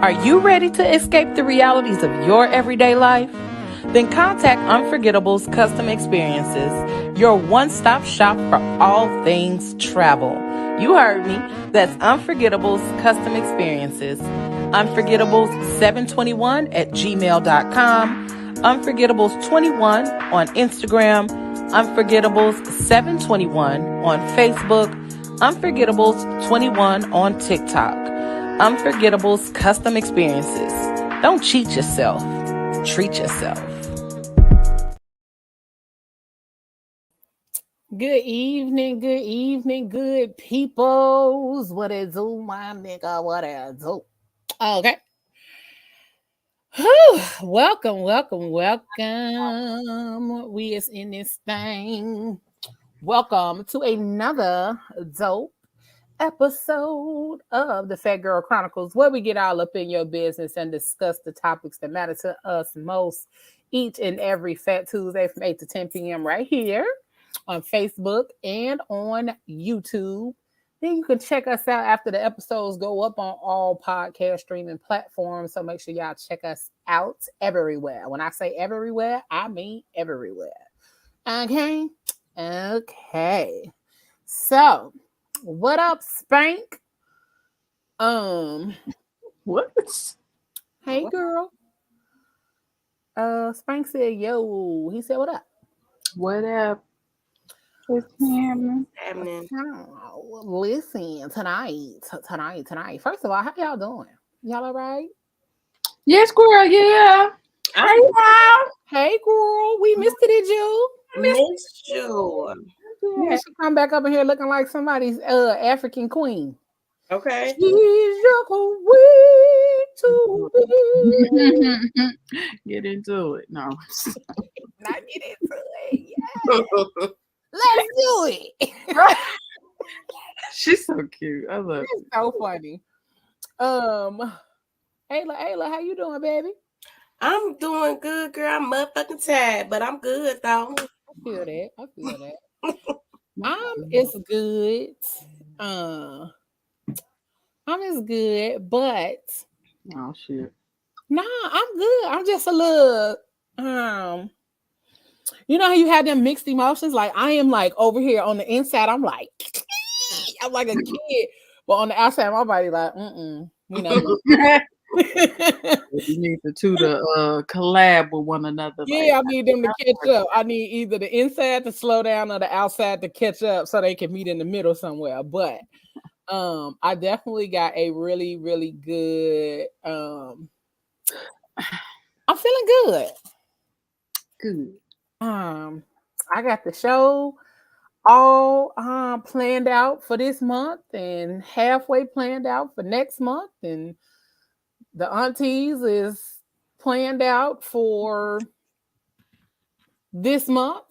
Are you ready to escape the realities of your everyday life? Then contact Unforgettable's Custom Experiences, your one-stop shop for all things travel. You heard me. That's Unforgettable's Custom Experiences. Unforgettables721@gmail.com. Unforgettables21 on Instagram. Unforgettables721 on Facebook. Unforgettables21 on TikTok. Unforgettables Custom Experiences. Don't cheat yourself. Treat yourself. Good evening, good peoples. What is do, my nigga? What is do? Okay. Whew. Welcome. We is in this thing. Welcome to another dope episode of the Phat Girl Chronicles, where we get all up in your business and discuss the topics that matter to us most each and every Fat Tuesday from 8 to 10 p.m. right here on Facebook and on YouTube. Then you can check us out after the episodes go up on all podcast streaming platforms. So make sure y'all check us out everywhere. When I say everywhere, I mean everywhere. Okay. So, what up, Spank? What? Hey, girl. Spank said, "Yo." He said, "What up?" What up? What's happening? Oh, listen, tonight. First of all, how y'all doing? Y'all all right? Yes, girl. Yeah. Hey, girl. Hey, girl. We missed it, did you? Missed you. Yeah, she come back up in here looking like somebody's African queen. Okay. She's your queen to be. Get into it. No. Not get into it. Yeah. Let's do it. She's so cute. I love it. It's so funny. Ayla, how you doing, baby? I'm doing good, girl. I'm motherfucking tired, but I'm good though. I feel that. Mom is good. Mom is good, but Oh shit. nah, I'm good. I'm just a little you know how you have them mixed emotions? Like I am like over here on the inside, I'm like I'm like a kid, but on the outside, my body like, you know. You need the two to collab with one another. Yeah, I need them to catch up. I need either the inside to slow down or the outside to catch up so they can meet in the middle somewhere. But I definitely got a really, really good I'm feeling good. Good. I got the show all planned out for this month and halfway planned out for next month, and the aunties is planned out for this month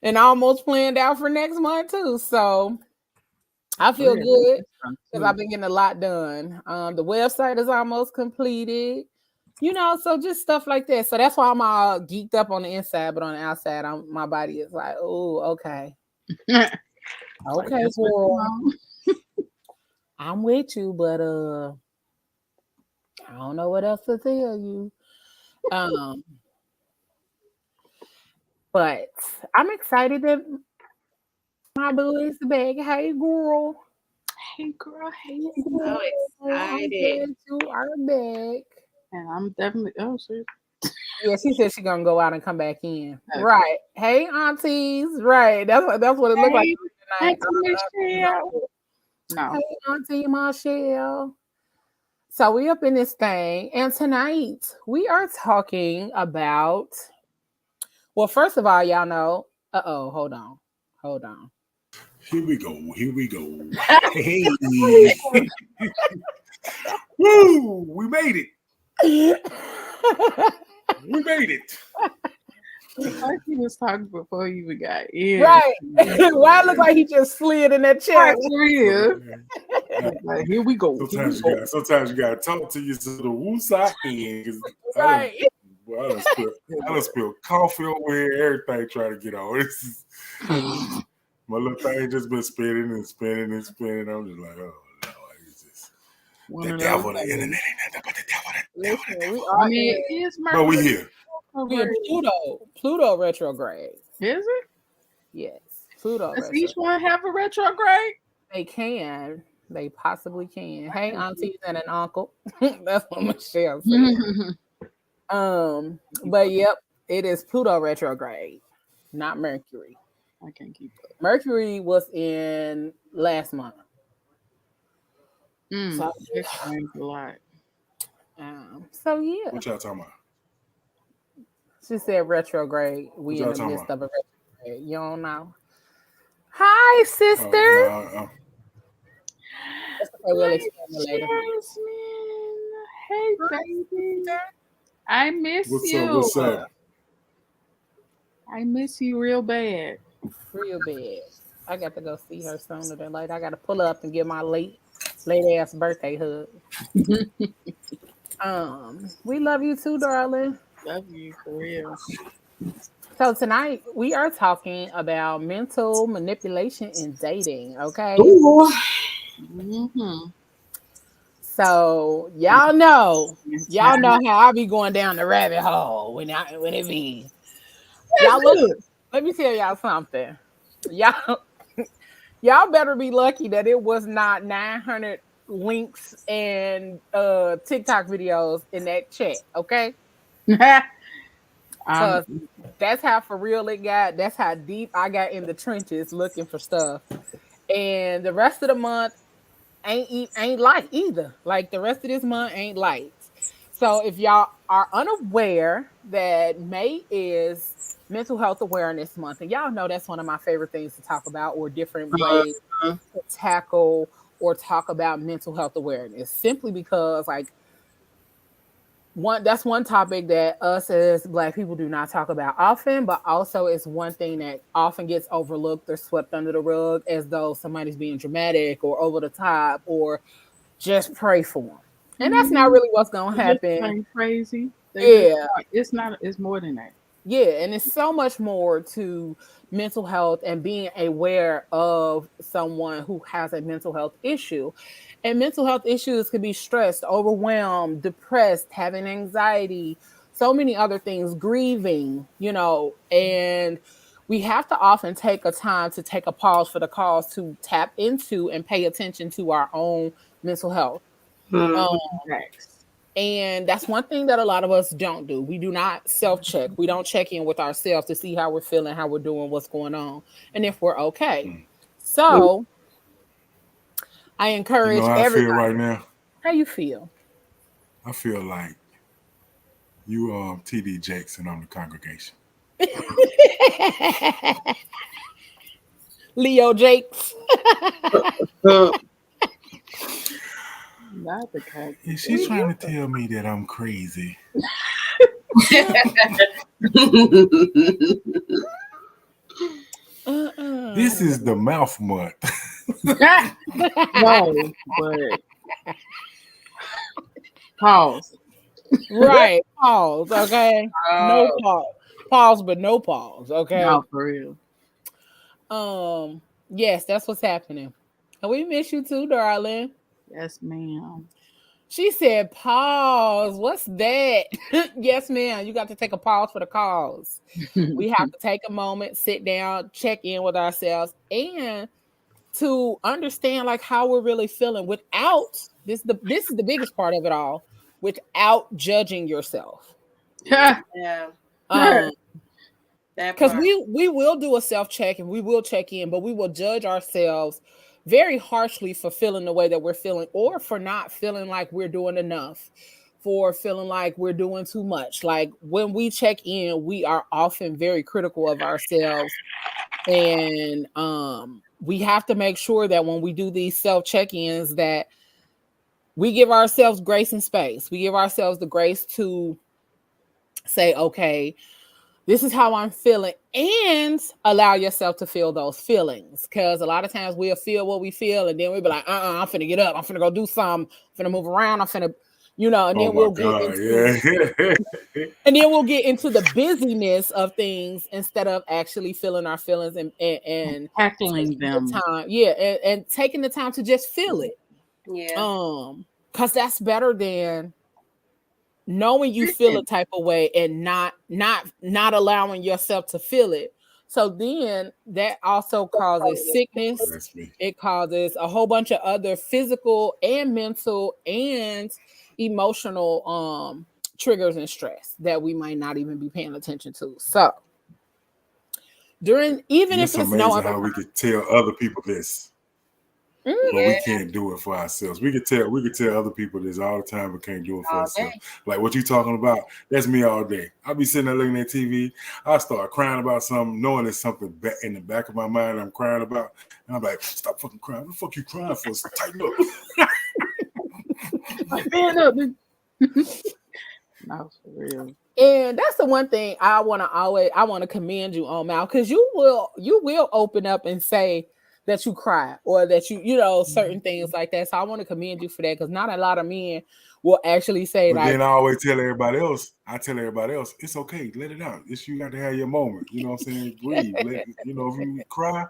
and almost planned out for next month too. So I feel good because I've been getting a lot done. The website is almost completed, so just stuff like that. So that's why I'm all geeked up on the inside, but on the outside, my body is like, oh, okay. Okay, girl. I'm with you, but I don't know what else to tell you. But I'm excited that my boo is back. Hey, girl. Hey, girl. Hey, So excited. You are back. And I'm definitely. Oh shit. Yeah, she said she's gonna go out and come back in. Okay. Right. Hey, aunties. Right. That's what it looked like tonight. No. Hey, Auntie Michelle. So we up in this thing, and tonight we are talking about. Well, first of all, y'all know. Hold on. Here we go. Hey. Woo! We made it. Like he was talking before you even got in. Right. Why it look like he just slid in that chair? Like, here we go. Sometimes you gotta talk to yourself the woo side in. Right. I done spilled coffee over here, everything trying to get on. My little thing just been spinning. I'm just like, oh no, it's just The devil, the internet ain't nothing but the devil, Listen, the we devil. are I mean, in, it's But we here. we in Pluto retrograde. Is it? Yes, Pluto Does retrograde. each one have a retrograde? They possibly can. Hey, aunties and an uncle. That's what Michelle said. But yep, it is Pluto retrograde, not Mercury. I can't keep up. Mercury was in last month. So, That explains a lot. so yeah. What y'all talking about? She said retrograde. We y'all in the talking midst of a retrograde. You don't know. Hi, sister. No. We'll explain it later. Jasmine. Hey, baby. I miss you. What's up? I miss you real bad. Real bad. I got to go see her sooner than later. I got to pull up and give my late ass birthday hug. We love you too, darling. Love you for real. So tonight we are talking about mental manipulation in dating. Okay. Mm-hmm. So y'all know how I be going down the rabbit hole when it be. Y'all look. Let me tell y'all something. Y'all better be lucky that it was not 900 links and TikTok videos in that chat. Okay. Because that's how for real it got. That's how deep I got in the trenches looking for stuff. And the rest of the month ain't light either. Like the rest of this month ain't light. So if y'all are unaware that May is Mental Health Awareness Month, and y'all know that's one of my favorite things to talk about, or different ways to tackle or talk about mental health awareness, simply because like that's one topic that us as Black people do not talk about often, but also it's one thing that often gets overlooked or swept under the rug as though somebody's being dramatic or over the top or just pray for them. And that's not really what's going to happen. Crazy. It's not. It's more than that. Yeah, and it's so much more to mental health and being aware of someone who has a mental health issue. And mental health issues could be stressed, overwhelmed, depressed, having anxiety, so many other things, grieving, and we have to often take a time to take a pause for the cause to tap into and pay attention to our own mental health. And that's one thing that a lot of us don't do. We do not self-check. We don't check in with ourselves to see how we're feeling, how we're doing, what's going on, and if we're okay. So I encourage how everybody. I feel right now? How you feel? I feel like you TD Jackson on the congregation. Leo Jakes. Not the kind. Is she trying to tell me that I'm crazy? This is the mouth month. No, but pause. Right, pause. Okay, no pause. Pause, but no pause. Okay, no, for real. Yes, that's what's happening, and we miss you too, darling. Yes, ma'am. She said, pause. What's that? Yes, ma'am. You got to take a pause for the cause. We have to take a moment, sit down, check in with ourselves, and to understand like how we're really feeling without this is the biggest part of it all, without judging yourself. Yeah. Because we will do a self-check and we will check in, but we will judge ourselves very harshly for feeling the way that we're feeling, or for not feeling like we're doing enough, for feeling like we're doing too much. Like when we check in, we are often very critical of ourselves. And we have to make sure that when we do these self-check-ins that we give ourselves grace and space. We give ourselves the grace to say, okay, this is how I'm feeling, and allow yourself to feel those feelings. Because a lot of times we'll feel what we feel, and then we'll be like, I'm finna get up. I'm finna go do something. I'm finna move around. I'm finna, and then we'll get into and then we'll get into the busyness of things instead of actually feeling our feelings and tackling them. And taking the time to just feel it. Yeah. Because that's better than knowing you feel a type of way and not allowing yourself to feel it. So then that also causes sickness. That's me. It causes a whole bunch of other physical and mental and emotional triggers and stress that we might not even be paying attention to. So even if It's it's no amazing other how we could tell other people this, but we can't do it for ourselves. We could tell other people this all the time, but can't do it for ourselves. Like what you talking about, that's me all day. I'll be sitting there looking at TV. I start crying about something, knowing there's something in the back of my mind I'm crying about. And I'm like, stop fucking crying. What the fuck you crying for? Tighten up. Man up. No, for real. And that's the one thing I want to commend you on, Mal, because you will open up and say that you cry or that you know certain things like that. So I want to commend you for that, because not a lot of men will actually say But like. then I always tell everybody else. It's okay, let it out. It's you got to have your moment. You know what I'm saying? Breathe. If you cry,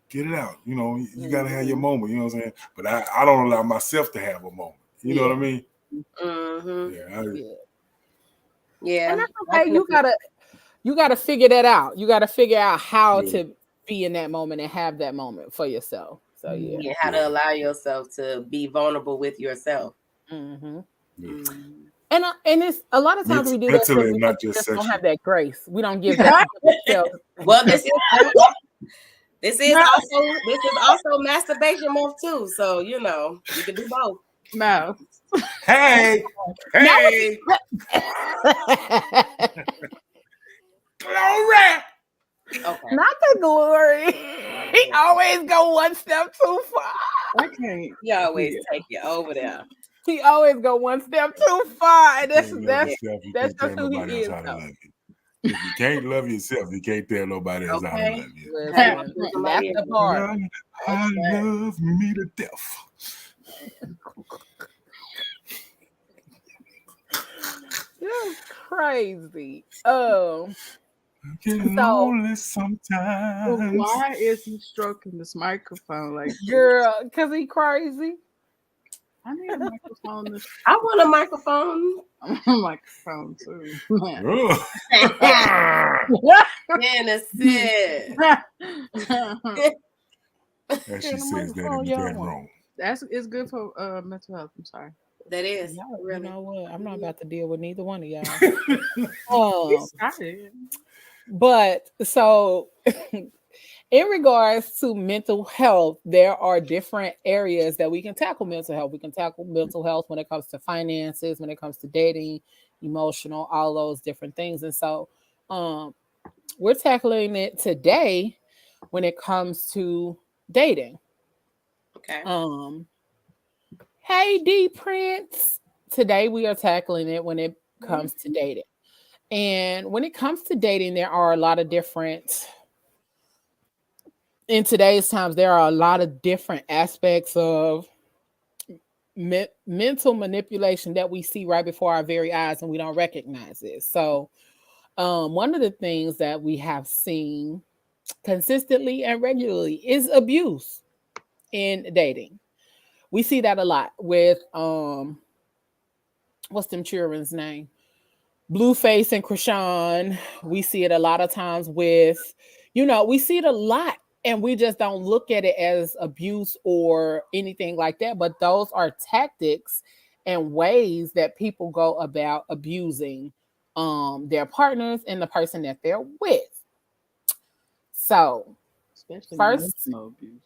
get it out. You got to have your moment. You know what I'm saying? But I don't allow myself to have a moment. You know what I mean? Mm-hmm. Yeah. And that's okay. You gotta figure that out. You gotta figure out how to be in that moment and have that moment for yourself. So how to allow yourself to be vulnerable with yourself. Mm-hmm. And it's a lot of times we do that because we just don't have that grace. We don't give that to ourselves. Well, this is also masturbation month too. So you can do both. No. Hey. Glory. Okay. Not the glory. He always go one step too far. I can't. He always take you over there. He always go one step too far. And that's just who he is. If you can't love yourself, you can't tell nobody else how to love you. That's the part. I love me to death. You're crazy. Oh. Getting lonely sometimes. Why is he stroking this microphone like this? Girl, because he crazy. I need a microphone. I want a microphone. I want a microphone too. Innocent. As she says that in the bedroom. It's good for mental health. I'm sorry. That is. You know what? I'm not about to deal with neither one of y'all. But so in regards to mental health, there are different areas that we can tackle mental health. We can tackle mental health when it comes to finances, when it comes to dating, emotional, all those different things. And so we're tackling it today when it comes to dating. Okay. Hey, D Prince. Today we are tackling it when it comes to dating. And when it comes to dating, there are a lot of different, in today's times, there are a lot of different aspects of mental manipulation that we see right before our very eyes and we don't recognize it. So one of the things that we have seen consistently and regularly is abuse in dating. We see that a lot with what's them children's name? Blueface and Krishan. We see it a lot of times with, we see it a lot and we just don't look at it as abuse or anything like that. But those are tactics and ways that people go about abusing their partners and the person that they're with. So, especially first, abuse.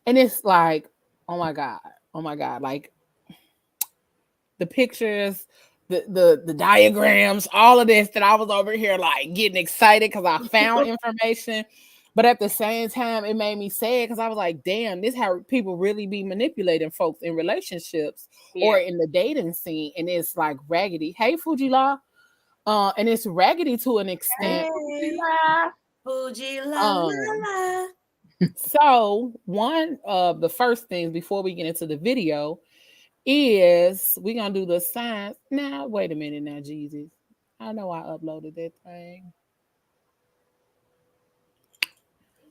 And it's like, oh my God, like the pictures, the diagrams, all of this that I was over here like getting excited because I found information. But at the same time, it made me sad because I was like, damn, this how people really be manipulating folks in relationships or in the dating scene. And it's like raggedy. Hey, Fujila. And it's raggedy to an extent. Hey, Fujila. So one of the first things before we get into the video is we're going to do the signs. Now, wait a minute now, Jesus. I know I uploaded that thing.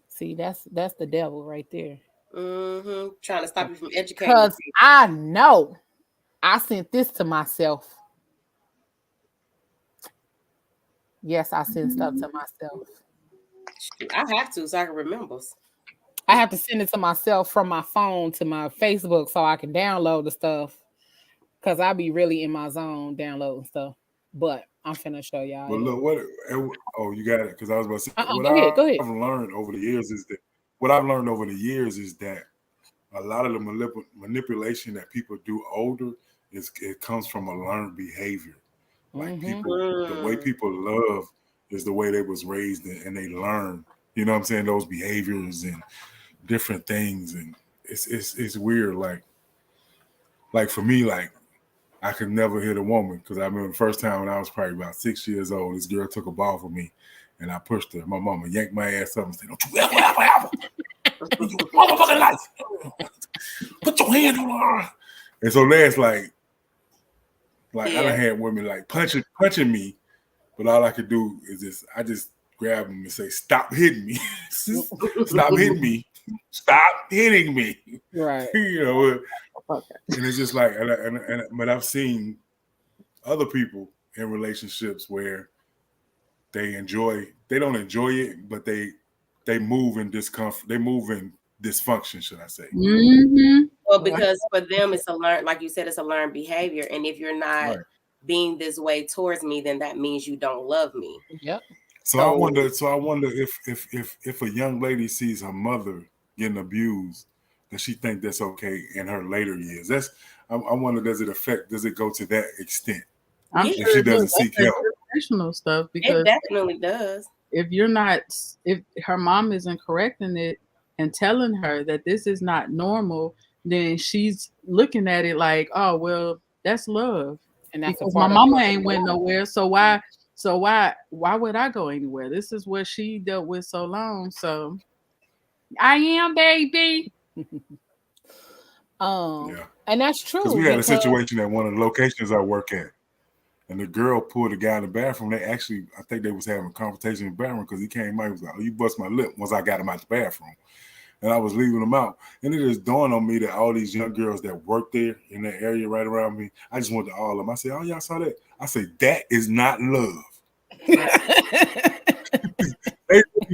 See, that's the devil right there. Mm-hmm. Trying to stop you from educating. Because I know I sent this to myself. Yes, I send stuff to myself. I have to so I can remember. I have to send it to myself from my phone to my Facebook so I can download the stuff. Cause I be really in my zone downloading stuff. But I'm finna show y'all. But look, oh, you got it. Because I was about to say, what go ahead. I've learned over the years is that a lot of the manipulation that people do older it comes from a learned behavior. Like people, the way people love is the way they was raised and they learn. You know what I'm saying? Those behaviors and different things, and it's weird. Like for me, like I could never hit a woman because I remember the first time when I was probably about 6 years old, this girl took a ball from me and I pushed her. My mama yanked my ass up and said, "Don't you ever you motherfucking life. Put your hand on her." And so that's like I done had women like punching me, but all I could do is I just grab them and say, "Stop hitting me. Stop hitting me. Stop hitting me." Right. You know, and it's just like, but I've seen other people in relationships where they don't enjoy it, but they move in discomfort. They move in dysfunction, should I say? Mm-hmm. Well, because for them, it's a learned, like you said, it's a learned behavior. And if you're not being this way towards me, then that means you don't love me. Yep. So I wonder if a young lady sees her mother getting abused, does she think that's okay in her later years? I wonder, does it go to that extent? If she doesn't seek help. Professional stuff, because it definitely does. If her mom isn't correcting it and telling her that this is not normal, then she's looking at it like, oh well, that's love. And that's because my mama ain't went nowhere. So why would I go anywhere? This is what she dealt with so long. So I am, baby. And that's true. Because we had a situation at one of the locations I work at. And the girl pulled the guy in the bathroom. I think they was having a confrontation in the bathroom because he came out. He was like, "Oh, you bust my lip," once I got him out the bathroom. And I was leaving him out. And it just dawned on me that all these young girls that work there in that area right around me, I just went to all of them. I said, "Oh, y'all saw that?" I said, "That is not love." They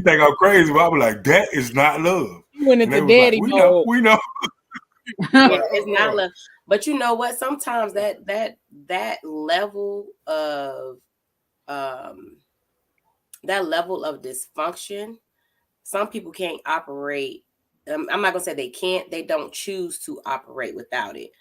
think I'm crazy, but I was like, "That is not love." You went into daddy mode. We know. It's not love. But you know what? Sometimes that level of dysfunction, some people can't operate. I'm not gonna say they can't. They don't choose to operate without it,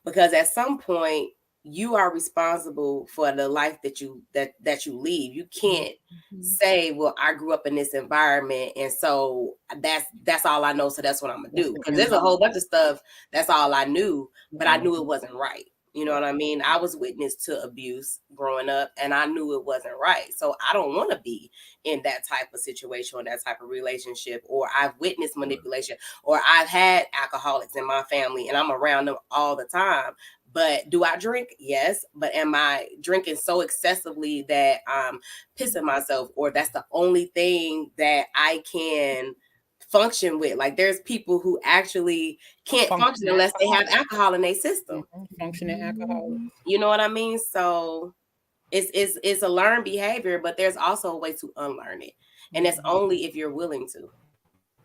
because at some point you are responsible for the life that you lead. You can't say, "Well, I grew up in this environment, and so that's all I know. So that's what I'm gonna do." Because there's a whole bunch of stuff that's all I knew, but I knew it wasn't right. You know what I mean? I was witness to abuse growing up, and I knew it wasn't right. So I don't want to be in that type of situation or that type of relationship, or I've witnessed manipulation, or I've had alcoholics in my family, and I'm around them all the time. But do I drink? Yes. But am I drinking so excessively that I'm pissing myself, or that's the only thing that I can function with? Like, there's people who actually can't function unless they have alcohol in their system. Functioning alcohol. You know what I mean? So it's a learned behavior, but there's also a way to unlearn it. And that's only if you're willing to.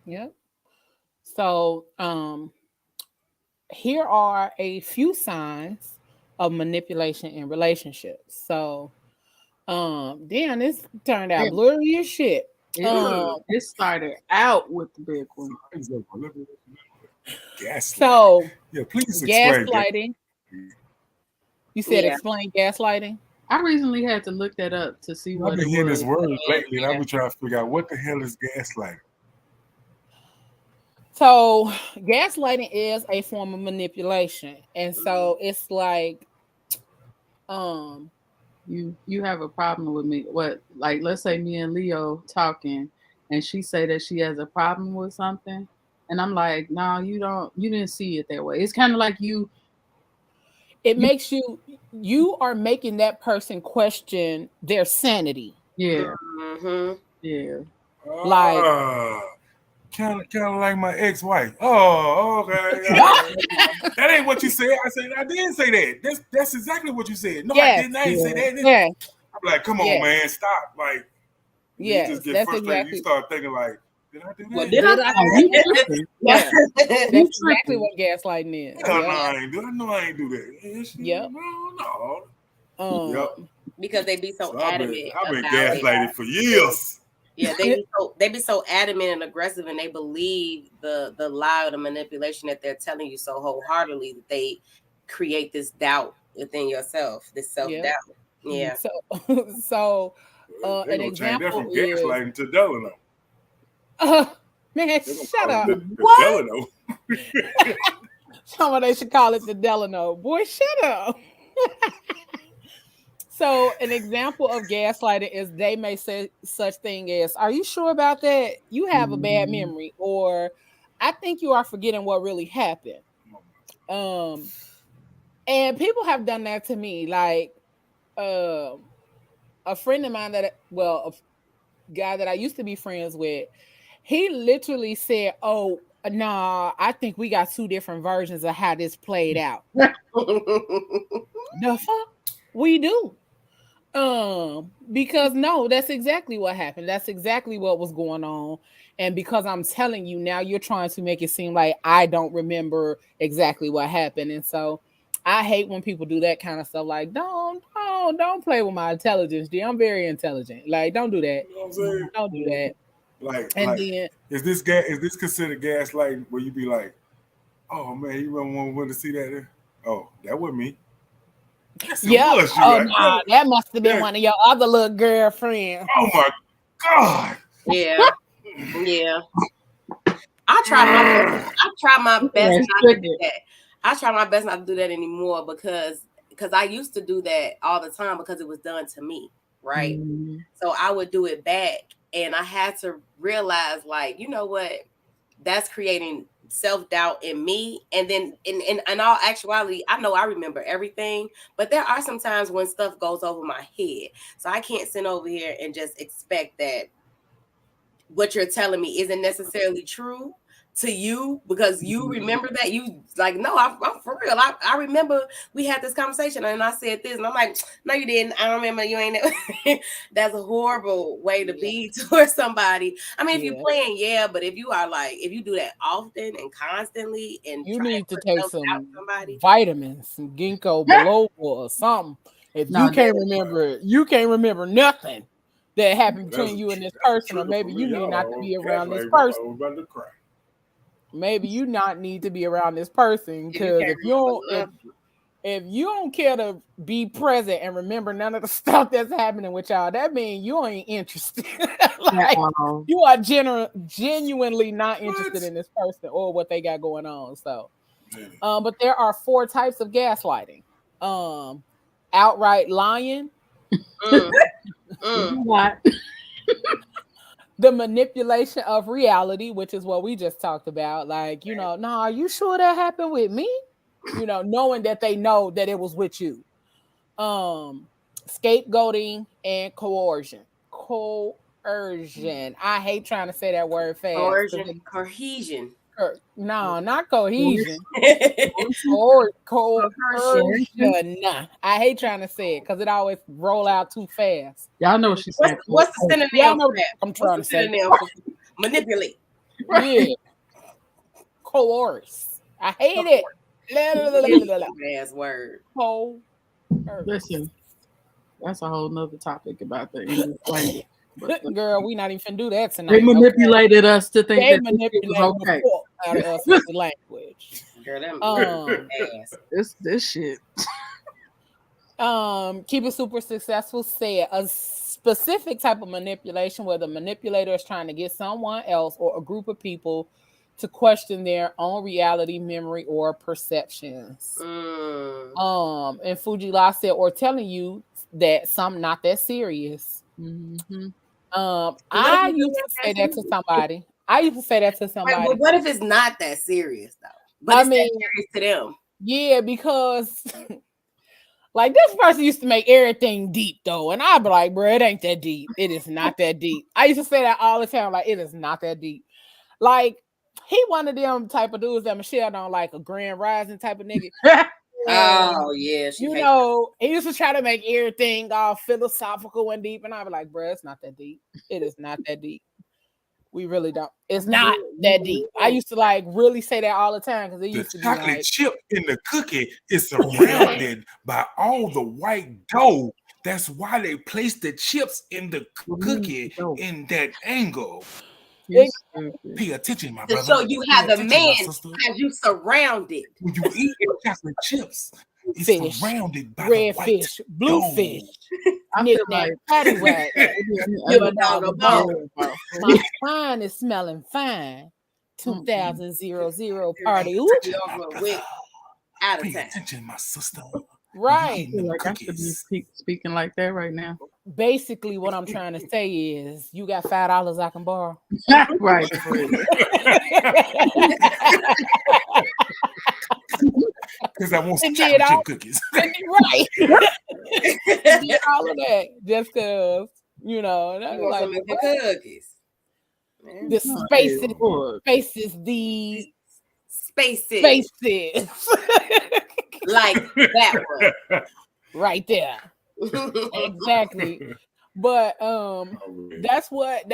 Yep. So here are a few signs of manipulation in relationships. So damn, this turned out blurry as shit. It started out with the big one. So yeah, please gaslighting. You said explain gaslighting. I recently had to look that up to see what I've been hearing this word lately, and I've been trying to figure out what the hell is gaslighting. So gaslighting is a form of manipulation, and so it's like, you have a problem with me. What, like, let's say me and Leo talking, and she say that she has a problem with something, and I'm like, no, you didn't see it that way. It's kind of like it makes you are making that person question their sanity. Yeah. Mm-hmm. Yeah. Kind of like my ex-wife. Oh, okay. That ain't what what you said. I said, I didn't say that. That's exactly what you said. No, Yes. I didn't. I didn't say that. Yeah. I'm like, come on, man, stop. Like, you just get frustrated. Exactly. You start thinking like, did I do that? Well, did I? Yeah. That's exactly what gaslighting is. No, I ain't do it. No, I ain't do that. Yep. No. Yep. Because they be so adamant. I've been gaslighted for years. Yeah, they be so adamant and aggressive, and they believe the lie or the manipulation that they're telling you so wholeheartedly that they create this doubt within yourself, this self-doubt. Yeah. So an example from gaslighting to Delano. Man, shut up. What? Delano. Someone they should call it the Delano. Boy, shut up. So an example of gaslighting is they may say such thing as, are you sure about that? You have a bad memory, or I think you are forgetting what really happened. And people have done that to me. Like a friend of mine a guy that I used to be friends with, he literally said, oh, nah, I think we got two different versions of how this played out. The fuck? We do. Because no, that's exactly what happened. That's exactly what was going on. And because I'm telling you now, you're trying to make it seem like I don't remember exactly what happened. And so I hate when people do that kind of stuff. Like, don't play with my intelligence, G. I'm very intelligent. Like, don't do that. You know what I'm saying? Don't do that. Then is this considered gaslighting where you be like, oh man, you remember when to see that? Oh, that wasn't me. Yeah. That must have been one of your other little girlfriends. Oh my God. Yeah. Yeah. I try my best not to do that. I try my best not to do that anymore because I used to do that all the time because it was done to me, right? Mm-hmm. So I would do it back, and I had to realize, like, you know what? That's creating self-doubt in me. And then in all actuality, I know I remember everything, but there are some times when stuff goes over my head. So I can't sit over here and just expect that what you're telling me isn't necessarily true to you because you remember that. You like, no, I'm for real. I remember we had this conversation and I said this, and I'm like, no, you didn't. I don't remember. You ain't. That's a horrible way to be towards somebody. I mean, if you're playing, but if you are like, if you do that often and constantly, and you need to take some vitamins, some ginkgo biloba or something. If you can't remember, you can't remember nothing that happened between you and this person, or maybe you need not to be around this person. I'm about to cry. Maybe you not need to be around this person because if you don't care to be present and remember none of the stuff that's happening with y'all, that means you ain't interested. You are genuinely not interested in this person or what they got going on. So, but there are 4 types of gaslighting. Outright lying. The manipulation of reality, which is what we just talked about. Like, you know, are you sure that happened with me? You know, knowing that they know that it was with you. Scapegoating and coercion. I hate trying to say that word fast. Cohesion. No, not cohesion. Coercion. Nah, I hate trying to say it because it always roll out too fast. Y'all know what she's saying. What's the synonym? Y'all know what I'm trying to say. Manipulate. Yeah. Coerce. I hate it. Ass word. Listen, that's a whole nother topic about the English language. Girl, we not even finna do that tonight. They manipulated us to think that manipulated was okay. Out of us with the language. Girl, this shit. Keep It Super Successful said a specific type of manipulation where the manipulator is trying to get someone else or a group of people to question their own reality, memory, or perceptions. And Fujila said, or telling you that something not that serious. Mm-hmm. I used to say that to somebody. But what if it's not that serious though? But it's that serious to them. Yeah, because like this person used to make everything deep though, and I'd be like, bro, it ain't that deep. It is not that deep. I used to say that all the time, like it is not that deep. Like he one of them type of dudes that Michelle don't like, a Grand Rising type of nigga. Oh yeah, you know, he used to try to make everything all philosophical and deep, and I was like, bro, it's not that deep. It is not that deep. We really don't. It's not that deep. I used to like really say that all the time because it used to be like, chocolate chip in the cookie is surrounded by all the white dough. That's why they place the chips in the cookie in that angle. Pay attention, my brother. So you have the man have you surrounded. When you eat chocolate chips, it's fish, surrounded by red the white fish, blue dough. fish. I feel like patty whack. Give a dog a bone. My spine is smelling fine. 2000 party. Ooh. Out of Pay time. attention, my sister. Right. I feel like I should be speaking like that right now. Basically, what I'm trying to say is, you got $5 I can borrow. Right. Because I want some chocolate chip cookies. Right. Did all of that just because, you know, that's like the cookies. The spaces, the spaces. Like that one. Right there. Exactly. But that's what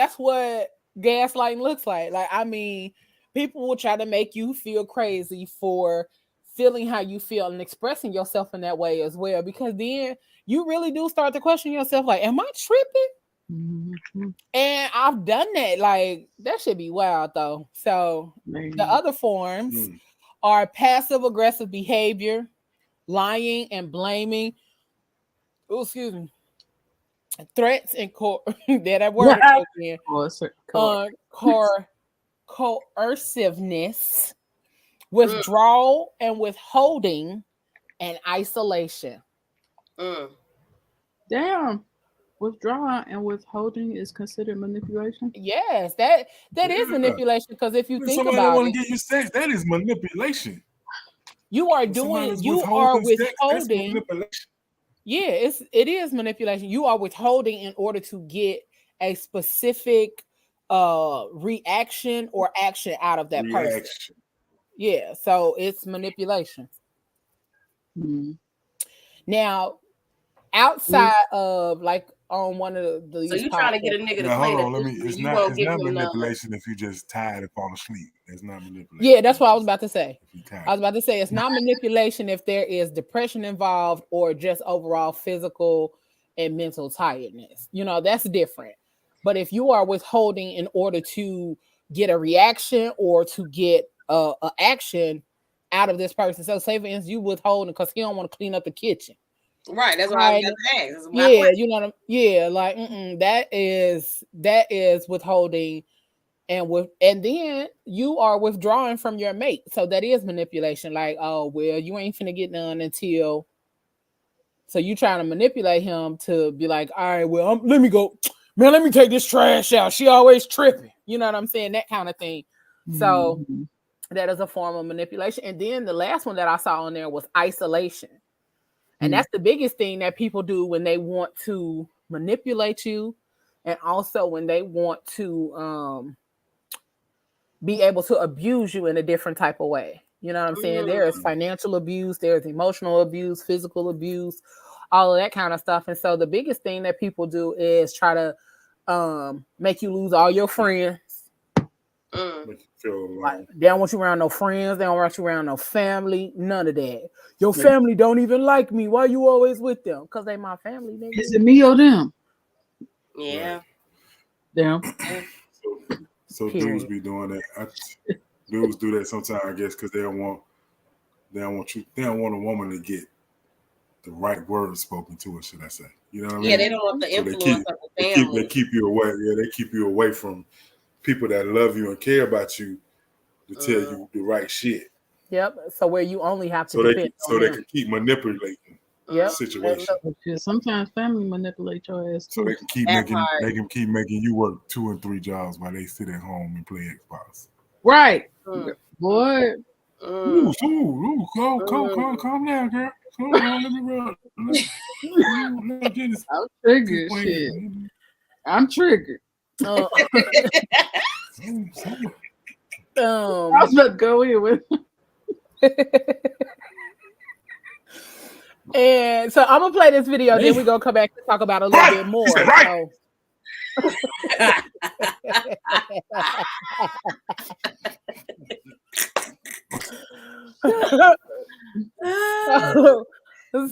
gaslighting looks like. Like, I mean, people will try to make you feel crazy for feeling how you feel and expressing yourself in that way as well, because then you really do start to question yourself, like, am I tripping? Mm-hmm. And I've done that. Like, that should be wild though. So the other forms are passive aggressive behavior, lying and blaming. Oh, excuse me. Threats and that word again. Coerciveness, withdrawal and withholding, and isolation. Damn. Withdrawal and withholding is considered manipulation? Yes, that is manipulation, because if you think about want to give you sex, that is manipulation. You are withholding. Yeah, it is manipulation. You are withholding in order to get a specific reaction or action out of that person. Yeah, so it's manipulation. Mm-hmm. Now, outside of like on one of the so you trying to get a nigga to play it's not manipulation if you just tired and fall asleep. It's not manipulation. Yeah, that's what I was about to say. It's not manipulation if there is depression involved or just overall physical and mental tiredness. You know, that's different. But if you are withholding in order to get a reaction or to get a action out of this person, so say for instance you withholding because he don't want to clean up the kitchen. Right, that's what I was going to ask. Yeah, you know what like that is withholding, and then you are withdrawing from your mate. So that is manipulation. Like, oh well, you ain't finna get none until. So you trying to manipulate him to be like, all right, well, let me go, man. Let me take this trash out. She always tripping. You know what I'm saying? That kind of thing. So that is a form of manipulation. And then the last one that I saw on there was isolation. And that's the biggest thing that people do when they want to manipulate you, and also when they want to be able to abuse you in a different type of way. You know what I'm saying? There is financial abuse, there's emotional abuse, physical abuse, all of that kind of stuff. And so the biggest thing that people do is try to make you lose all your friends. Like, they don't want you around no friends. They don't want you around no family. None of that. Your family don't even like me. Why you always with them? Because they my family. Nigga. Is it me or them? Yeah. Them. So dudes be doing that. Dudes do that sometimes, I guess, because they don't want a woman to get the right words spoken to her, should I say? You know what I mean? Yeah, they don't want the influence of the family. They keep you away. Yeah, they keep you away from people that love you and care about you to tell you the right shit. Yep. So where you only have to they can keep manipulating the situation. Sometimes family manipulate your ass too. So they can keep making you work 2 and 3 jobs while they sit at home and play Xbox. Right. Boy. Calm down, girl. Calm down, let me run. I'm triggered. Shit. I'm triggered. I was about to go in with. And so I'm gonna play this video, then we're gonna come back and talk about it a little bit more.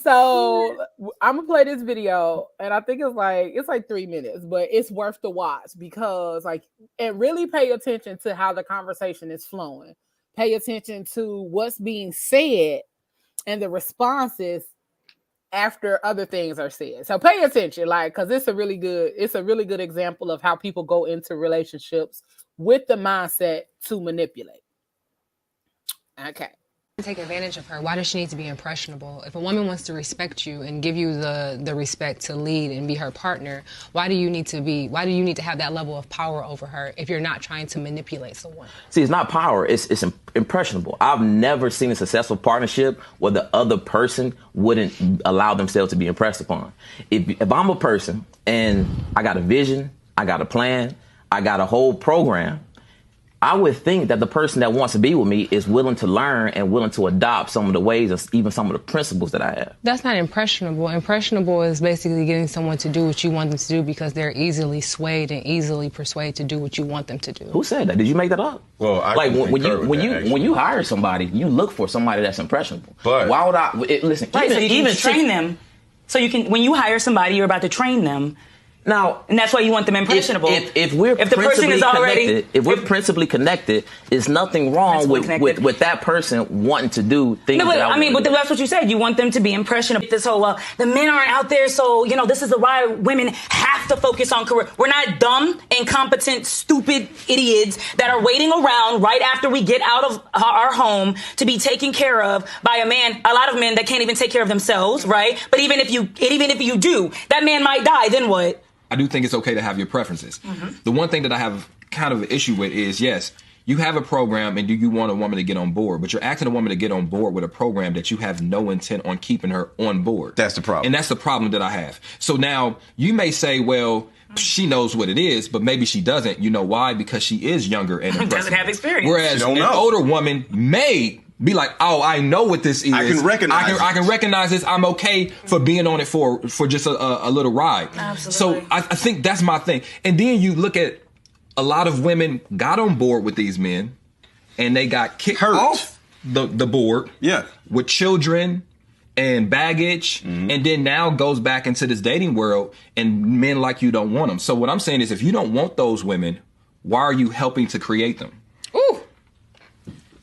So I'm gonna play this video, and I think it's like 3 minutes, but it's worth the watch because and really pay attention to how the conversation is flowing. Pay attention to what's being said and the responses after other things are said. So pay attention, because it's a really good example of how people go into relationships with the mindset to manipulate. Okay. Take advantage of her. Why does she need to be impressionable? If a woman wants to respect you and give you the respect to lead and be her partner, why do you need to have that level of power over her if you're not trying to manipulate someone? See, it's not power, it's impressionable. I've never seen a successful partnership where the other person wouldn't allow themselves to be impressed upon. If I'm a person and I got a vision, I got a plan, I got a whole program, I would think that the person that wants to be with me is willing to learn and willing to adopt some of the ways or even some of the principles that I have. That's not impressionable. Impressionable is basically getting someone to do what you want them to do because they're easily swayed and easily persuaded to do what you want them to do. Who said that? Did you make that up? Well, when you hire somebody, you look for somebody that's impressionable. But why would I listen? Right, so you can train them. So you can, when you hire somebody, you're about to train them. Now, and that's why you want them impressionable. If the person is already, if we're principally connected, there's nothing wrong with that person wanting to do things. No, but that's what you said. You want them to be impressionable. This whole the men aren't out there, so this is why women have to focus on career. We're not dumb, incompetent, stupid idiots that are waiting around right after we get out of our home to be taken care of by a man. A lot of men that can't even take care of themselves, right? But even if you do, that man might die. Then what? I do think it's okay to have your preferences. Mm-hmm. The one thing that I have kind of an issue with is, yes, you have a program and do you want a woman to get on board, but you're asking a woman to get on board with a program that you have no intent on keeping her on board. That's the problem. And that's the problem that I have. So now you may say, well, she knows what it is, but maybe she doesn't. You know why? Because she is younger and doesn't have experience. Whereas an older woman may be like, oh, I know what this is. I can recognize this. I'm okay for being on it for just a little ride. Absolutely. So I think that's my thing. And then you look at a lot of women got on board with these men and they got kicked off the board with children and baggage, and then now goes back into this dating world and men like you don't want them. So what I'm saying is if you don't want those women, why are you helping to create them? Ooh.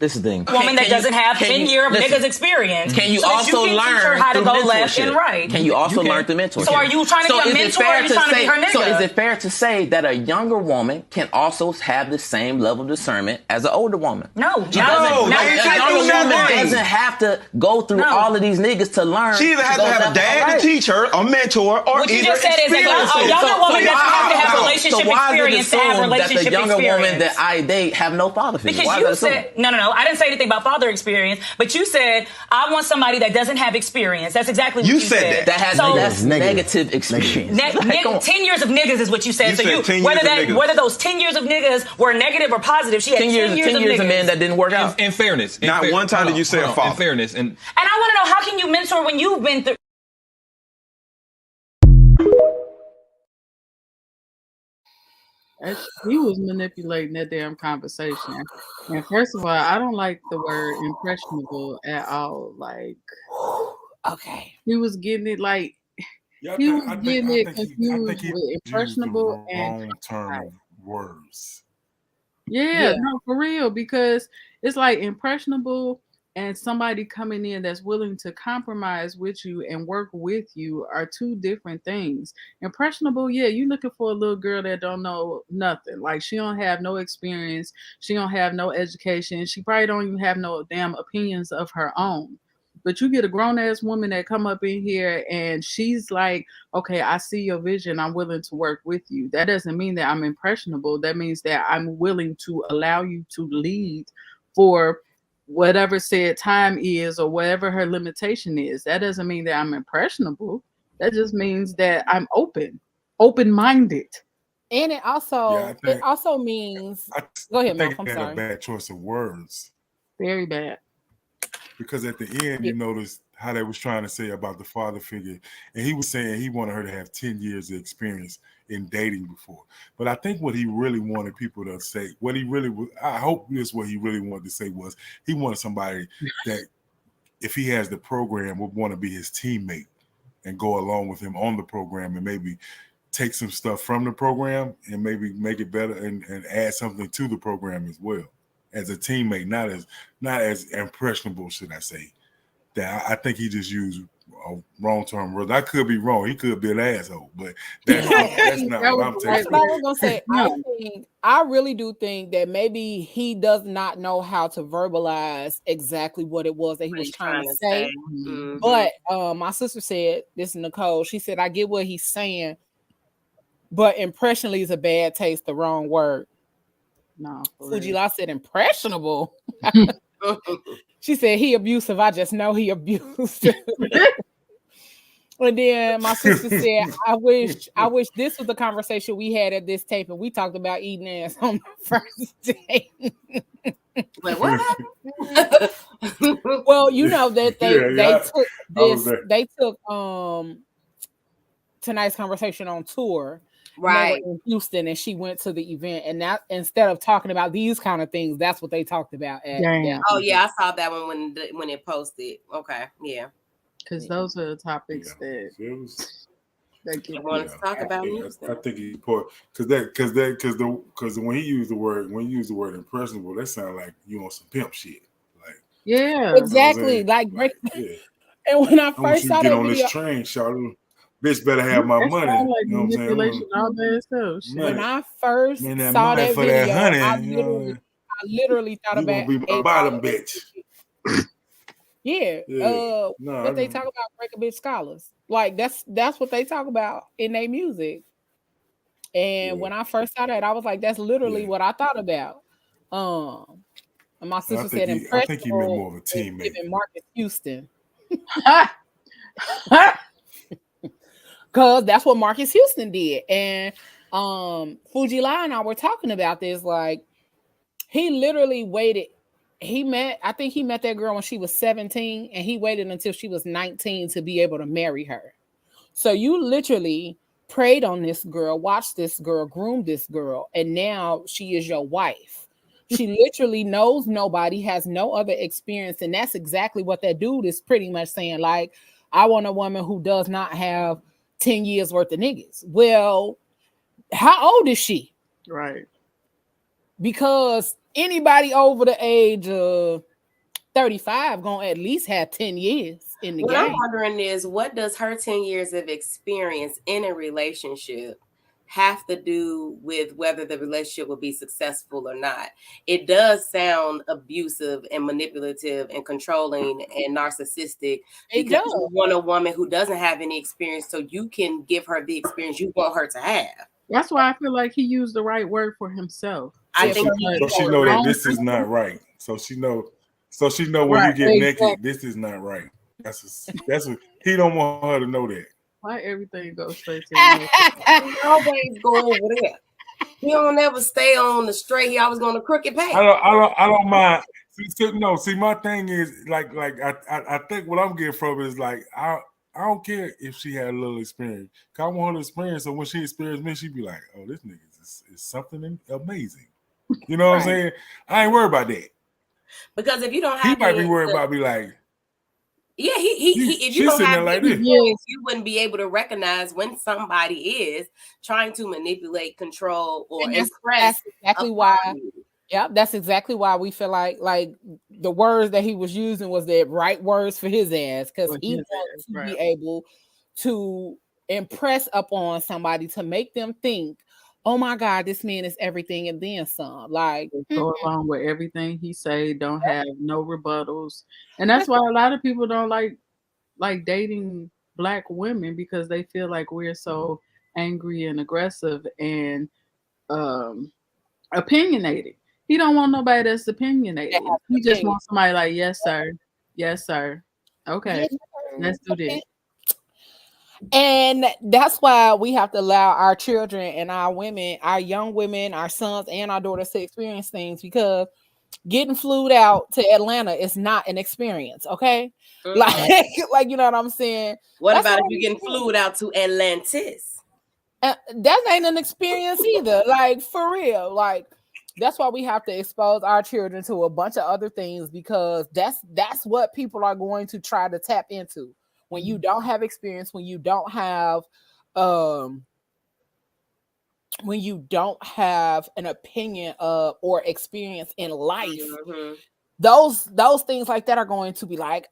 This is the thing. Woman that doesn't have 10 years of niggas experience. Can you also learn teach her how to go left and right? Can you also learn through mentorship? So are you trying to be a mentor or are you trying to be her nigga? So is it fair to say that a younger woman can also have the same level of discernment as an older woman? No. A younger woman doesn't have to go through all of these niggas to learn. She either has to have a dad to teach her, a mentor, or what you just said is that a younger woman doesn't have to have relationship experience to have relationship experience. That the younger woman that I date have no father figure? Because you said, no, I didn't say anything about father experience, but you said, I want somebody that doesn't have experience. That's exactly what you said. That has negative experience. 10 years of niggas is what you said. Whether those 10 years of niggas were negative or positive, she had 10 years of men that didn't work out. In fairness. Not one time did you say a father. In fairness. And I want to know, how can you mentor when you've been through... He was manipulating that damn conversation. And first of all, I don't like the word impressionable at all. Like, okay. He was getting it confused with impressionable and long-term words. Yeah, no, for real, because it's like impressionable and somebody coming in that's willing to compromise with you and work with you are two different things. Impressionable, you looking for a little girl that don't know nothing. Like, she don't have no experience. She don't have no education. She probably don't even have no damn opinions of her own. But you get a grown-ass woman that come up in here and she's like, okay, I see your vision. I'm willing to work with you. That doesn't mean that I'm impressionable. That means that I'm willing to allow you to lead for whatever said time is or whatever her limitation is. That doesn't mean that I'm impressionable. That just means that I'm open-minded. And it also means. Go ahead, Mouth. I'm sorry. A bad choice of words. Very bad. Because at the end, you notice how they was trying to say about the father figure, and he was saying he wanted her to have 10 years of experience in dating before. But I think what he really wanted people to say, I hope this what he really wanted to say was he wanted somebody that, if he has the program, would want to be his teammate and go along with him on the program and maybe take some stuff from the program and maybe make it better and add something to the program as well. As a teammate, not as impressionable, should I say? That I think he just used a wrong term word. I could be wrong. He could be an asshole, but that's not what I'm taking. That's what I was gonna say. I really do think that maybe he does not know how to verbalize exactly what it was that he was trying to say. Mm-hmm. But my sister said, this is Nicole. She said, I get what he's saying, but impressionably is a bad taste, the wrong word. No, Fujila said impressionable. She said he abusive. I just know he abused. And then my sister said, I wish this was the conversation we had at this tape, and we talked about eating ass on the first day. Wait, what? Well, you know that they took tonight's conversation on tour. Right. In Houston, and she went to the event, and that instead of talking about these kind of things, that's what they talked about. Oh yeah, I saw that one when it posted. Okay, yeah, because those are the topics that I wanted to talk about. I think it's important because when you use the word impressionable, that sounds like you on some pimp shit. Like exactly, like And when I first saw that on video, this train, Charlie. Bitch better have my money. Like you know what I'm saying? All that stuff. When I first saw that video, I literally thought about be my bottom bitch. What they talk about, break a bitch scholars. Like that's what they talk about in their music. And when I first saw that, I was like, that's literally what I thought about. And my sister said, I think he meant more of a teammate. Marcus Houston. Because that's what Marcus Houston did. And Fujila and I were talking about this. Like, he literally waited. I think he met that girl when she was 17, and he waited until she was 19 to be able to marry her. So you literally preyed on this girl, watched this girl, groomed this girl, and now she is your wife. She literally knows nobody, has no other experience. And that's exactly what that dude is pretty much saying. Like, I want a woman who does not have 10 years worth of niggas. Well, how old is she? Right. Because anybody over the age of 35 gonna at least have 10 years in the game. What I'm wondering is, what does her 10 years of experience in a relationship have to do with whether the relationship will be successful or not? It does sound abusive and manipulative and controlling and narcissistic, because you want a woman who doesn't have any experience so you can give her the experience you want her to have. That's why I feel like he used the right word for himself. I think she know that this is not right. So she know when you get naked, this is not right. That's what he don't want her to know that. Why everything goes straight to him? He always go over there. He don't ever stay on the straight. He always go on the crooked path. I don't mind. See, my thing is like I think what I'm getting from it is like I don't care if she had a little experience. I want her to experience. So when she experienced me, she'd be like, "Oh, this nigga is something amazing." You know what I'm saying? I ain't worried about that. Because if you don't have, he might be worried about me like. Yeah, if you don't have like you wouldn't be able to recognize when somebody is trying to manipulate, control, or impress. That's exactly why. Yeah, that's exactly why we feel like the words that he was using was the right words for his ass, because he wants to be able to impress upon somebody to make them think, oh my God, this man is everything and then some. Like, go along with everything he say, don't have no rebuttals. And that's why a lot of people don't like dating Black women, because they feel like we're so angry and aggressive and opinionated. He don't want nobody that's opinionated. He just wants somebody like, yes, sir. Yes, sir. Okay, let's do this. And that's why we have to allow our children and our women, our young women, our sons and our daughters to experience things, because getting flued out to Atlanta is not an experience, okay? Like you know what I'm saying? What about if you're getting flued out to Atlantis? That ain't an experience either. Like, for real. Like, that's why we have to expose our children to a bunch of other things, because that's what people are going to try to tap into. When you don't have experience, when you don't have an opinion of or experience in life, those things like that are going to be like,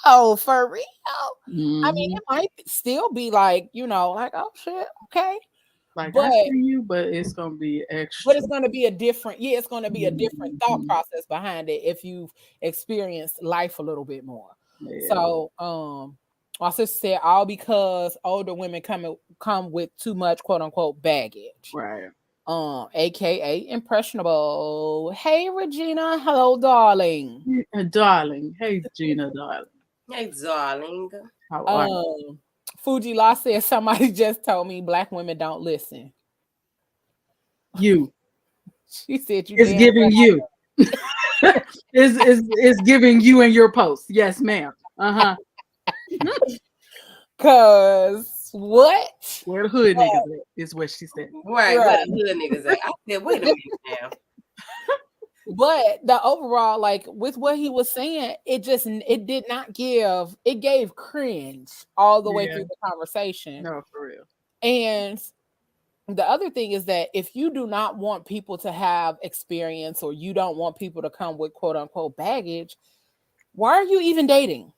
oh, for real. I mean, it might still be like, you know, like, oh shit, okay. Like, I see you, but it's gonna be extra. But it's gonna be a different, it's gonna be a different thought process behind it if you've experienced life a little bit more. Yeah. So my sister said, all because older women come with too much quote unquote baggage. Right. AKA impressionable. Hey Regina, hello, darling. Darling. Hey Gina, darling. Hey, darling. How are you? Fuji Law said, somebody just told me black women don't listen. You. She said you. It's giving you. It's giving you in your post. Yes, ma'am. Cause what? Where the hood niggas at, is what she said. Right. Where the hood niggas at? I said, wait a minute now. But the overall, like with what he was saying, it did not give, it gave cringe all the way through the conversation. No, for real. And the other thing is that if you do not want people to have experience, or you don't want people to come with quote unquote baggage, why are you even dating?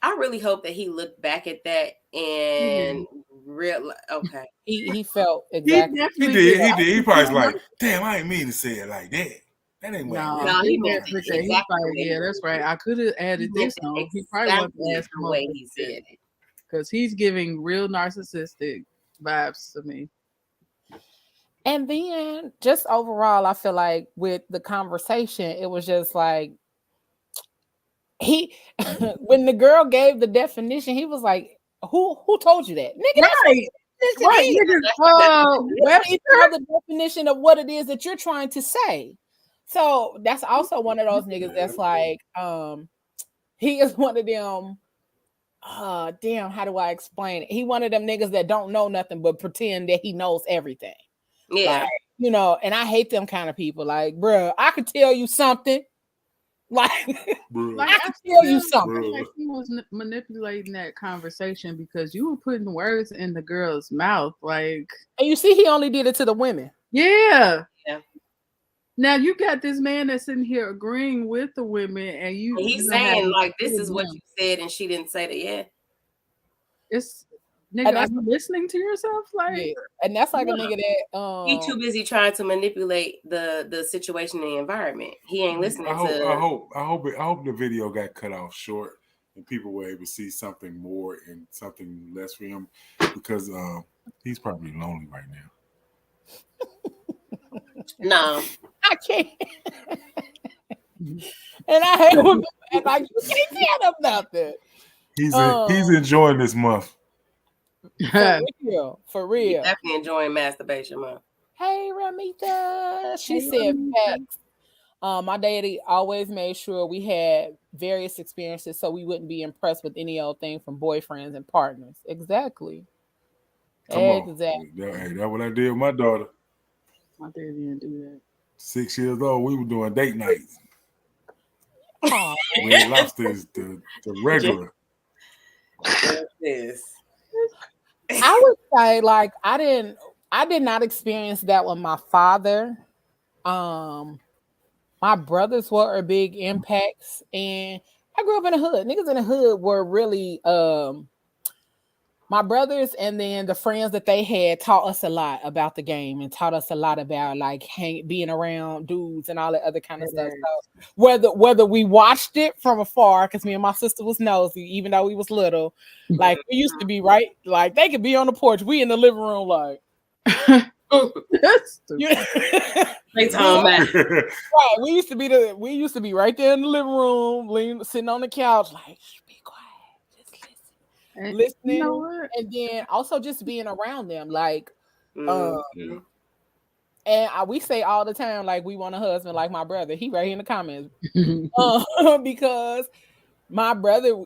I really hope that he looked back at that and okay. He felt exactly. He did. He probably like, damn, I ain't mean to say it like that. That ain't no, he meant yeah, that's right. I could have added this on. He probably wanted to ask him the way he said it, because he's giving real narcissistic vibes to me. And then just overall, I feel like with the conversation, it was just like when the girl gave the definition, he was like, "Who told you that, nigga?" Right. Right. The definition of what it is that you're trying to say. So that's also one of those niggas that's like, he is one of them. Damn, how do I explain it? He one of them niggas that don't know nothing but pretend that he knows everything. Yeah, like, you know, and I hate them kind of people. Like, bro, I could tell you something. Like, I could tell you something. Like he was manipulating that conversation because you were putting words in the girl's mouth. Like, and you see, he only did it to the women. Yeah. Now you got this man that's in here agreeing with the women, and he's saying like, this is what you said, and she didn't say that. Yeah, it's nigga. Are you listening to yourself? Like, and that's like a nigga that he too busy trying to manipulate the situation and the environment. He ain't listening. I hope the video got cut off short and people were able to see something more and something less for him, because he's probably lonely right now. No, I can't. And I hate when like, you can't tell them nothing. He's enjoying this month. For real. He's definitely enjoying masturbation month. Hey Ramita, she said facts. My daddy always made sure we had various experiences so we wouldn't be impressed with any old thing from boyfriends and partners. Exactly. Exactly. Hey, that's what I did with my daughter. My dad didn't do that. 6 years old, we were doing date nights. Red Lobster is the regular. Yes. I would say, like, I did not experience that with my father. My brothers were a big impacts, and I grew up in the hood. Niggas in the hood were really my brothers, and then the friends that they had taught us a lot about the game and taught us a lot about like being around dudes and all that other kind of stuff. So whether we watched it from afar, because me and my sister was nosy, even though we was little, like we used to be right, like they could be on the porch, we in the living room, like they talking about right. We used to be right there in the living room, sitting on the couch, like be quiet, just listen. listening, and then also just being around them. Like, Mm-hmm. and we say all the time, like, we want a husband like my brother. He right here in the comments. Because my brother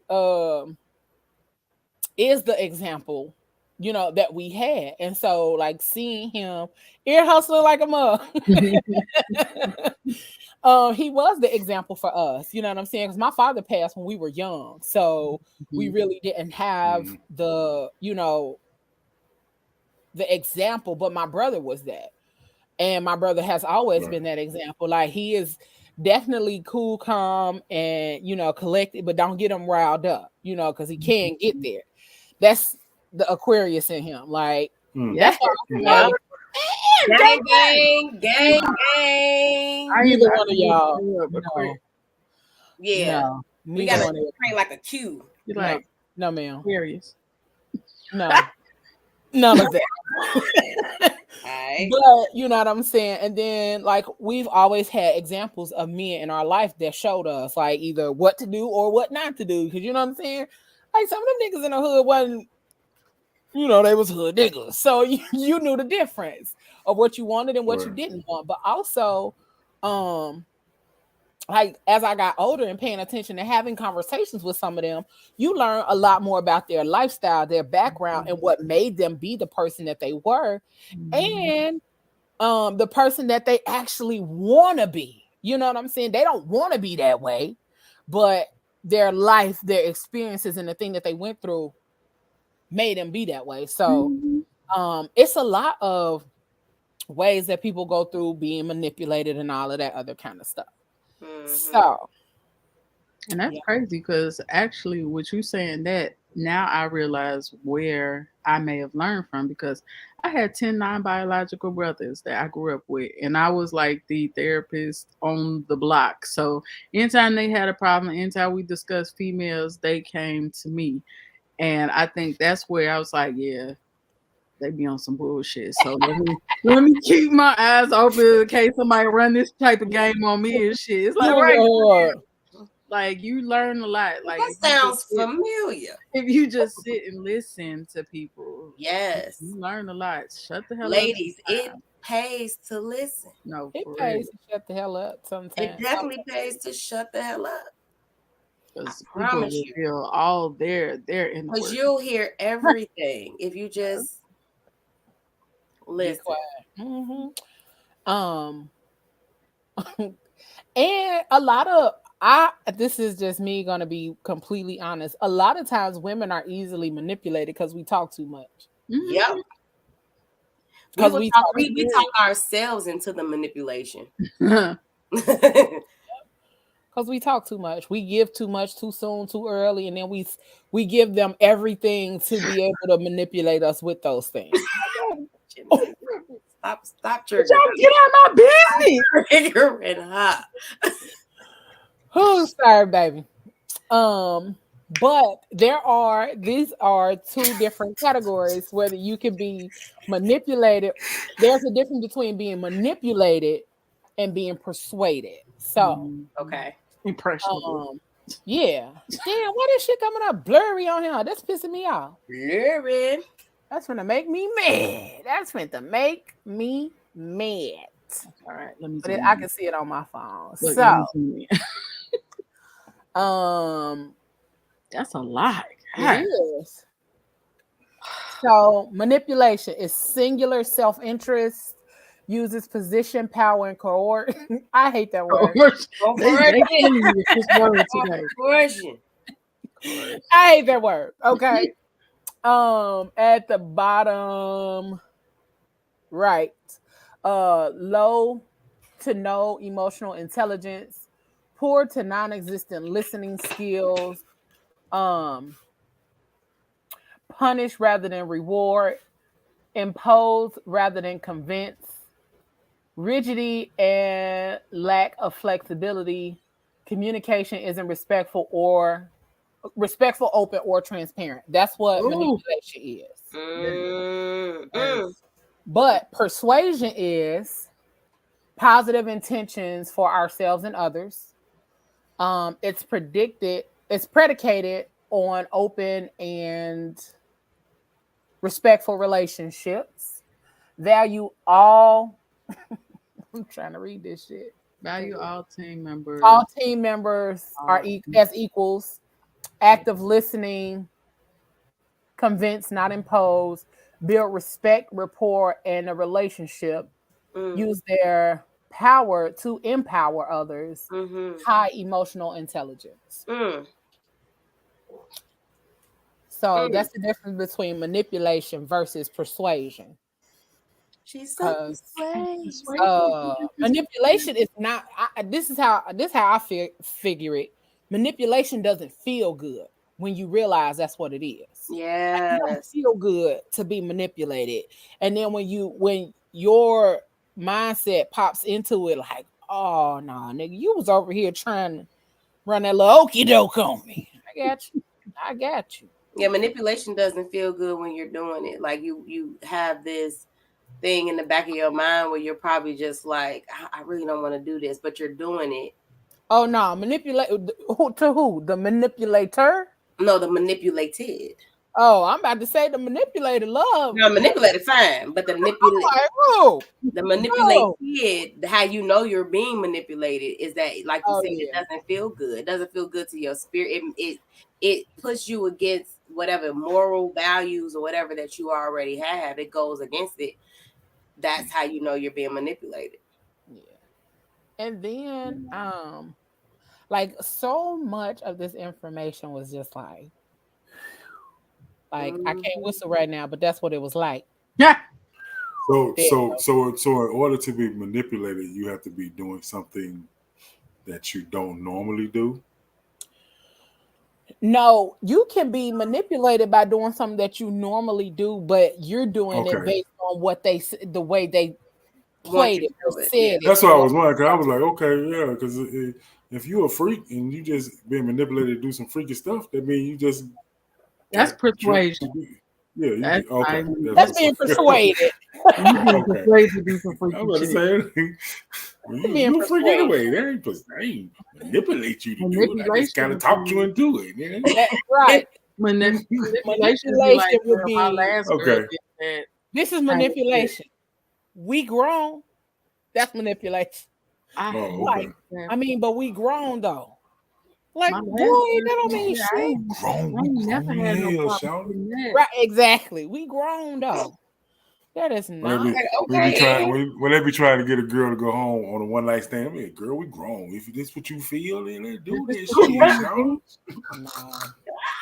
is the example, that we had. And so, like, seeing him ear hustling like a mug, he was the example for us. You know what I'm saying? Because my father passed when we were young. So we really didn't have the example, but my brother was that. And my brother has always been that example. Like, he is definitely cool, calm, and, collected, but don't get him riled up, because he can't get there. That's the Aquarius in him. Like, that's why gang. Neither one of y'all. No. Yeah. No. We got to train like a Q. You're like, no, ma'am. Aquarius. No. None of that. Right. But you know what I'm saying? And then, like, we've always had examples of men in our life that showed us, like, either what to do or what not to do. Because, you know what I'm saying? Like, some of them niggas in the hood wasn't, they was hood niggas. So you knew the difference of what you wanted and what you didn't want. But also, like, as I got older and paying attention and having conversations with some of them, you learn a lot more about their lifestyle, their background, and what made them be the person that they were, and the person that they actually want to be. You know what I'm saying? They don't want to be that way, but their life, their experiences, and the thing that they went through made them be that way. So it's a lot of ways that people go through being manipulated and all of that other kind of stuff. So, and that's crazy, because actually with you saying that, now I realize where I may have learned from, because I had 10 non-biological brothers that I grew up with, and I was like the therapist on the block. So anytime they had a problem, anytime we discussed females, they came to me. And I think that's where I was like, yeah, they be on some bullshit. So let me keep my eyes open in case somebody run this type of game on me and shit. It's like, like, you learn a lot. Like, that sounds familiar. If you just sit and listen to people, yes, you learn a lot. Shut the hell up. Ladies, it pays to listen. No, it pays to shut the hell up sometimes. It definitely pays to shut the hell up. Because people reveal all their in the because you'll hear everything if you just listen. And a lot of this is just me gonna be completely honest. A lot of times women are easily manipulated because we talk too much. Yep. Because we talk ourselves into the manipulation. Because we talk too much. We give too much too soon, too early, and then we give them everything to be able to manipulate us with those things. Stop triggering. Get out of my business. Triggering hot. Oh, sorry, baby. But these are two different categories whether you can be manipulated. There's a difference between being manipulated and being persuaded. So, okay. Impressionable. Yeah. Damn, why this shit coming up blurry on here? That's pissing me off. Blurry. That's gonna make me mad. That's meant to make me mad. All right, let me. But I can see it on my phone. Look, that's a lot. It is. So manipulation is singular self-interest, uses position, power, and coercion. I hate that word. Coercion. I hate that word. Okay. At the bottom right, low to no emotional intelligence, poor to non-existent listening skills, punish rather than reward, impose rather than convince, rigidity and lack of flexibility, communication isn't respectful, open, or transparent. That's what manipulation is. But persuasion is positive intentions for ourselves and others. It's predicated on open and respectful relationships, value all. I'm trying to read this shit. Value all team members. All team members are as equals. Active listening. Convince, not impose. Build respect, rapport, and a relationship. Use their power to empower others. High emotional intelligence. So that's the difference between manipulation versus persuasion. She's so manipulation is not. This is how I figure it. Manipulation doesn't feel good when you realize that's what it is. Yeah, it don't feel good to be manipulated, and then when your mindset pops into it, like, oh no, nigga, you was over here trying to run that little okey doke on me. I got you. Yeah, manipulation doesn't feel good when you're doing it. Like you have this thing in the back of your mind where you're probably just like, I really don't want to do this, but you're doing it. Oh no, manipulate to who? The manipulator? No, the manipulated. Oh, I'm about to say the manipulated love. No, manipulated fine, but the manipulated, how you know you're being manipulated is that, like you said, it doesn't feel good. It doesn't feel good to your spirit. It puts you against whatever moral values or whatever that you already have. It goes against it. That's how you know you're being manipulated. Yeah. And then like so much of this information was just like I can't whistle right now, but that's what it was like. Yeah. So in order to be manipulated, you have to be doing something that you don't normally do. No, you can be manipulated by doing something that you normally do, but you're doing it based on what the way they played it or said it. That's what I was wondering. I was like, okay, yeah, because if you're a freak and you just being manipulated to do some freaky stuff, that means you just that's persuasion. Yeah, that's being persuaded. Persuaded to do some freaky I was saying, you're a freak anyway. They ain't manipulate you to do it. I just kind of talk you into it. Yeah. That's right. Manipulation would be my last girl. This is manipulation. We grown. That's manipulation. But we grown though. Like, boy, that don't mean shit. Grown. Never had no problem with that. Right, exactly. We grown though. That is not when they be trying to get a girl to go home on a one night stand. I mean, girl, we grown. If this what you feel, then let's do this shit. No,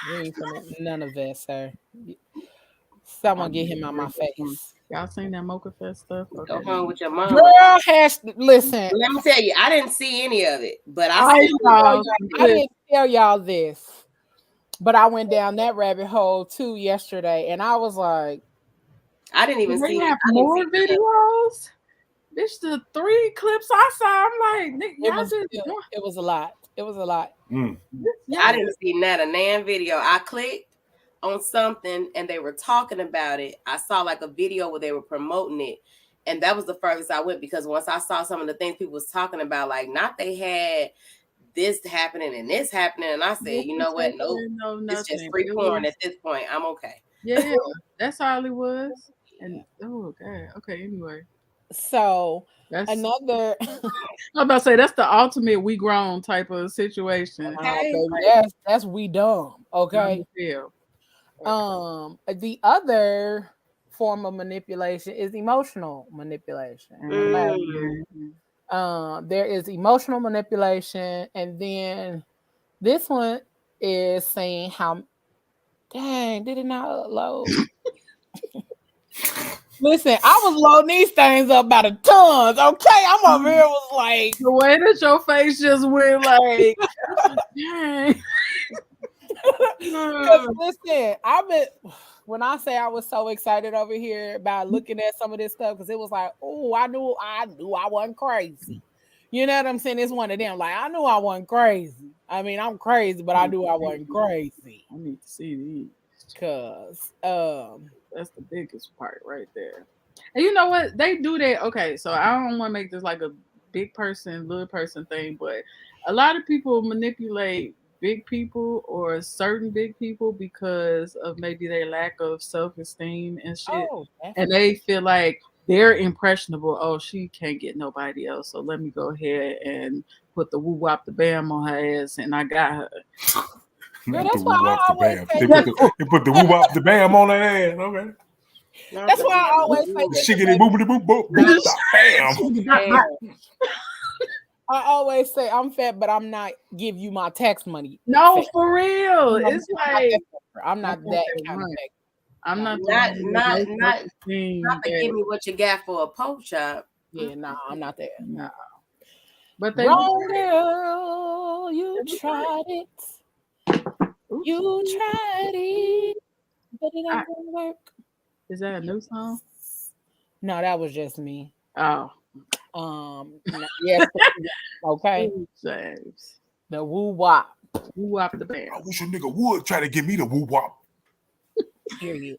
we ain't none of that, sir. Someone get him out my face. Y'all seen that Mocha Fest stuff? Okay. Go home with your mom. Girl, listen. Let me tell you, I didn't see any of it, but I didn't tell y'all this, but I went down that rabbit hole too yesterday, and I was like, I didn't even see. Have more videos. This the 3 clips I saw. I'm like, it was a lot. It was a lot. I didn't see not a Nan video. I clicked on something and they were talking about it. I saw like a video where they were promoting it, and that was the furthest I went, because once I saw some of the things people was talking about, like not they had this happening and this happening, and I said, you know what? Nope, it's just free porn at this point. I'm okay. Yeah, that's all it was. And oh god, okay. Anyway, so that's another. I'm about to say that's the ultimate we grown type of situation. Okay, that's we dumb. Okay. The other form of manipulation is emotional manipulation. There is emotional manipulation, and then this one is saying how. Dang, did it not load? Listen, I was loading these things up by the tons. Okay, I'm over here was like the way that your face just went like. Dang. Listen, when I say I was so excited over here by looking at some of this stuff, because it was like, oh, I knew I wasn't crazy. You know what I'm saying? It's one of them. Like, I knew I wasn't crazy. I mean, I'm crazy, but I knew I wasn't crazy. I need to see these. Cause that's the biggest part right there. And you know what? They do that. Okay, so I don't want to make this like a big person, little person thing, but a lot of people manipulate big people or certain big people because of maybe their lack of self-esteem and shit. And they feel like they're impressionable. Oh, she can't get nobody else, so let me go ahead and put the woo wop the bam on her ass, and I got her. Girl, that's why I always say they put the woo wop the bam on her ass. Okay. That's why I always say shiggity boopity boop boop bam. I always say I'm fat, but I'm not give you my tax money. No, fat. for real. It's like I'm not that kind of fat. I'm not to give me what you got for a pork chop. Yeah, no, I'm not there. No. But they wrong girl, you tried it. You tried it, but it ain't gonna work. Is that a new song? No, that was just me. Oh. Yes. Okay. James. The woo wop. Woo wop the band. I wish a nigga would try to give me the woo wop. Period.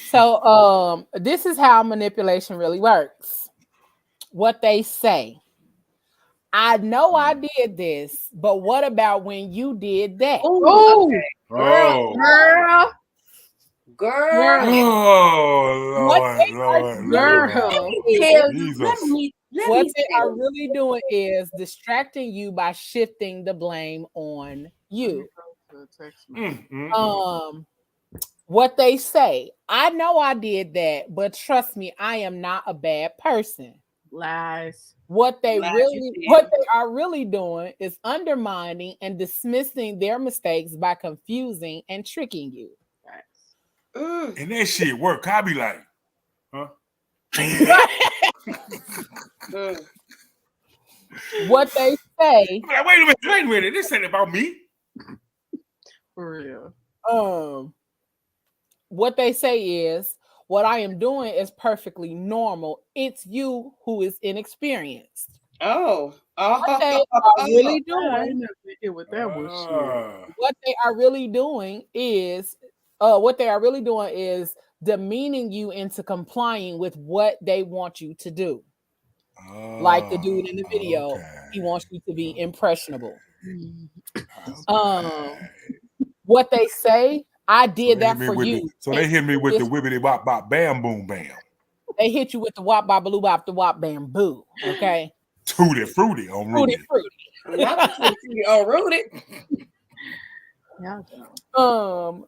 So this is how manipulation really works. What they say. I know I did this, but what about when you did that? Oh, okay. Girl. Oh, What they are really doing is distracting you by shifting the blame on you. What they say, I know I did that, but trust me, I am not a bad person. Lies. What they are really doing is undermining and dismissing their mistakes by confusing and tricking you. And that shit work. I be like, huh? What they say. Like, wait a minute. This ain't about me. For real. What they say is, what I am doing is perfectly normal. It's you who is inexperienced. What they are really doing. What they are really doing is demeaning you into complying with what they want you to do. Like the dude in the video, he wants you to be impressionable. What they say, I did that for you. So they hit me with the whippity bop bop bam boom bam. They hit you with the wop bop baloo bop the wop bamboo. Okay. Tutti fruity on Rudy. Not fruity on Rudy.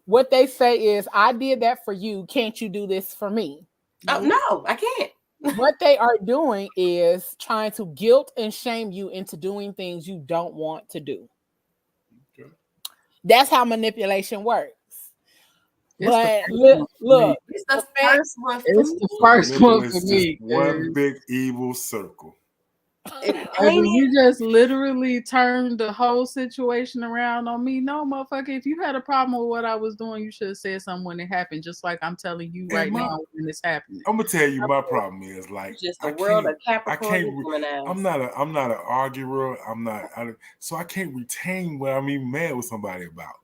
What they say is, I did that for you. Can't you do this for me? Oh no, I can't. What they are doing is trying to guilt and shame you into doing things you don't want to do. Okay. That's how manipulation works. But look, it's the first one. It's the first one for me. One big evil circle. And you just literally turned the whole situation around on me. No, motherfucker, if you had a problem with what I was doing, you should have said something when it happened, just like I'm telling you now when it's happening. I'm gonna tell you my problem is like just the world of Capricorn. I'm not an arguer. So I can't retain what I'm even mad with somebody about.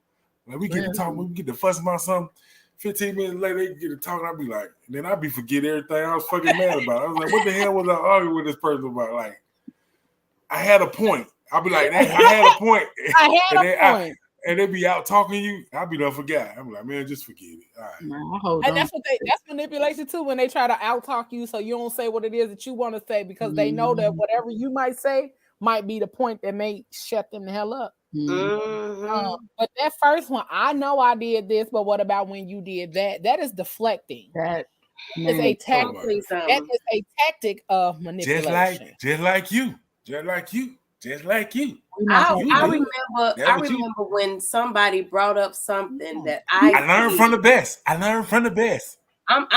Like we get to talk, we get to fuss about something. 15 minutes later, they get to talking. I'll be like, then I'll be forget everything I was fucking mad about. I was like, what the hell was I arguing with this person about? Like, I had a point. I'll be like, I had a point. And they be out talking to you. I'll be done forgot. I'm like, man, just forget it. All right. And that's manipulation too, when they try to out talk you so you don't say what it is that you want to say because they know that whatever you might say might be the point that may shut them the hell up. But that first one, I know I did this, but what about when you did that? That is deflecting. That is a tactic. That is a tactic of manipulation. Just like you. I remember when somebody brought up something that I learned from the best. I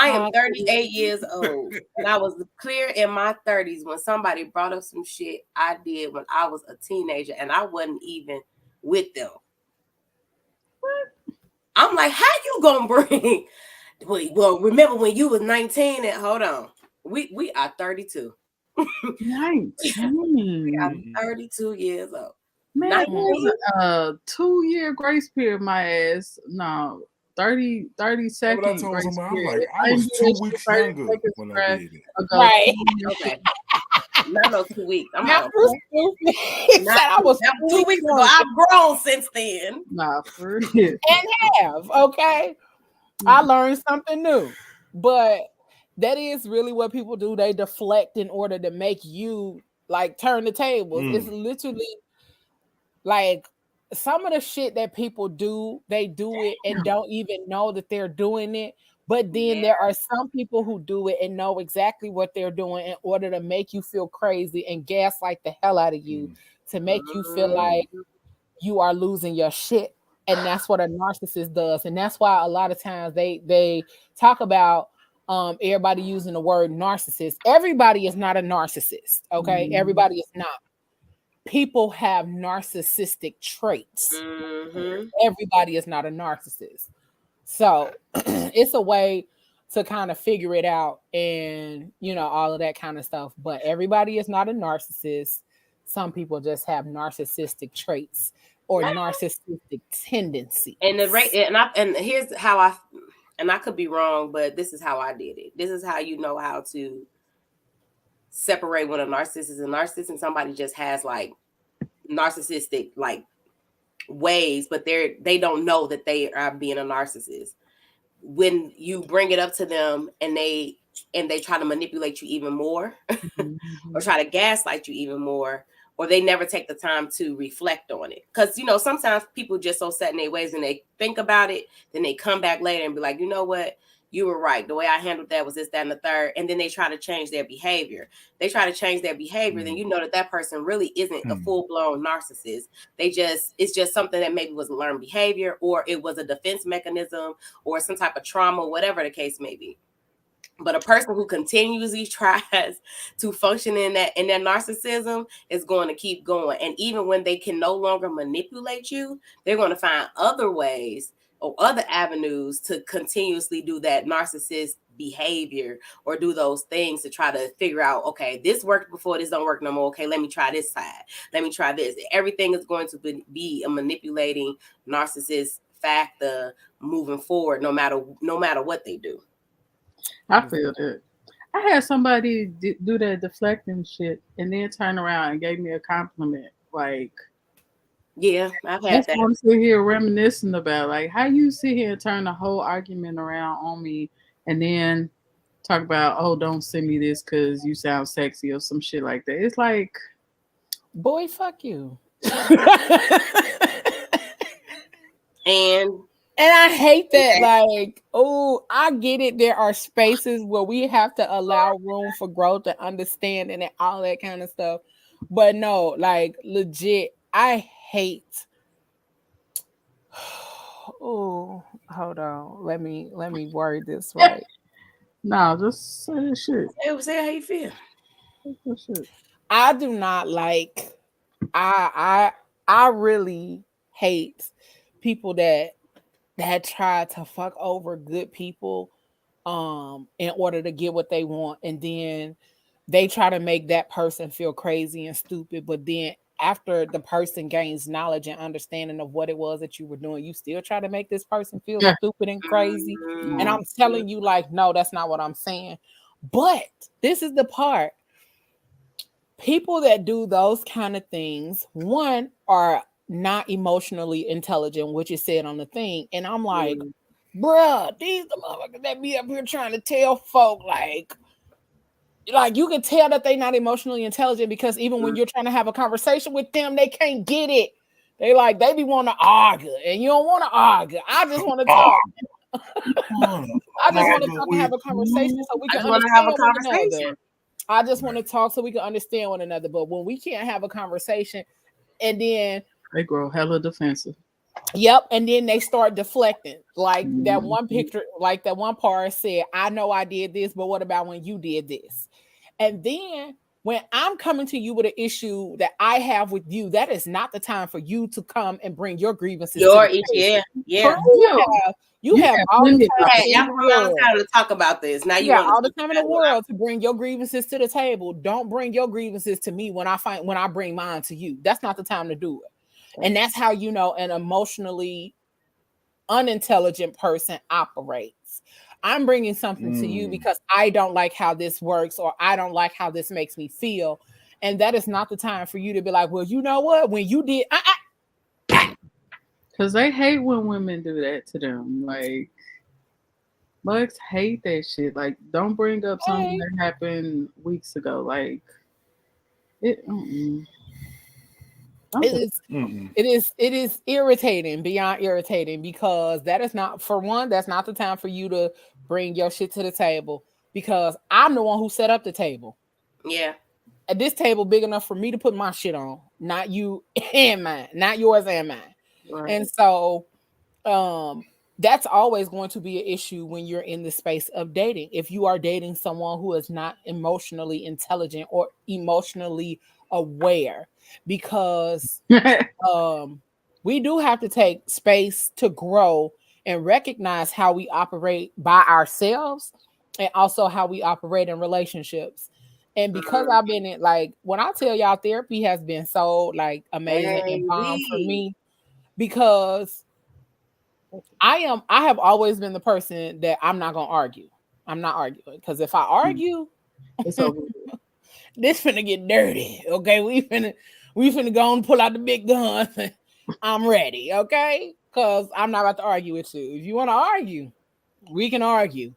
am 38 years old, and I was clear in my 30s when somebody brought up some shit I did when I was a teenager, and I wasn't even with them. What? I'm like, how you gonna bring? Well, remember when you was 19? And hold on, we are 32. 19. We are 32 years old. Man, 2-year grace period. My ass, no. 30 seconds. I was 2 weeks younger when I did it. Right. Okay. Not 2 weeks. I'm not out. I was 2 weeks ago. I've grown since then. Nah, for real. And have, okay? I learned something new. But that is really what people do. They deflect in order to make you like turn the tables. It's literally like some of the shit that people do, they do it and don't even know that they're doing it. But then there are some people who do it and know exactly what they're doing in order to make you feel crazy and gaslight the hell out of you to make you feel like you are losing your shit. And that's what a narcissist does. And that's why a lot of times they talk about everybody using the word narcissist. Everybody is not a narcissist, okay? Everybody is not. People have narcissistic traits. Everybody is not a narcissist. So it's a way to kind of figure it out and, you know, all of that kind of stuff. But everybody is not a narcissist. Some people just have narcissistic traits or narcissistic tendencies. And here's how I could be wrong, but this is how I did it. This is how you know how to separate when a narcissist is a narcissist and somebody just has like narcissistic like ways, but they don't know that they are being a narcissist. When you bring it up to them and they try to manipulate you even more or try to gaslight you even more, or they never take the time to reflect on it. Because, you know, sometimes people just so set in their ways and they think about it, then they come back later and be like, you know what? You were right. The way I handled that was this, that, and the third. And then they try to change their behavior. Then you know that person really isn't a full-blown narcissist. It's just something that maybe was a learned behavior, or it was a defense mechanism, or some type of trauma, whatever the case may be. But a person who continuously tries to function in their narcissism is going to keep going. And even when they can no longer manipulate you, they're going to find other ways or other avenues to continuously do that narcissist behavior or do those things to try to figure out, okay, this worked before, this don't work no more. Okay, let me try this side. Let me try this. Everything is going to be a manipulating narcissist factor moving forward, no matter what they do. I feel that. I had somebody do that deflecting shit and then turn around and gave me a compliment. Like, yeah, I've had that. I'm sitting here reminiscing about like how you sit here and turn the whole argument around on me and then talk about, oh, don't send me this because you sound sexy or some shit like that. It's like, boy, fuck you. And I hate that. Like, oh, I get it. There are spaces where we have to allow room for growth and understanding and all that kind of stuff. But no, like legit, I hate. Oh, hold on. Let me word this right. No, just say that shit. Say how you feel. I do not like. I really hate people that try to fuck over good people in order to get what they want, and then they try to make that person feel crazy and stupid, but then after the person gains knowledge and understanding of what it was that you were doing, you still try to make this person feel stupid and crazy. And I'm telling you, like, no, that's not what I'm saying. But this is the part. People that do those kind of things, one, are not emotionally intelligent, which is said on the thing. And I'm like, bruh, these the motherfuckers that be up here trying to tell folk like you can tell that they not emotionally intelligent because even when you're trying to have a conversation with them, they can't get it. They be want to argue, and you don't want to argue. I just want to talk. I just want to talk and have a conversation so we can understand one another. I just want to talk so we can understand one another. But when we can't have a conversation, and then they grow hella defensive. Yep, and then they start deflecting. Like that one picture, like that one part said, I know I did this, but what about when you did this? And then when I'm coming to you with an issue that I have with you, that is not the time for you to come and bring your grievances. You have all the time to talk about this. Now you got all the time in the world to bring your grievances to the table. Don't bring your grievances to me when I bring mine to you. That's not the time to do it. And that's how you know an emotionally unintelligent person operates. I'm bringing something to you because I don't like how this works, or I don't like how this makes me feel. And that is not the time for you to be like, well, you know what? When you did, because they hate when women do that to them. Like, bugs hate that shit. Like, don't bring up something that happened weeks ago. Like, it. It is irritating, beyond irritating, because that is not, for one, that's not the time for you to bring your shit to the table, because I'm the one who set up the table. Yeah. At this table big enough for me to put my shit on, not you and mine, not yours and mine. Right. And so that's always going to be an issue when you're in the space of dating. If you are dating someone who is not emotionally intelligent or emotionally aware, because we do have to take space to grow and recognize how we operate by ourselves and also how we operate in relationships. And because I've been in, like, when I tell y'all, therapy has been so like amazing and bomb for me, because I have always been the person that I'm not gonna argue. I'm not arguing, because if I argue, it's over. This finna get dirty. Okay, we finna go and pull out the big guns. I'm ready. Okay, because I'm not about to argue with you. If you want to argue, we can argue,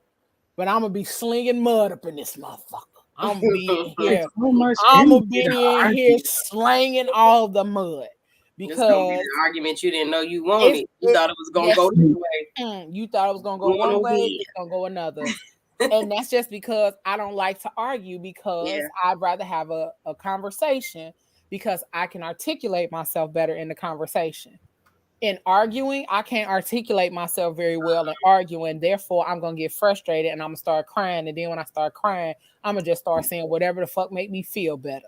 but I'm gonna be slinging mud up in this motherfucker. I'm gonna be in here. I'm gonna be in here slanging all the mud. Because it's gonna be an argument you didn't know you wanted. You thought it was gonna go this way. You thought it was gonna go one way, it's gonna go another. And that's just because I don't like to argue, because I'd rather have a conversation, because I can articulate myself better in the conversation. In arguing, I can't articulate myself very well in arguing. Therefore, I'm going to get frustrated and I'm going to start crying. And then when I start crying, I'm going to just start saying whatever the fuck make me feel better.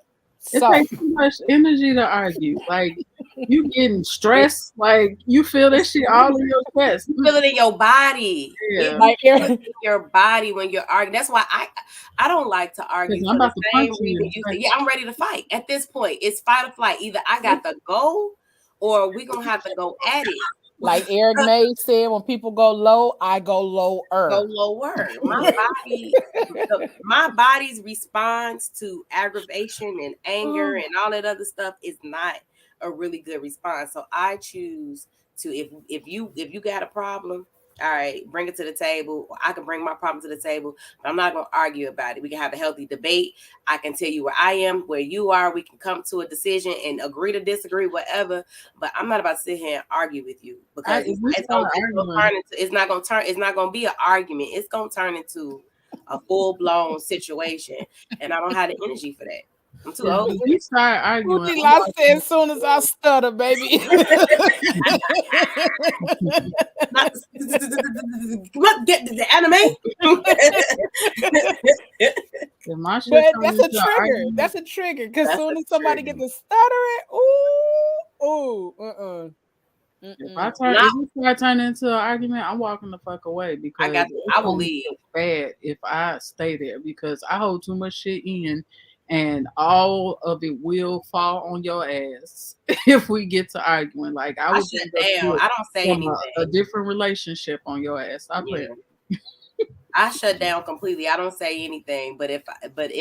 It takes too much energy to argue. Like, you getting stressed. Like, you feel that shit all in your chest. You feel it in your body. Yeah. Like in your body when you're arguing. That's why I don't like to argue. For the same reason you say, I'm ready to fight. At this point, it's fight or flight. Either I got to go, or we're going to have to go at it. Like Eric May said, when people go low, I go lower. Go lower. My body's response to aggravation and anger and all that other stuff is not a really good response. So I choose to, if you got a problem, all right, bring it to the table. I can bring my problem to the table, but I'm not going to argue about it. We can have a healthy debate. I can tell you where I am, where you are. We can come to a decision and agree to disagree, whatever. But I'm not about to sit here and argue with you, because it's not going to be an argument. It's going to turn into a full-blown situation, and I don't have the energy for that. I'm too old. You start arguing. I said as soon as I stutter, baby. Get the anime. But that's a trigger. That's a trigger. Because as soon as somebody gets to stuttering, If you start turning into an argument, I'm walking the fuck away, because I will leave. Bad if I stay there, because I hold too much shit in. And all of it will fall on your ass if we get to arguing. Like, I shut down. I don't say anything. A different relationship on your ass. I shut down completely. I don't say anything. But if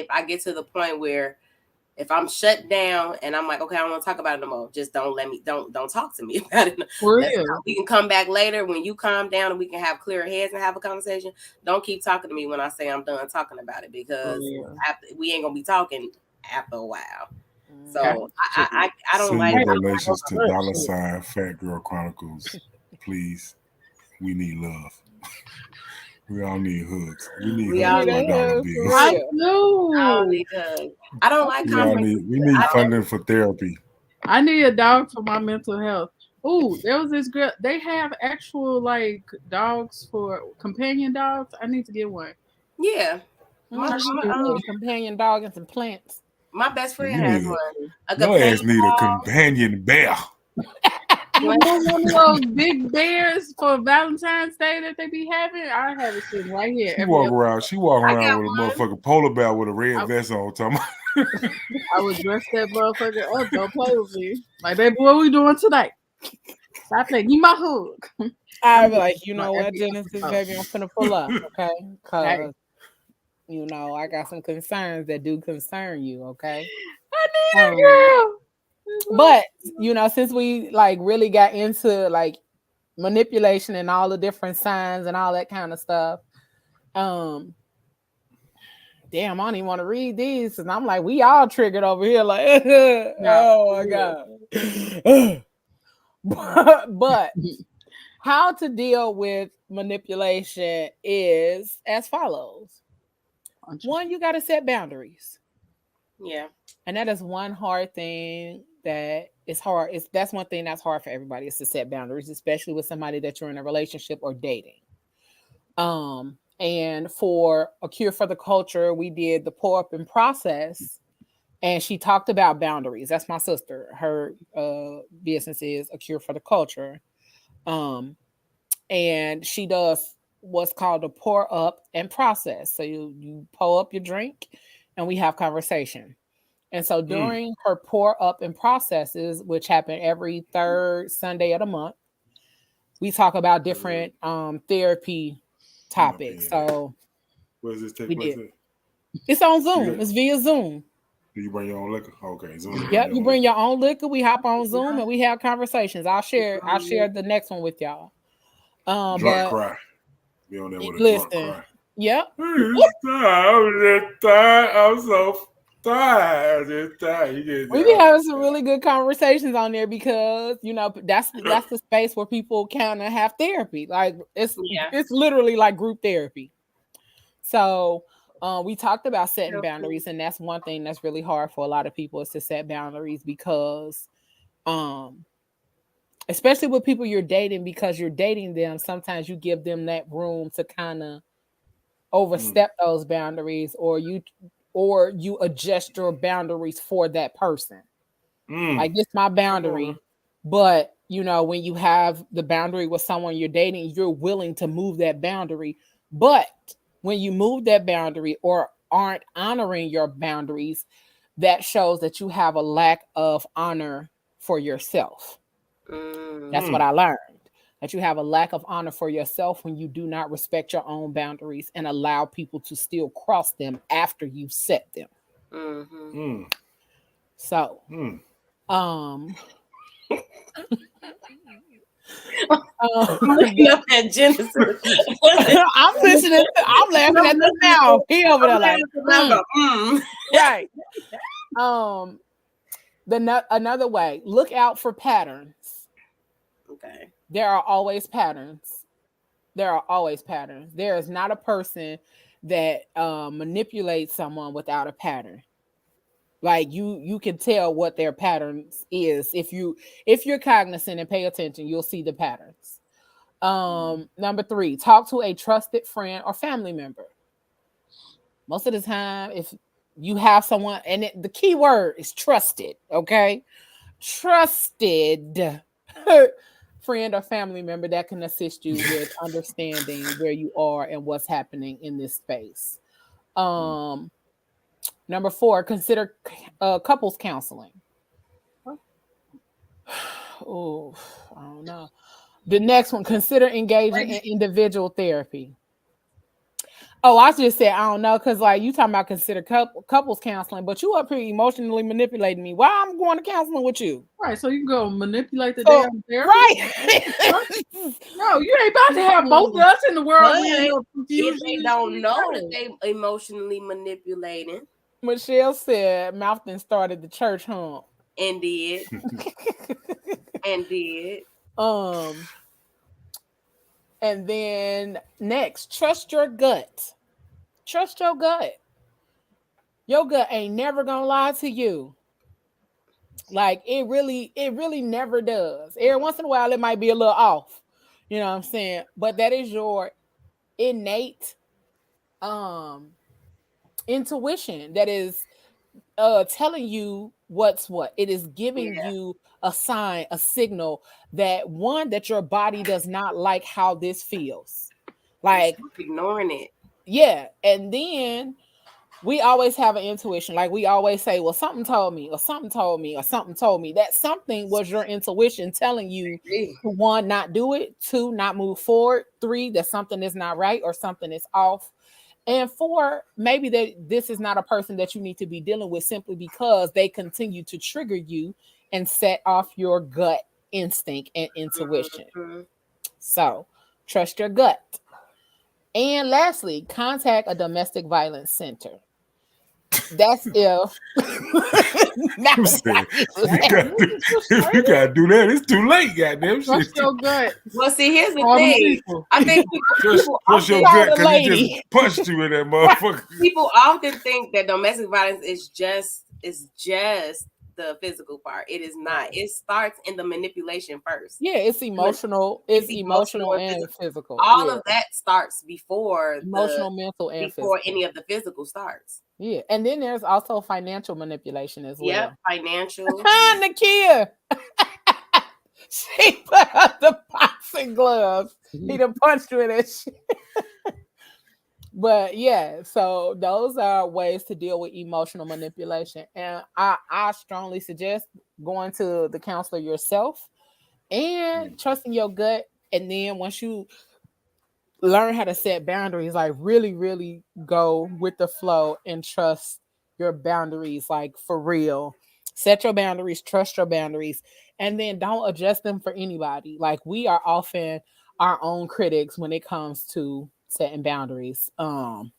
I get to the point where, if I'm shut down and I'm like, okay, I don't want to talk about it no more, just don't talk to me about it. For real. We can come back later when you calm down and we can have clearer heads and have a conversation. Don't keep talking to me when I say I'm done talking about it, because we ain't gonna be talking after a while. So I don't like relations to $ Phat Girl Chronicles. Please, we need love. We all need hugs. We need hugs by dollar bills. I do. I don't like we need funding for therapy. I need a dog for my mental health. Ooh, there was this girl. They have actual like dogs for companion dogs. I need to get one. Yeah. Companion dog and some plants. My best friend has one. Your ass need a companion bear. One of those big bears for Valentine's Day that they be having. I have it sitting right here. She walk around with a motherfucking polar bear with a red vest on. I would dress that motherfucker up. Don't play with me. Like, baby, what we doing tonight? Stop playing. Give me my hug. I'd be like, you know what, Genesis, baby, I'm finna pull up, okay? Because, you know, I got some concerns that do concern you, okay? I Girl. But you know, since we like really got into like manipulation and all the different signs and all that kind of stuff, damn, I don't even want to read these, and I'm like, we all triggered over here, like, oh my god. but how to deal with manipulation is as follows. One, you got to set boundaries. Yeah. And that is one hard thing that is hard. That's one thing that's hard for everybody, is to set boundaries, especially with somebody that you're in a relationship or dating. And for A Cure for the Culture, we did the pour up and process, and she talked about boundaries. That's my sister. Her business is A Cure for the Culture. And she does what's called a pour up and process. So you pour up your drink and we have conversation. And so during her pour up and processes, which happen every third Sunday of the month, we talk about different therapy topics. So where does this take place at? It's on Zoom. It's via Zoom. Do you bring your own liquor? Okay. Zoom. Yep, you bring your own liquor. We hop on Zoom and we have conversations. I'll share the next one with y'all. Drunk but cry. Be on there with a listen, drunk cry. Yep. I'm just tired. I'm so tired. We be having some really good conversations on there because, you know, that's the space where people kind of have therapy. Like it's literally like group therapy. So we talked about setting boundaries, and that's one thing that's really hard for a lot of people, is to set boundaries, because especially with people you're dating, because you're dating them, sometimes you give them that room to kind of overstep those boundaries, or you adjust your boundaries for that person. Like, this is my boundary, but you know, when you have the boundary with someone you're dating, you're willing to move that boundary. But when you move that boundary or aren't honoring your boundaries, that shows that you have a lack of honor for yourself. That's what I learned. That you have a lack of honor for yourself when you do not respect your own boundaries and allow people to still cross them after you've set them. So, Genesis. I'm listening. I'm laughing at the now. He over there like, right. Another way, look out for patterns. Okay. There are always patterns. There is not a person that manipulates someone without a pattern. Like you can tell what their patterns is. If you're cognizant and pay attention, you'll see the patterns. Number 3, talk to a trusted friend or family member. Most of the time, if you have someone, and the key word is trusted, okay? Trusted friend or family member that can assist you with understanding where you are and what's happening in this space. Number 4, consider couples counseling. Oh, I don't know. The next one, consider engaging in individual therapy. Oh, I just said I don't know, because like you talking about consider couples counseling, but you up here emotionally manipulating me. Why I'm going to counseling with you? Right, so you can go manipulate the damn therapy. Right. No, you ain't about to have both of us in the world. If they don't know that they emotionally manipulating. Michelle said Mouthton started the church, huh? And did. And did. And then next, trust your gut. Trust your gut. Your gut ain't never gonna lie to you. Like it really never does. Every once in a while, it might be a little off. You know what I'm saying? But that is your innate intuition that is telling you what's what. It is giving you a sign, a signal that your body does not like how this feels. Like ignoring it. Yeah. And then we always have an intuition. Like we always say, well, something told me, or something told me, or something told me. That something was your intuition telling you to 1, not do it, 2, not move forward, 3, that something is not right or something is off. And 4, maybe that this is not a person that you need to be dealing with simply because they continue to trigger you and set off your gut instinct and intuition. So trust your gut. And lastly, contact a domestic violence center. That's if I'm saying, if you gotta do that, it's too late, goddamn. Trust your gut. Well, see, here's the thing. I think trust your gut because he just punched you in that motherfucker. People often think that domestic violence is just the physical part. It is not. It starts in the manipulation first. Yeah, it's emotional. It's emotional and physical. All of that starts before emotional, mental, and before physical. any of the physical starts. Yeah, and then there's also financial manipulation as well. Yep, financial. Nakia, she put up the boxing gloves. He done punched you in that shit. But yeah, so those are ways to deal with emotional manipulation. And I strongly suggest going to the counselor yourself and trusting your gut. And then once you learn how to set boundaries, like really, really go with the flow and trust your boundaries, like for real. Set your boundaries, trust your boundaries, and then don't adjust them for anybody. Like we are often our own critics when it comes to setting boundaries. And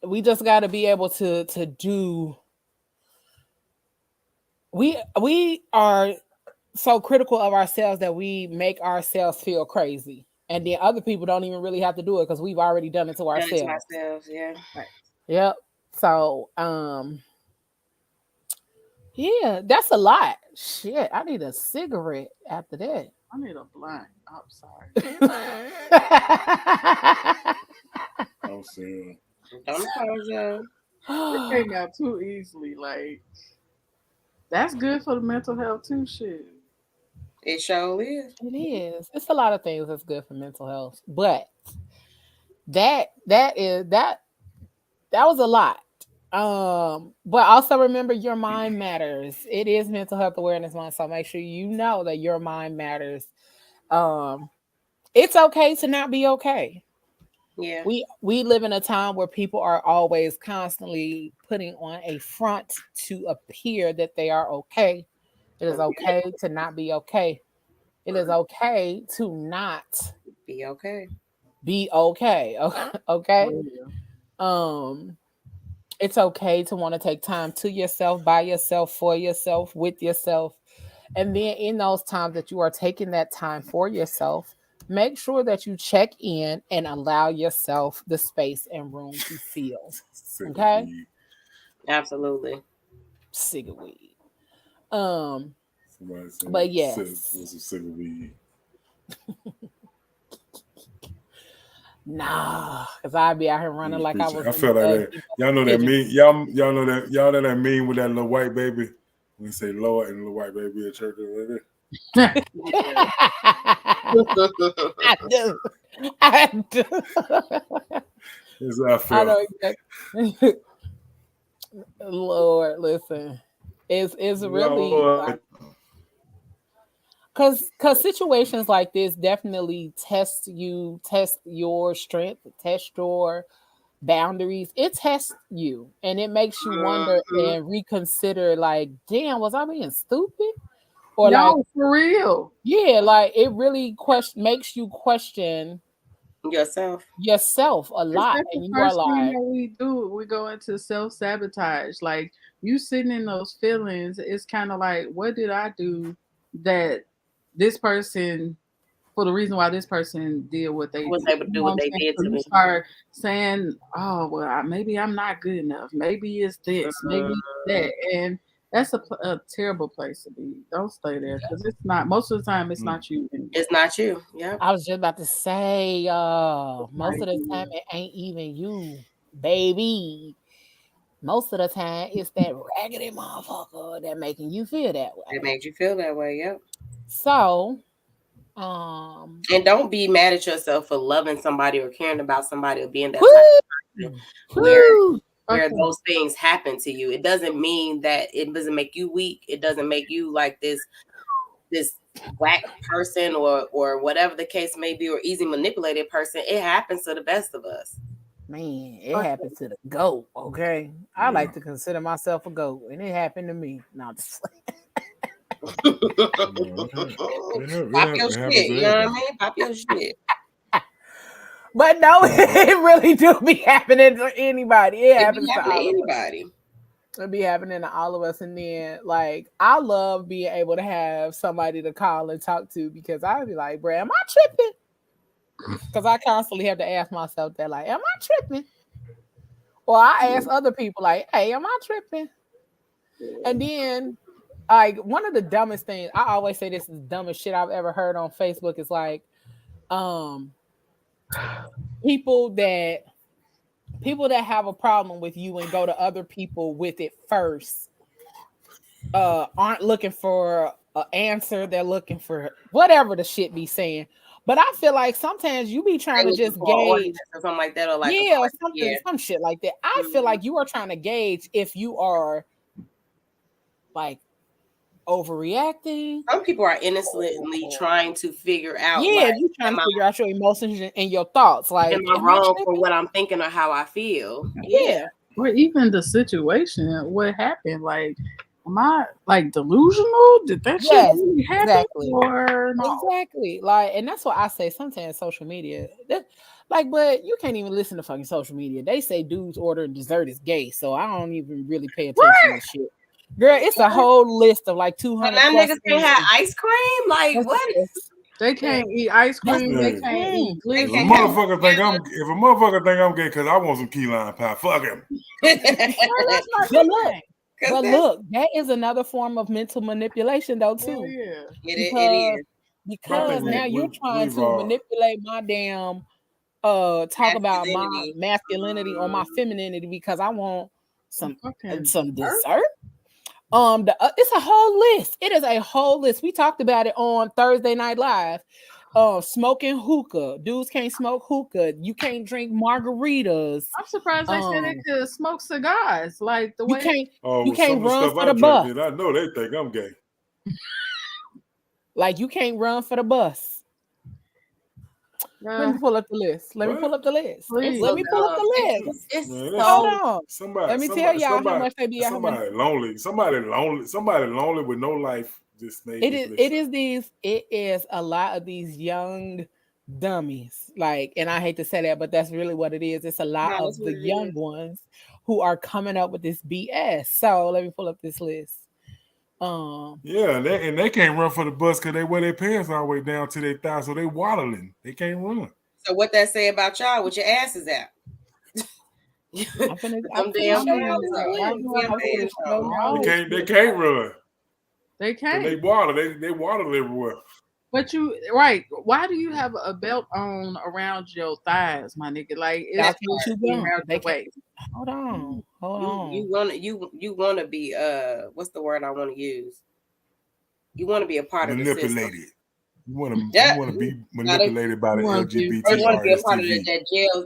we just got to be able to do. We are so critical of ourselves that we make ourselves feel crazy, and then other people don't even really have to do it because we've already done it to ourselves. Yeah. Right. Yep. So, yeah, that's a lot. Shit, I need a cigarette after that. I need a blunt. I'm sorry. I'm saying. Don't apologize. It came out too easily. Like, that's good for the mental health too. Shit. It sure is. It is. It's a lot of things that's good for mental health, but that was a lot. But also remember your mind matters. It is Mental Health Awareness Month, so make sure you know that your mind matters. It's okay to not be okay. Yeah. We live in a time where people are always constantly putting on a front to appear that they are okay. It is okay to not be okay. It is okay to not be okay. Be okay. Okay. It's okay to want to take time to yourself, by yourself, for yourself, with yourself. And then in those times that you are taking that time for yourself, make sure that you check in and allow yourself the space and room to feel. Okay? Absolutely. Sick of weed. But yes. Sick of weed. Nah, because I'd be out here running like I was. I felt like that. Y'all know that meme. Y'all know that meme with that little white baby. We say Lord and little white baby at church over there. I do. That's how I felt. I know exactly. Lord, listen, it's really because situations like this definitely test your strength, test your boundaries. It tests you, and it makes you wonder and reconsider. Like, damn, was I being stupid? Or no, like, for real? Yeah, like it really makes you question yourself a lot. And you are like, we go into self-sabotage. Like, you sitting in those feelings, it's kind of like, what did I do that this person, for the reason why this person did what they was able to do what they did to me? Start saying, oh well, maybe I'm not good enough, maybe it's this, maybe that, and that's a terrible place to be. Don't stay there, because it's not, most of the time it's not you anymore. It's not you. Yeah, I was just about to say, most of the time it ain't even you, baby. Most of the time it's that raggedy motherfucker that making you feel that way. It made you feel that way. Yep. So and don't be mad at yourself for loving somebody or caring about somebody or being that type of person where those things happen to you. It doesn't mean that, it doesn't make you weak. It doesn't make you like this whack person or whatever the case may be, or easy manipulated person. It happens to the best of us. Man, it happened to the goat. Okay, I like to consider myself a goat, and it happened to me. No, I'm just Pop your shit, you know what I mean? Pop your shit. But no, it really do be happening to anybody. It happens to all anybody. It be happening to all of us. And then, like, I love being able to have somebody to call and talk to, because I'd be like, bro, am I tripping? Because I constantly have to ask myself that, like, am I tripping? Or I ask other people, like, hey, am I tripping? And then, like, one of the dumbest things, I always say this is the dumbest shit I've ever heard on Facebook, is like, people that have a problem with you and go to other people with it first aren't looking for an answer. They're looking for whatever the shit be saying. But I feel like sometimes you be trying to just gauge or something like that, or like some shit like that. I feel like you are trying to gauge if you are like overreacting. Some people are innocently trying to figure out. Yeah, like, you trying to figure out your emotions and your thoughts. Like, am I wrong for what I'm thinking or how I feel? Yeah. Or even the situation, what happened? Like, am I like delusional? Did that shit really happen? Exactly. Or no? Exactly. Like, and that's why I say sometimes social media, but you can't even listen to fucking social media. They say dudes ordering dessert is gay, so I don't even really pay attention to shit. Girl, it's a whole list of like 200. But that niggas can't have ice cream. Like, what? They can't eat ice cream. They can't eat glizzy. If a motherfucker think I'm gay because I want some key lime pie, fuck him. But look, that is another form of mental manipulation, though, too. It is. Because now you're trying to manipulate my damn talk about my masculinity or my femininity because I want some dessert. It's a whole list. It is a whole list. We talked about it on Thursday Night Live. Smoking hookah. Dudes can't smoke hookah. You can't drink margaritas. I'm surprised they said they could smoke cigars. Like the way you can't run for the bus. I know they think I'm gay. Like, you can't run for the bus. Let me pull up the list. Let me pull up the list. Hold on. Let me tell y'all how much they be out. Somebody lonely with no life. Just made it is a lot of these young dummies. Like, and I hate to say that, but that's really what it is. It's a lot of the young ones who are coming up with this BS. So let me pull up this list. Yeah, and they can't run for the bus because they wear their pants all the way down to their thighs, so they waddling. They can't run. So what that say about y'all with your asses out? They can't run. They can't. They waddle everywhere. But why do you have a belt on around your thighs, my nigga? Like, that's what you doing. Hold on. You wanna be what's the word I want to use? You want to be a part of the system. You want to be manipulated by the LGBT. You want to be a part of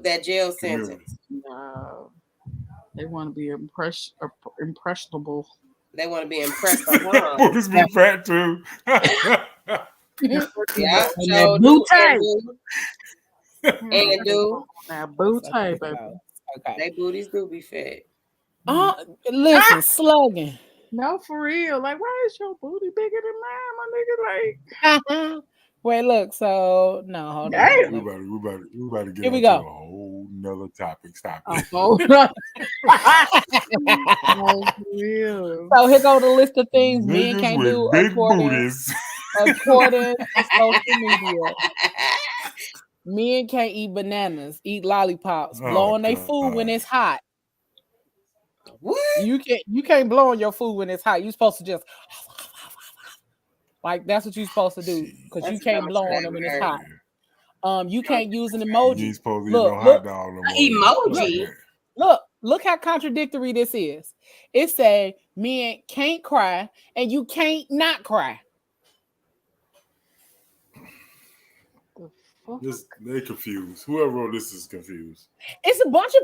that jail sentence. No, they want to be impressionable. They want to be impressed. Booties be fat too. Yeah, so boo tight. And do now boo tight, baby. Okay. They booties do be fat. Listen, slogan. No, for real. Like, why is your booty bigger than mine, my nigga? Like, wait, look. So no, hold on. We about to get into a whole nother topic. Stop it. So here go the list of things men can't do according to social media. Men can't eat bananas, eat lollipops, blow on their food when it's hot. What? You can't blow on your food when it's hot. You're supposed to just like that's what you're supposed to do because you can't blow on it when it's hot. You can't use an emoji. You ain't supposed to eat no hot dog. Emoji. Look how contradictory this is. It say men can't cry and you can't not cry. They confused. Whoever wrote this is confused. It's a bunch of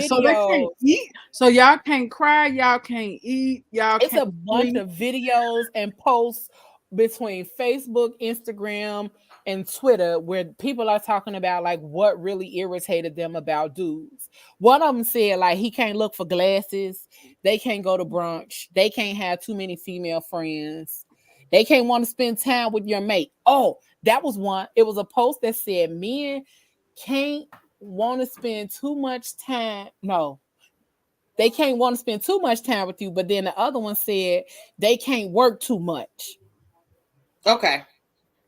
so they can't eat. So y'all can't cry. Y'all can't eat. It's a bunch of videos and posts between Facebook, Instagram, and Twitter, where people are talking about like what really irritated them about dudes. One of them said like he can't look for glasses, they can't go to brunch, they can't have too many female friends, they can't want to spend time with your mate. Oh, that was one. It was a post that said men can't want to spend too much time. No, they can't want to spend too much time with you. But then the other one said they can't work too much. Okay.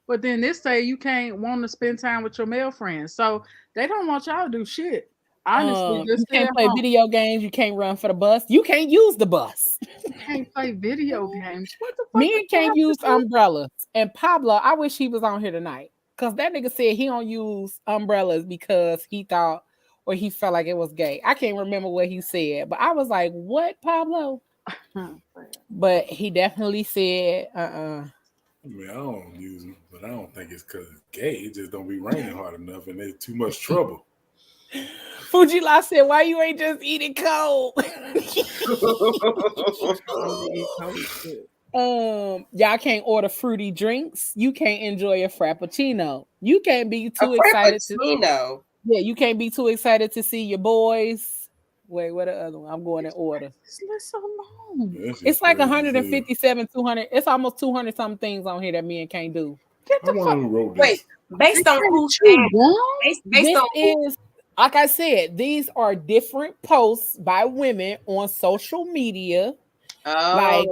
But then this say you can't want to spend time with your male friends. So they don't want y'all to do shit. Honestly, just you can't play video games. You can't run for the bus. You can't use the bus. You can't play video games. What the fuck? Men can't use umbrellas. And Pablo, I wish he was on here tonight. Because that nigga said he don't use umbrellas because he thought or he felt like it was gay. I can't remember what he said. But I was like, what, Pablo? But he definitely said, I mean, I don't use them, but I don't think it's because it's gay. It just don't be raining hard enough, and there's too much trouble. Fujila said, "Why you ain't just eating cold?" Y'all can't order fruity drinks. You can't enjoy a frappuccino. You can't be too excited to. Yeah, you can't be too excited to see your boys. Wait, what the other one? I'm going in order. It's so long. It's like 157, 200. It's almost 200 something things on here that men can't do. Get the fuck. Wait, based on who's based on is like I said, these are different posts by women on social media. Like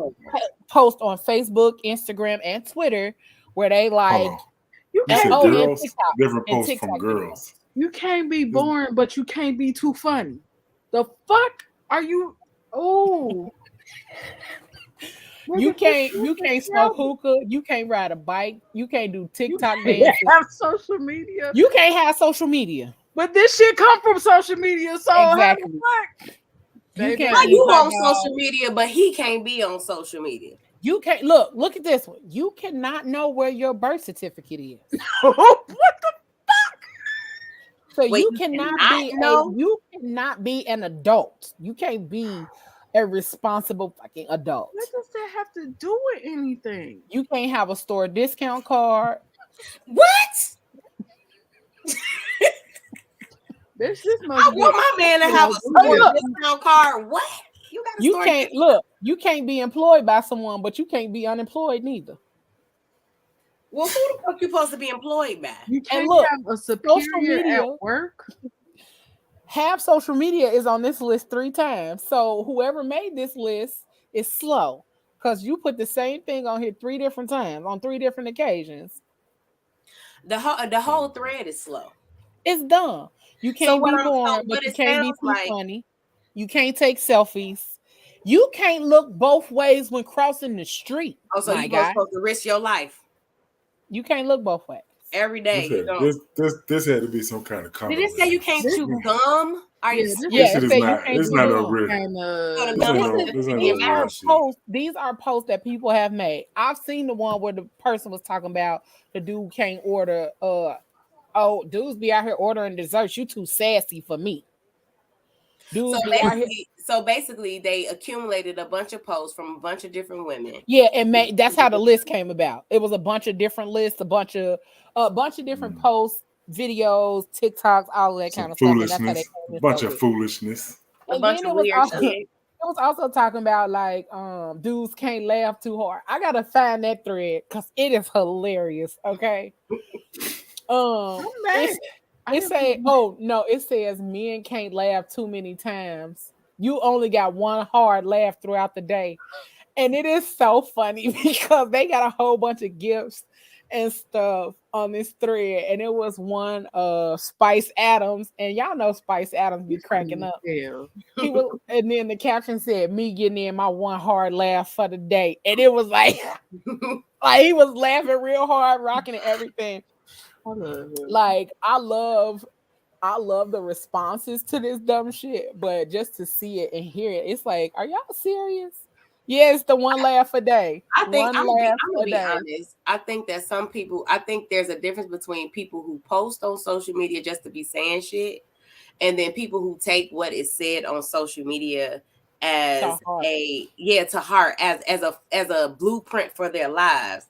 post on Facebook, Instagram, and Twitter where they like you can't girls, different posts from girls. You can't be boring, but you can't be too funny. The fuck are you? Oh, you can't smoke hookah. You can't ride a bike. You can't do TikTok dances. Have social media. You can't have social media. But this shit come from social media, so exactly. You can't. You on social media, but he can't be on social media. You can't look at this one. You cannot know where your birth certificate is. What the fuck? So you cannot be an adult. You can't be a responsible fucking adult. What does that have to do with anything? You can't have a store discount card. What? I want my man to have a store discount card. What? You can't be employed by someone, but you can't be unemployed neither. Well, who the fuck you supposed to be employed by? You can't have a superior at work. Have social media is on this list 3 times. So whoever made this list is slow because you put the same thing on here 3 different times on 3 different occasions. The whole thread is slow. It's dumb. You can't be boring, but you can't be too funny. You can't take selfies. You can't look both ways when crossing the street. Oh, so you're supposed to risk your life. You can't look both ways. Every day. This had to be some kind of comment. Did it say you can't chew gum? Are you? It's not a risk. These are posts that people have made. I've seen the one where the person was talking about the dude can't order. Dudes be out here ordering desserts. You too sassy for me. So basically, they accumulated a bunch of posts from a bunch of different women. Yeah, and that's how the list came about. It was a bunch of different lists, a bunch of different posts, videos, TikToks, all that kind of stuff. A bunch of foolishness. A bunch of weird shit. It was also talking about like dudes can't laugh too hard. I gotta find that thread because it is hilarious. Okay. It says men can't laugh too many times. You only got one hard laugh throughout the day. And it is so funny because they got a whole bunch of gifts and stuff on this thread. And it was one Spice Adams. And y'all know Spice Adams be cracking up. Yeah. And then the caption said, me getting in my one hard laugh for the day. And it was like he was laughing real hard, rocking and everything. Like I love the responses to this dumb shit, but just to see it and hear it, it's like, are y'all serious? Yeah, it's the one laugh a day. I'm gonna be honest. I think that some people, there's a difference between people who post on social media just to be saying shit, and then people who take what is said on social media as to heart as a blueprint for their lives.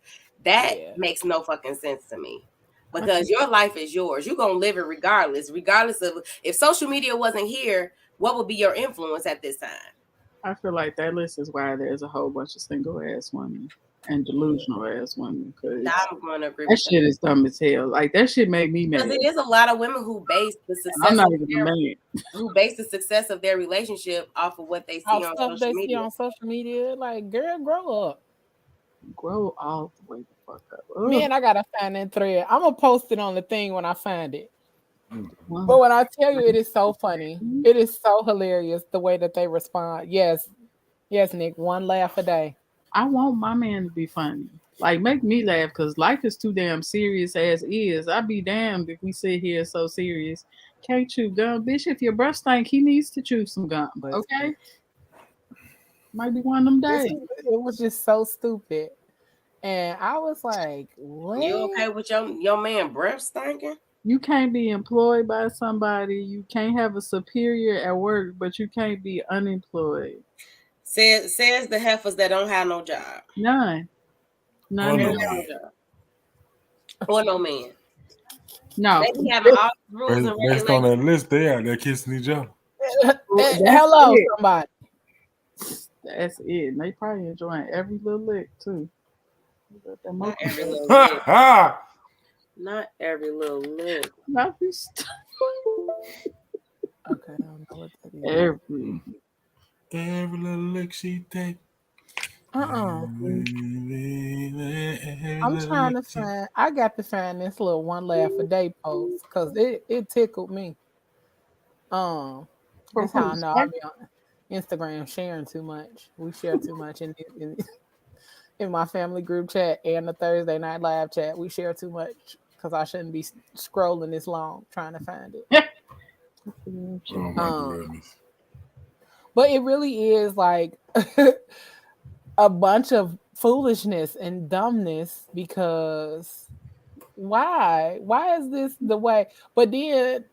That makes no fucking sense to me. Because your life is yours. You're going to live it regardless of if social media wasn't here, what would be your influence at this time? I feel like that list is why there's a whole bunch of single ass women and delusional ass women. Because I'm going to agree that shit is dumb as hell. Like that shit made me mad. Because there's a lot of women who base the success of their relationship off of what they see on social media. Like, girl, grow up. Grow all the way the fuck up. Man, I gotta find that thread. I'm gonna post it on the thing when I find it. But when I tell you, it is so funny. It is so hilarious the way that they respond. Yes, Nick, one laugh a day. I want my man to be funny. Like, make me laugh, because life is too damn serious as is. I'd be damned if we sit here so serious. Can't chew gum. Bitch, if your breath stink, he needs to chew some gum. Okay? Might be one of them days. It was just so stupid. And I was like, what? You okay with your man breath stinking? You can't be employed by somebody. You can't have a superior at work, but you can't be unemployed. Says the heifers that don't have no job. None. No job. Or no man. No. They be having all the rules and regulations. Based on that list, they out there kissing each other. Hello, somebody. That's it. And they probably enjoying every little lick too. Not every little lick. Not every little lick. Okay, I don't know what that is. Every little lick she take. I'm trying to find. I got to find this little one laugh a day post because it tickled me. That's how I know I be on Instagram sharing too much. We share too much in my family group chat and the Thursday night live chat. We share too much because I shouldn't be scrolling this long trying to find it. Oh my goodness. But it really is like a bunch of foolishness and dumbness because why is this the way? But then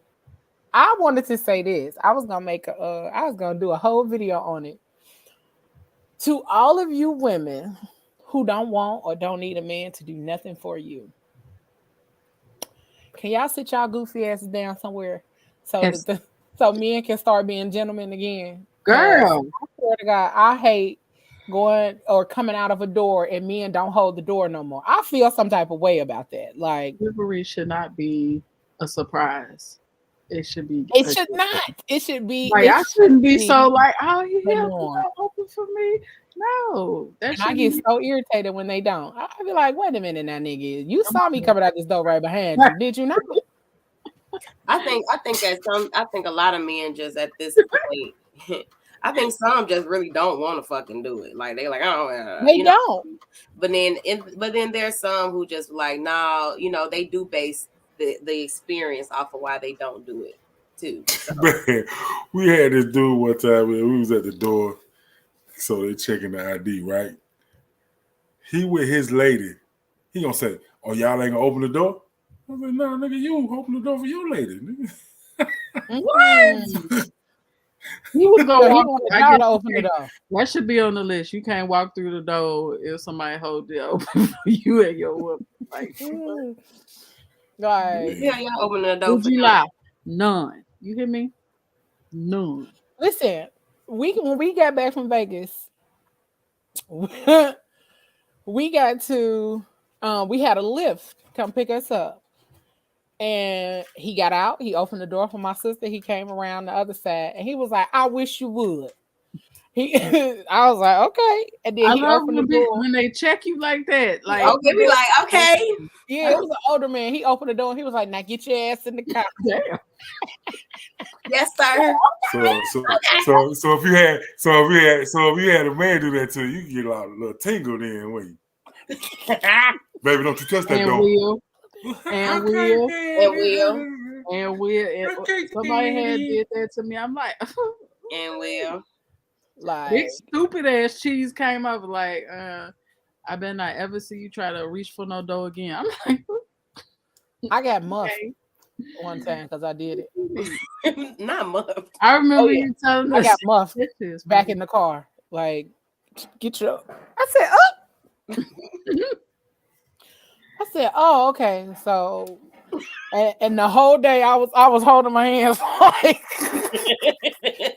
I wanted to say this. I was gonna do a whole video on it. To all of you women who don't want or don't need a man to do nothing for you, can y'all sit y'all goofy asses down somewhere so so men can start being gentlemen again? Girl, I swear to God, I hate going or coming out of a door and men don't hold the door no more. I feel some type of way about that. Like, delivery should not be a surprise. It should be. It should not. It should be. Like, I shouldn't be so like, oh, he open for me. No, I get so irritated when they don't. I be like, wait a minute, now, nigga, you saw me coming out this door right behind you, did you not? I think a lot of men just at this point. I think some just really don't want to fucking do it. Like they like, oh, they don't. But then there's some who just like, no, they do base the experience off of why they don't do it too. So. Man, we had this dude one time. We was at the door, so they checking the ID, right? He with his lady. He gonna say, "Oh, y'all ain't gonna open the door?" I was like, "No, nigga, you open the door for your lady." What? He was going to open the door. That should be on the list. You can't walk through the door if somebody hold it open for you and your woman. Like, yeah, y'all open the door. Would you lie? None. You hear me? None. Listen, when we got back from Vegas, we got to we had a lift come pick us up. And he got out. He opened the door for my sister. He came around the other side, and he was like, "I wish you would." I was like, "Okay." And then he opened the door. When they check you like that, like, they be like, "Okay." Yeah, it was an older man. He opened the door. And he was like, "Now get your ass in the car." Damn. Yes, sir. So if you had a man do that to you, you get a little tingle then, wouldn't you? Baby, don't you touch that door. And somebody had did that to me. I'm like, and Will, like, big stupid ass cheese came up like, I better not ever see you try to reach for no door again. I'm like, I got muffed one time because I did it. Not muffed. I remember you telling us. I got muffed back in the car. Like, get your. I said, up. I said, "Oh, okay." So, and the whole day I was holding my hands like.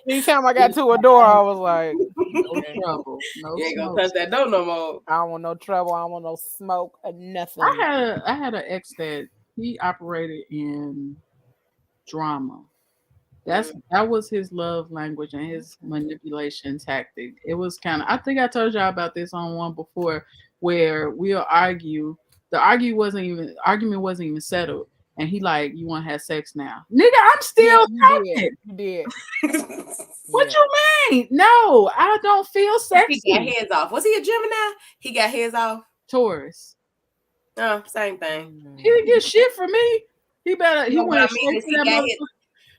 Anytime I got to a door, I was like, "No trouble, no You ain't smoke. gonna touch that door no more." I don't want no trouble. I don't want no smoke or nothing. I had an ex that he operated in drama. That was his love language and his manipulation tactic. It was kind of, I think I told y'all about this on one before, where we'll argue. The argument wasn't even settled, and he like, "You want to have sex now, nigga? I'm still talking." You did. What you mean? No, I don't feel sexy. He got heads off. Was he a Gemini? He got heads off. Taurus. Oh, same thing. He didn't get shit from me. He better. He went straight to that.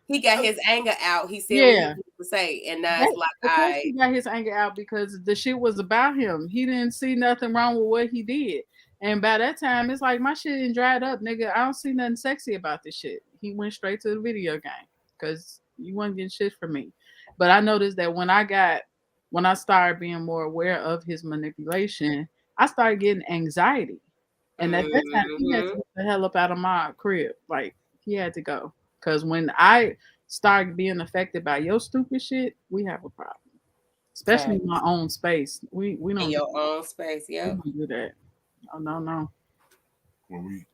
He got his anger out. He said what he needed to say, and now it's like, he got his anger out because the shit was about him. He didn't see nothing wrong with what he did, and by that time, it's like my shit didn't dried up, nigga. I don't see nothing sexy about this shit. He went straight to the video game because you wasn't getting shit from me. But I noticed that when I started being more aware of his manipulation, I started getting anxiety, and at that time, he had to get the hell up out of my crib. Like he had to go. Because when I start being affected by your stupid shit, we have a problem. Especially in my own space. We don't in your own space, yeah. We don't do that. Oh no. When we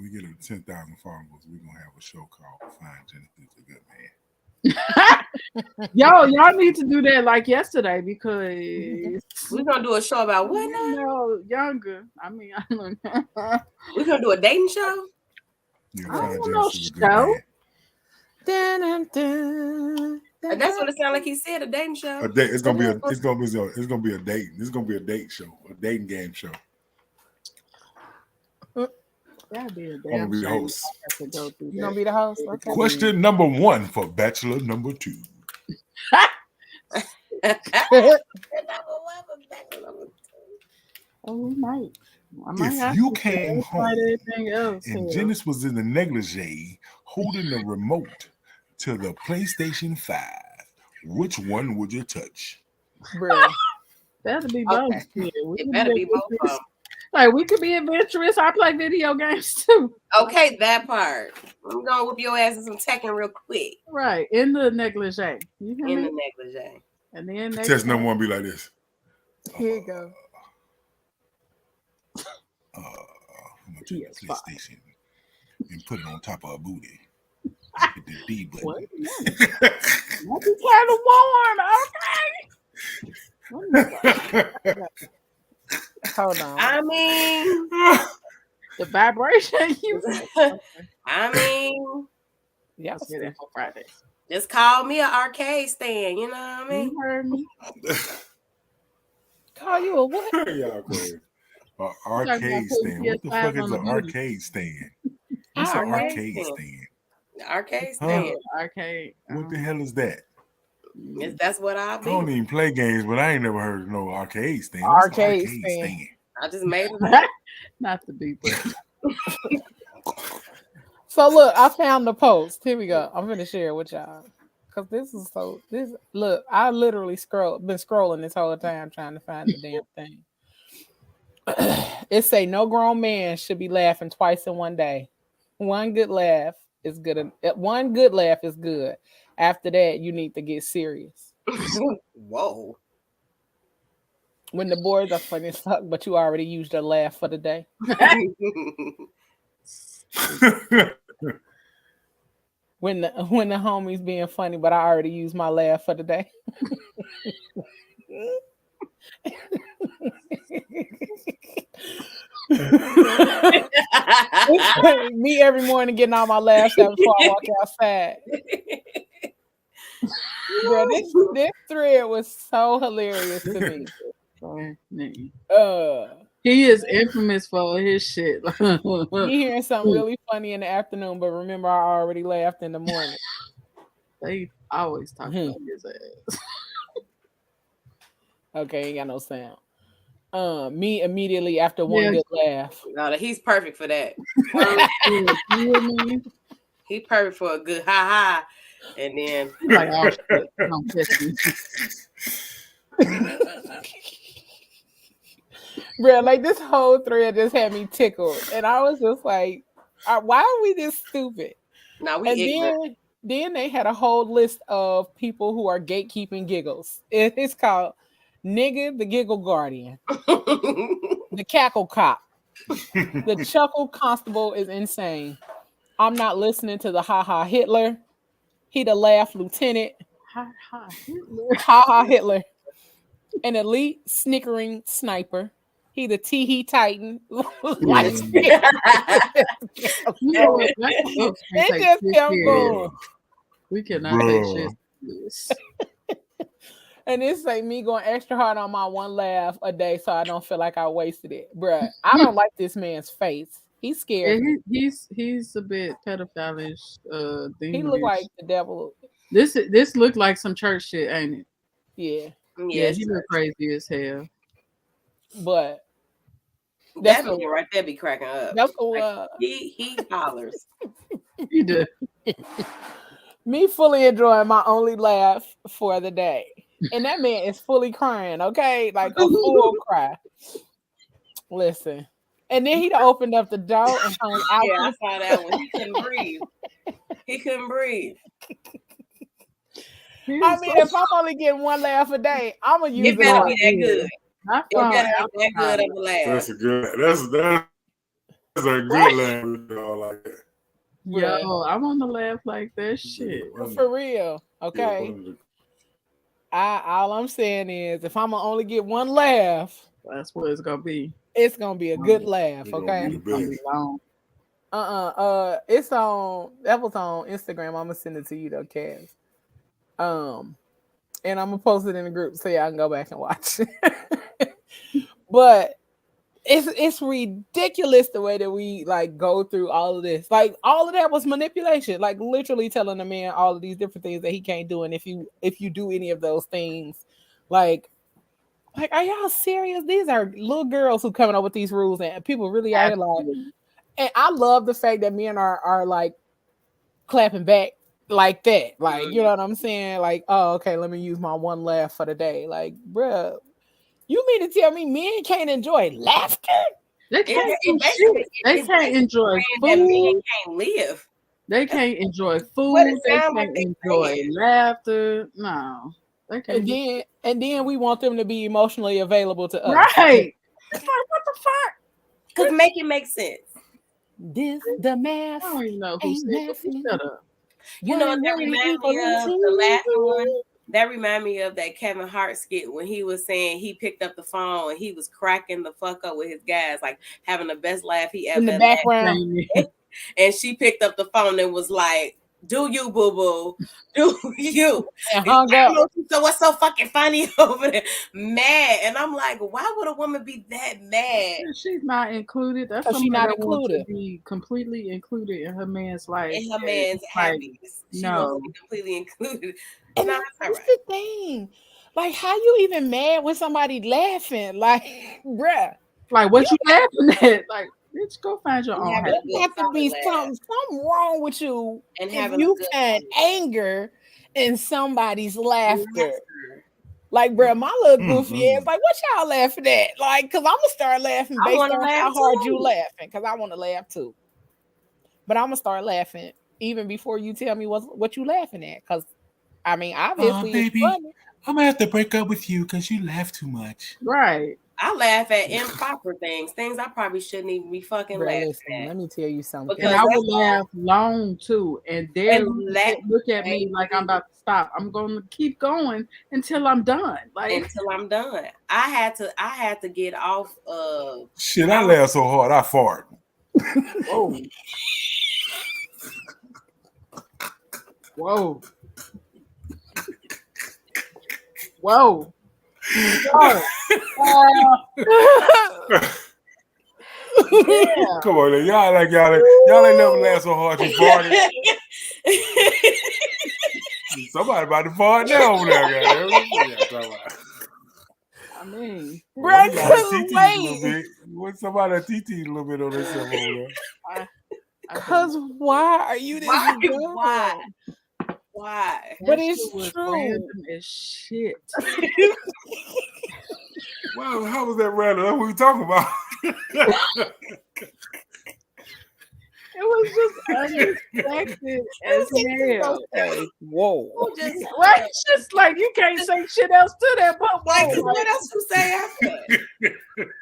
get to 10,000 followers, we're gonna have a show called "Find Genesis a Good Man." Y'all need to do that like yesterday because we're gonna do a show about what now? No, younger. I mean, I don't know. We're gonna do a dating show. Yeah, I don't know show. And that's what it sounded like he said, a dating show. A date. It's gonna be a date. It's gonna be a date show, a dating game show. That'd be a damn. I'm gonna be the host. You gonna be the host? Okay. Question number 1 for Bachelor number 2. Oh, we might. If you came home and Janice was in the negligee holding the remote to the PlayStation 5, which one would you touch? Bro, that'd be both. Okay. It better be both of them. Like we could be adventurous. I play video games too. Okay, that part. I'm gonna whip your ass in some Tekken real quick. Right in the negligee. In the negligee. And then test number 1 be like this. Here you go. I'm gonna take the PlayStation and put it on top of a booty. Hit the D button. What? Might be kind of warm. Okay. Hold on. I mean, the vibration. I mean, yeah, I'll say that for Friday. Just call me an arcade stand. You know what I mean? You heard me. Call you a what? Y'all crazy. An arcade stand. What the fuck is an arcade stand? What's an arcade stand? Arcade stand. Arcade. What the hell is that? That's what I I don't even play games, but I ain't never heard of no arcade stand. Arcade stand. I just made it up. Not to be, but so look, I found the post. Here we go. I'm gonna share it with y'all. Cause look, I literally been scrolling this whole time trying to find the damn thing. It say no grown man should be laughing twice in one day. One good laugh is good. One good laugh is good. After that, you need to get serious. Whoa. When the boys are funny as fuck, but you already used your laugh for the day. When the homie's being funny, but I already used my laugh for the day. Me every morning getting all my laughs out before I walk outside. Yeah, this thread was so hilarious to me. He is infamous for his shit. You hearing something really funny in the afternoon, but remember I already laughed in the morning. They always talk about his ass. Okay, ain't got no sound. Me immediately after one good laugh. No, he's perfect for that. He's perfect for a good ha ha, and then like, oh, shit. Don't piss me. Bro, like this whole thread just had me tickled. And I was just like, why are we this stupid? No, we ignorant. Then they had a whole list of people who are gatekeeping giggles. It's called Nigga the Giggle Guardian, the Cackle Cop, the Chuckle Constable is insane. I'm not listening to the Ha Ha Hitler. He the Laugh Lieutenant. Ha Ha Hitler. Ha Ha Hitler. An elite snickering sniper. He the Tee Titan. Like, it just kept going. We cannot take shit serious. And it's like me going extra hard on my one laugh a day so I don't feel like I wasted it. Bruh, I don't like this man's face. He's scary. Yeah, he's a bit pedophilish. He look like the devil. This looked like some church shit, ain't it? Yeah. Yeah, he look crazy as hell. But that man right there be cracking up. That's he hollers. He does. Me fully enjoying my only laugh for the day. And that man is fully crying, okay? Like a full cry. Listen. And then he opened up the door and hung out. Yeah, I saw that one. He couldn't breathe. He couldn't breathe. I mean, if I'm only getting one laugh a day, I'm gonna use it. It better be that good. It better be that good of a laugh. That's a good laugh. Like that. Yo, I want to laugh like that shit. For real. Okay. All I'm saying is if I'm gonna only get one laugh, that's what it's gonna be. It's gonna be a good laugh, okay? It's gonna be long. It's on that was on Instagram. I'm gonna send it to you though, Kaz. And I'm gonna post it in the group so y'all can go back and watch it. But it's ridiculous the way that we like go through all of this. Like all of that was manipulation. Like literally telling a man all of these different things that he can't do, and if you do any of those things, like are y'all serious? These are little girls who coming up with these rules, and people really are like. And I love the fact that men are like clapping back like that. Like, you know what I'm saying? Like, oh, okay, let me use my one laugh for the day. Like, bruh, you mean to tell me men can't enjoy laughter? They can't They can't enjoy food. Men can't live. They can't enjoy food. They can't enjoy laughter. No. They can't. And then we want them to be emotionally available to us. Right. It's like, what the fuck? Because make it make sense. This the math. I don't even know who said it. Shut up. You know what that reminds me of? The last one. That reminded me of that Kevin Hart skit when he was saying he picked up the phone and he was cracking the fuck up with his guys, like having the best laugh he ever in the background. And she picked up the phone and was like, "Do you, boo boo? Do you?" And hung up. So what's so fucking funny over there? Mad, and I'm like, why would a woman be that mad? She's not included. That's she's not included. To be completely included in her man's life. In her man's happiness. She wants to be completely included. And that's the thing. Like, how you even mad when somebody laughing? Like, bruh. Like, what you laughing at? Like, bitch, go find your own happiness. There have to be something wrong with you and if you find anger in somebody's laughter. Like, bruh, my little goofy ass, like, what y'all laughing at? Like, because I'm going to start laughing based on how hard you laughing, because I want to laugh too. But I'm going to start laughing even before you tell me what you laughing at, because, I mean, obviously baby, it's funny. I'm going to have to break up with you because you laugh too much. Right. I laugh at improper things I probably shouldn't even be fucking laughing at. Let me tell you something. Because I would laugh long too, and look at me like I'm about to stop. I'm going to keep going until I'm done. Like until I'm done. I had to get off of. Shit, I laugh so hard I fart. Whoa. Whoa. Whoa. Yeah. Come on, then. Y'all ain't never laugh so hard you farted. Somebody about to fart now over there. I mean, Brad couldn't wait. What's somebody TT a little bit on themselves over there? Because why are you this? Why? But it's true. Random as shit. Wow, how was that random? That's what we talking about. It was just unexpected as hell. Whoa. Right? It's just like you can't say shit else to that, but whoa. What else you say after that?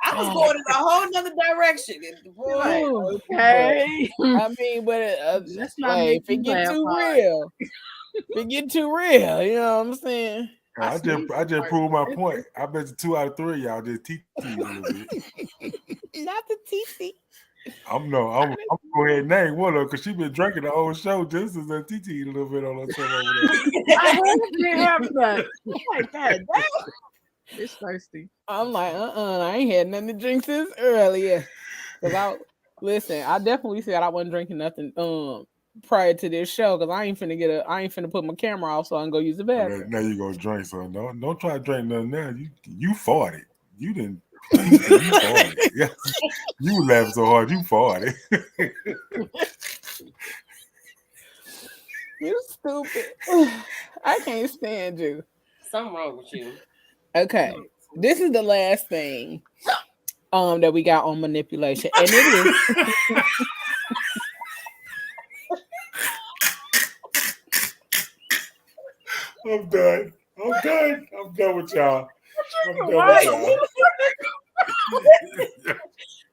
I was going in a whole nother direction. Boy, Okay. I mean, but Let's not if it get too real, you know what I'm saying? I just proved my point. I bet you 2 out of 3 y'all just TT a little bit. Not the TT. I'm go ahead and name one of because she been drinking the whole show just as a TT a little bit on her show over there. I didn't have that. Oh my God, it's thirsty. I'm like, I ain't had nothing to drink since earlier. Cause listen, I definitely said I wasn't drinking nothing prior to this show because I ain't finna put my camera off so I can go use the bathroom. Now you gonna drink, so don't try to drink nothing now. You fought it. You didn't. You fought it. Yeah. You laughed so hard. You fought it. You stupid. I can't stand you. Something wrong with you. Okay, this is the last thing that we got on manipulation, and it is. I'm done with y'all.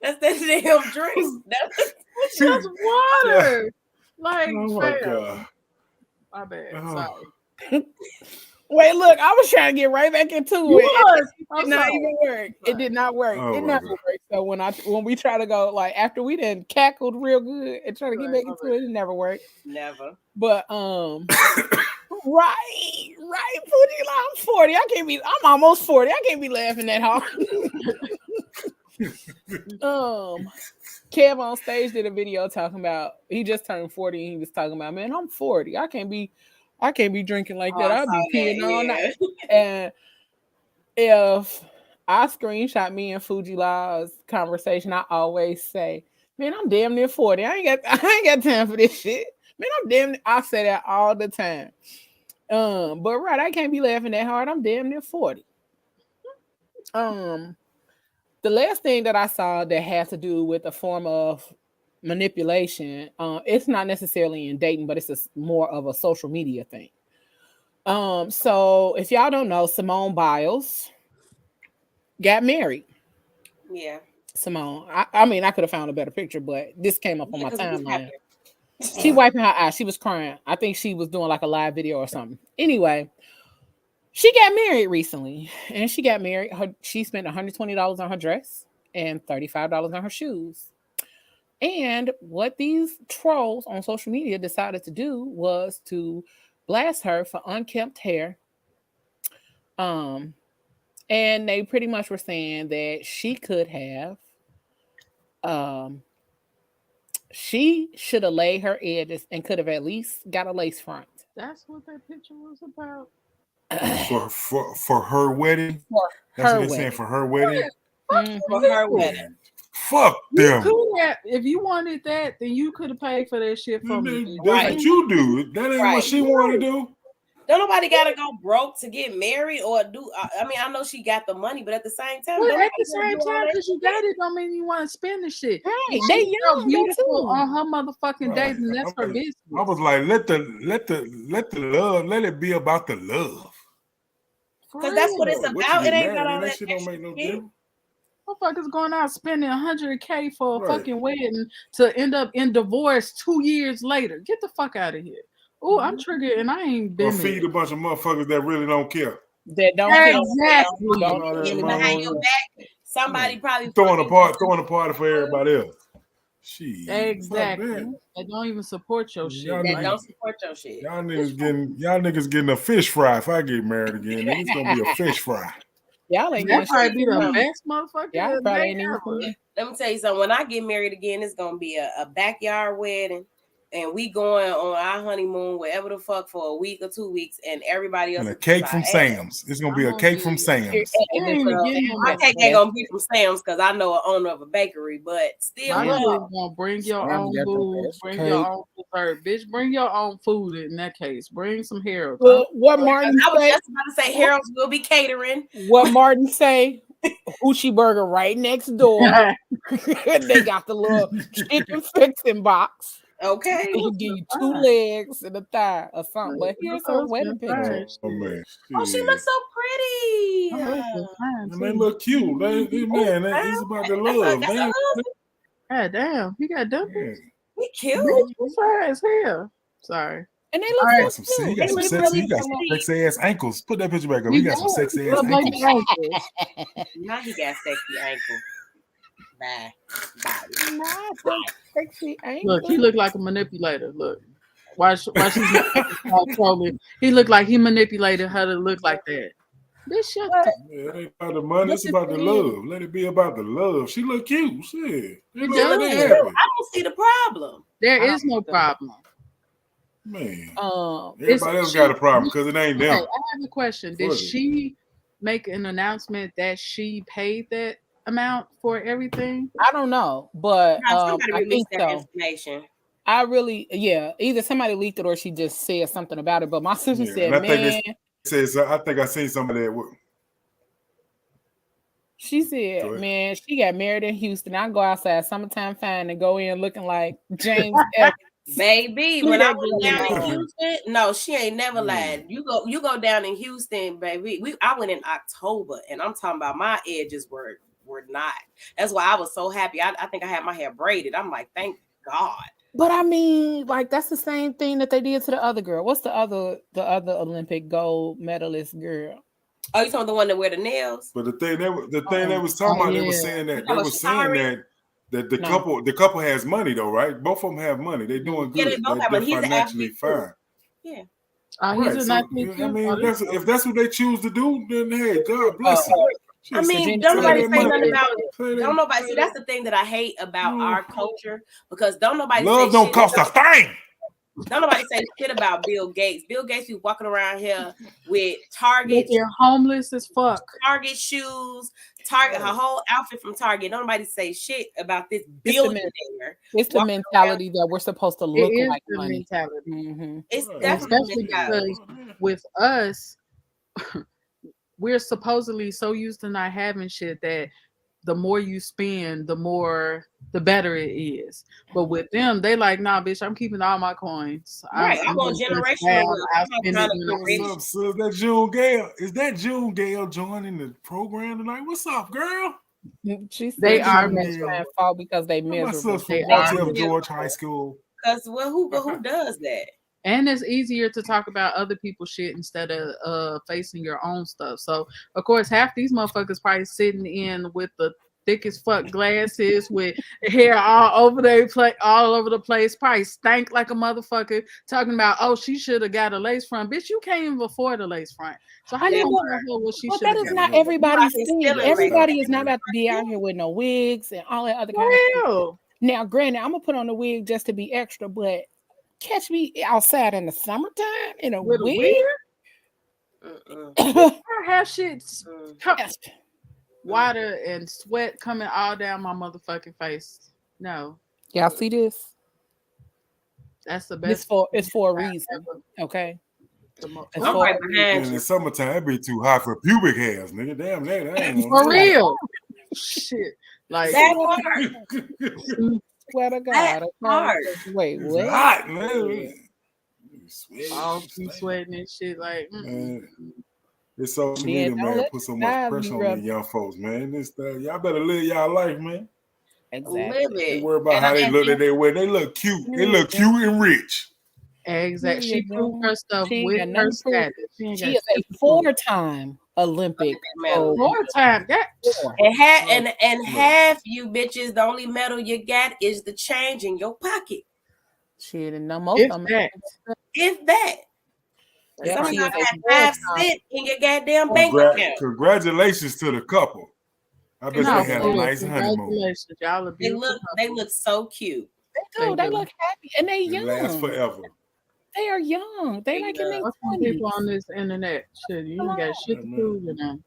That's that damn drink. That's just water. Like, oh my God. My bad. Oh. Sorry. Wait, look, I was trying to get right back into it. It did not even work. It did not work. Oh, it never worked. So when we try to go, like, after we done cackled real good and try to get back into it, it never worked. Never. But right, Pootie, I'm 40. I'm almost 40. I can't be laughing that hard. Kev on stage did a video talking about he just turned 40 and he was talking about, man, I'm 40. I can't be drinking like that. I'll be peeing all night. And if I screenshot me and Fuji Law's conversation, I always say, man, I'm damn near 40. I ain't got time for this shit. Man, I say that all the time. But right, I can't be laughing that hard. I'm damn near 40. The last thing that I saw that has to do with a form of manipulation, it's not necessarily in dating, but it's more of a social media thing. So if y'all don't know, Simone Biles got married. Yeah. Simone. I mean, I could have found a better picture, but this came up on my timeline. She wiping her eyes. She was crying. I think she was doing like a live video or something. Anyway, she got married recently, and she got married. She spent $120 on her dress and $35 on her shoes. And what these trolls on social media decided to do was to blast her for unkempt hair. And they pretty much were saying that she could have, she should have laid her edges and could have at least got a lace front. That's what that picture was about. For her wedding. That's what they're saying, for her wedding. For her wedding. Fuck them. If you wanted that, then you could have paid for that shit for me. That's what you do. That ain't what she wanted to do. Don't nobody gotta go broke to get married or do. I mean, I know she got the money, but at the same time, because you got it, don't mean you want to spend the shit. Right, they young, beautiful on her motherfucking days, and that's her business. I was like, let the love, let it be about the love. Because that's what it's about. It ain't about all that shit. Don't make no difference. Motherfuckers going out spending $100K for a fucking wedding to end up in divorce 2 years later. Get the fuck out of here. Oh, I'm triggered and I ain't been. Or feed a bunch of motherfuckers that really don't care. That don't exactly. Don't behind your back. Somebody probably throwing a party for everybody else. Exactly. They don't even support your shit. They don't support your shit. Y'all niggas getting a fish fry. If I get married again, it's gonna be a fish fry. Y'all ain't that probably be the best motherfucker. Y'all probably ain't even. Let me tell you something. When I get married again, it's gonna be a backyard wedding. And we going on our honeymoon wherever the fuck for a week or 2 weeks, and everybody else. And a cake from Sam's. It's gonna be a cake from Sam's. My cake ain't gonna be from Sam's because I know an owner of a bakery, but still, gonna bring your own food, bring your own dessert, bitch. Bring your own food in that case. Bring some Harold's. What Martin? I was just about to say Harold's will be catering. What Martin say? Hoochie Burger right next door. They got the little chicken fixing box. Okay. They can give you 2 legs and a thigh or something. But here's her wedding picture. Oh man. Oh, she looks so pretty. And they look cute. Man, it's about the love, man. God damn, he got dumpers. He cute. He's fine as hell. Sorry. And they look so cute. He got some sexy ass ankles. Put that picture back up. He got some sexy ass ankles. Now he got sexy ankles. Bye. Sexy ankles. Look, he looked like a manipulator. Look. Why she's not trolling. He looked like he manipulated her to look like that. This shit. It ain't about the money, it's about the love. Let it be about the love. She look cute. Shit. I don't see the problem. There is no problem. Man. Everybody else got a problem because it ain't them. Okay, I have a question. Did she make an announcement that she paid that amount for everything? I don't know, but I think so. Information. I really, either somebody leaked it or she just said something about it. But my sister said, man. I think I seen somebody that. She said, man, she got married in Houston. I go outside summertime fine and go in looking like James Evans. Baby, when I went down in Houston, no, she ain't never lied. You go down in Houston, baby. I went in October, and I'm talking about my edges were not. That's why I was so happy. I think I had my hair braided. I'm like, thank God. But I mean, like that's the same thing that they did to the other girl. What's the other Olympic gold medalist girl? Oh, you talking the one that wear the nails? But the thing they was talking about, they were saying that the couple has money though, right? Both of them have money. They're doing good. They both have money. He's financially fine. Yeah. If that's what they choose to do, then hey, God bless them. I mean, don't nobody say nothing about it. Don't nobody see. That's the thing that I hate about our culture, because don't nobody love say don't cost a thing. Don't nobody say shit about Bill Gates. Bill Gates be walking around here with Target. They're homeless as fuck. Target shoes, Target, her whole outfit from Target. Nobody say shit about this billionaire. It's the mentality that we're supposed to look like the money. Mentality. Mm-hmm. It's definitely because with us, we're supposedly so used to not having shit that the more you spend, the better it is. But with them, they like, nah, bitch, I'm keeping all my coins. Right, I want generational. That June Gale? Is that June Gale joining the program tonight? What's up, girl? She said they are fall because they miserable. They are George High School. Because who does that? And it's easier to talk about other people's shit instead of facing your own stuff. So, of course, half these motherfuckers probably sitting in with the thickest fuck glasses with hair all over the place, probably stank like a motherfucker, talking about, oh, she should have got a lace front. Bitch, you can't even afford a lace front. So how you gonna tell her what she should have got? That is not everybody's thing. Everybody is not about to be out here with no wigs and all that other kind of stuff. Now, granted, I'm gonna put on a wig just to be extra, but catch me outside in the summertime in a wig. I have shit water and sweat coming all down my motherfucking face. No. Y'all see this? That's the best. It's for a reason. Okay. In the summertime, it'd be too hot for pubic hairs, nigga. Damn that ain't for real. Shit. Like that hard. Swear to God. Wait, what? It's hot, man. All sweating and shit. Like, this social media, man, put so much pressure on these young folks, man. Y'all better live y'all life, man. Exactly. They worry about how they look that they wear. They look cute. They look cute and rich. Exactly. She proved her stuff with her status. She is a 4-time Olympic medal. 4-time. And half you bitches, the only medal you got is the change in your pocket. Shit, and no most of them. If that. Some of y'all got 5 cents in your goddamn bank account. Congratulations to the couple. I bet they had a nice honeymoon. They look so cute. They do. They look happy, and they young. Last forever. They are young. They like in their 20s. People on this internet, shit, you ain't got shit to prove, you know.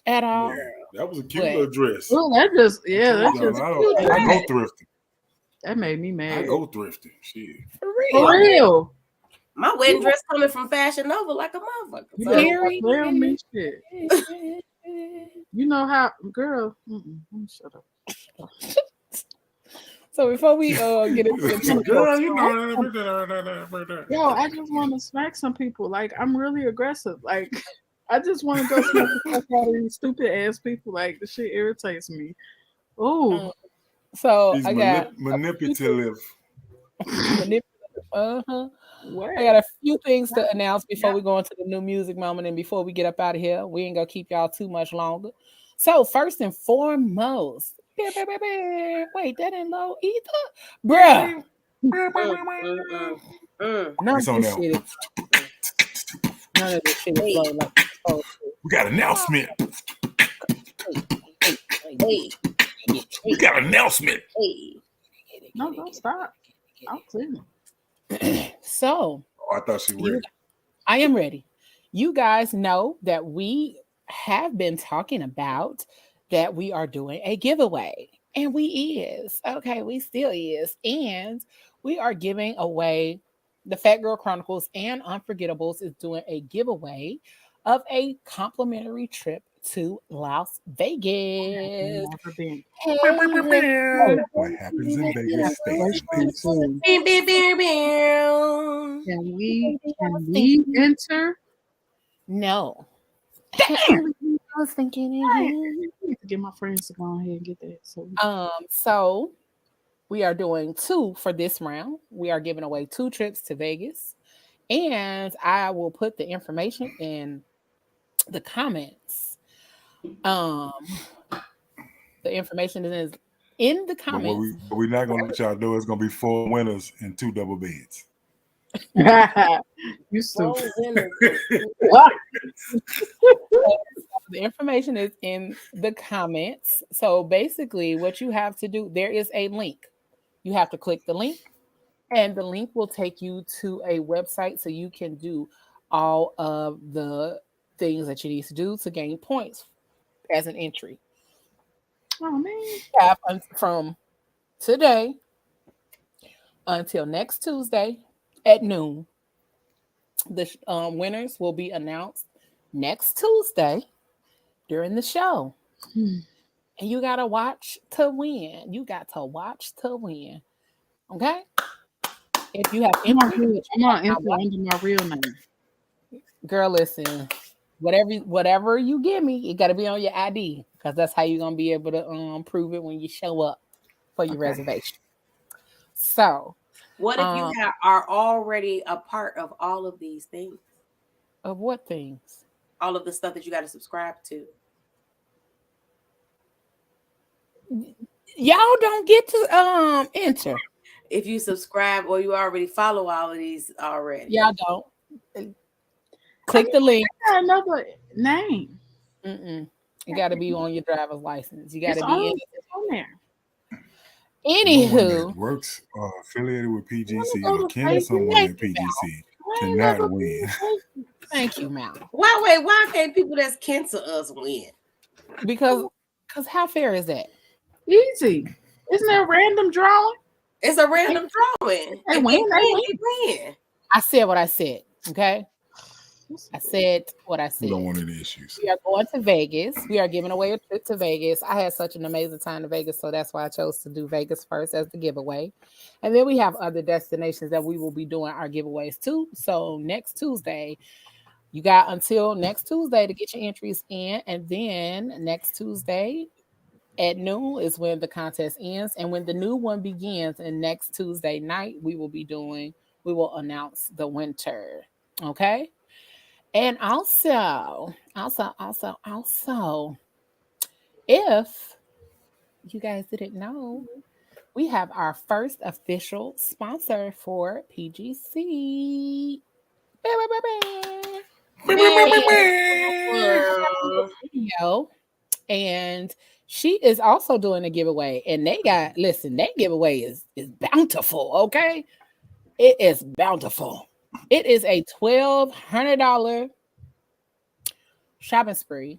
At all. Yeah, that was a cute little dress. Well, I go thrifting. That made me mad. I go thrifting. Shit. For real. My wedding dress coming from Fashion Nova like a motherfucker. You me shit. You know how, girl. Shut up. So before we get into the girl, you know, yo, I just want to smack some people. Like, I'm really aggressive. Like, I just want to go smack the fuck out of these stupid ass people. Like, the shit irritates me. Oh, so he's I got manipulative. I what? got a few things to announce before we go into the new music moment and before we get up out of here. We ain't gonna keep y'all too much longer. So first and foremost, wait, that ain't low either, bruh. None of this shit is low like it's supposed to. We got an announcement. Hey. We got an announcement. Hey. No, don't stop. I'm cleaning. So, I thought she was ready. I am ready. You guys know that we have been talking about that we are doing a giveaway. And we still is. And we are giving away the Phat Girl Chronicles and Unforgettables is doing a giveaway of a complimentary trip to Las Vegas. What happens in Vegas stays in Vegas. Can we enter? No. I was thinking I need to get my friends to go ahead and get that. So we are doing 2 for this round. We are giving away 2 trips to Vegas. And I will put the information in the comments. The information is in the comments. But we're not gonna let y'all know it's gonna be 4 winners and 2 double beds. You stupid. The information is in the comments. So basically, what you have to do, there is a link. You have to click the link, and the link will take you to a website so you can do all of the things that you need to do to gain points as an entry. Oh man! From today until next Tuesday at noon, the winners will be announced next Tuesday during the show. And you gotta watch to win. You got to watch to win. Okay? If you have I'm gonna enter under my real name. Girl, listen. Whatever you give me, it gotta be on your ID because that's how you're gonna be able to prove it when you show up for your reservation. So what if you are already a part of all of these things? Of what things? All of the stuff that you got to subscribe to. Y'all don't get to enter. If you subscribe or you already follow all of these already. Y'all don't. Click the link. I got another name. You got to be on your driver's license. You got to be on there. Anywho, works affiliated with PGC or kin to someone in PGC cannot win. Thank you, Mal. Why can't people that's kin to us win? Because how fair is that? Easy. Isn't there a random drawing? It's a random drawing. They win. I said what I said. Okay. I said what I said. We don't want any issues. We are going to Vegas. We are giving away a trip to Vegas. I had such an amazing time in Vegas, so that's why I chose to do Vegas first as the giveaway. And then we have other destinations that we will be doing our giveaways too. So next Tuesday, you got until next Tuesday to get your entries in. And then next Tuesday at noon is when the contest ends. And when the new one begins, and next Tuesday night, we will announce the winner. Okay. And also, if you guys didn't know, we have our first official sponsor for PGC. And she is also doing a giveaway. And that giveaway is bountiful, okay? It is bountiful. It is a $1,200 shopping spree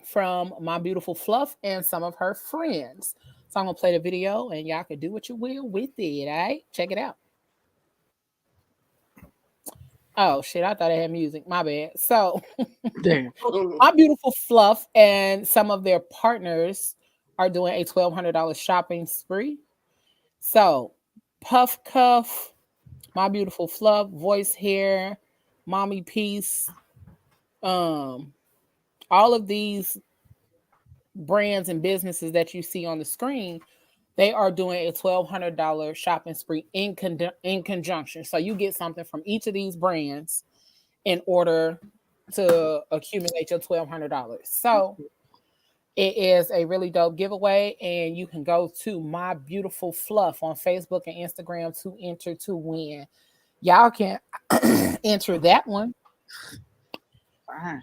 from my beautiful Fluff and some of her friends. So I'm going to play the video and y'all can do what you will with it, all right? Check it out. Oh shit, I thought I had music. My bad. So Damn. My Beautiful Fluff and some of their partners are doing a $1,200 shopping spree. So Puff Cuff, My Beautiful Fluff, Voice Hair, Mommy Peace, all of these brands and businesses that you see on the screen, they are doing a $1,200 shopping spree in conjunction. So you get something from each of these brands in order to accumulate your $1,200. So it is a really dope giveaway, and you can go to My Beautiful Fluff on Facebook and Instagram to enter to win. Y'all can enter that one.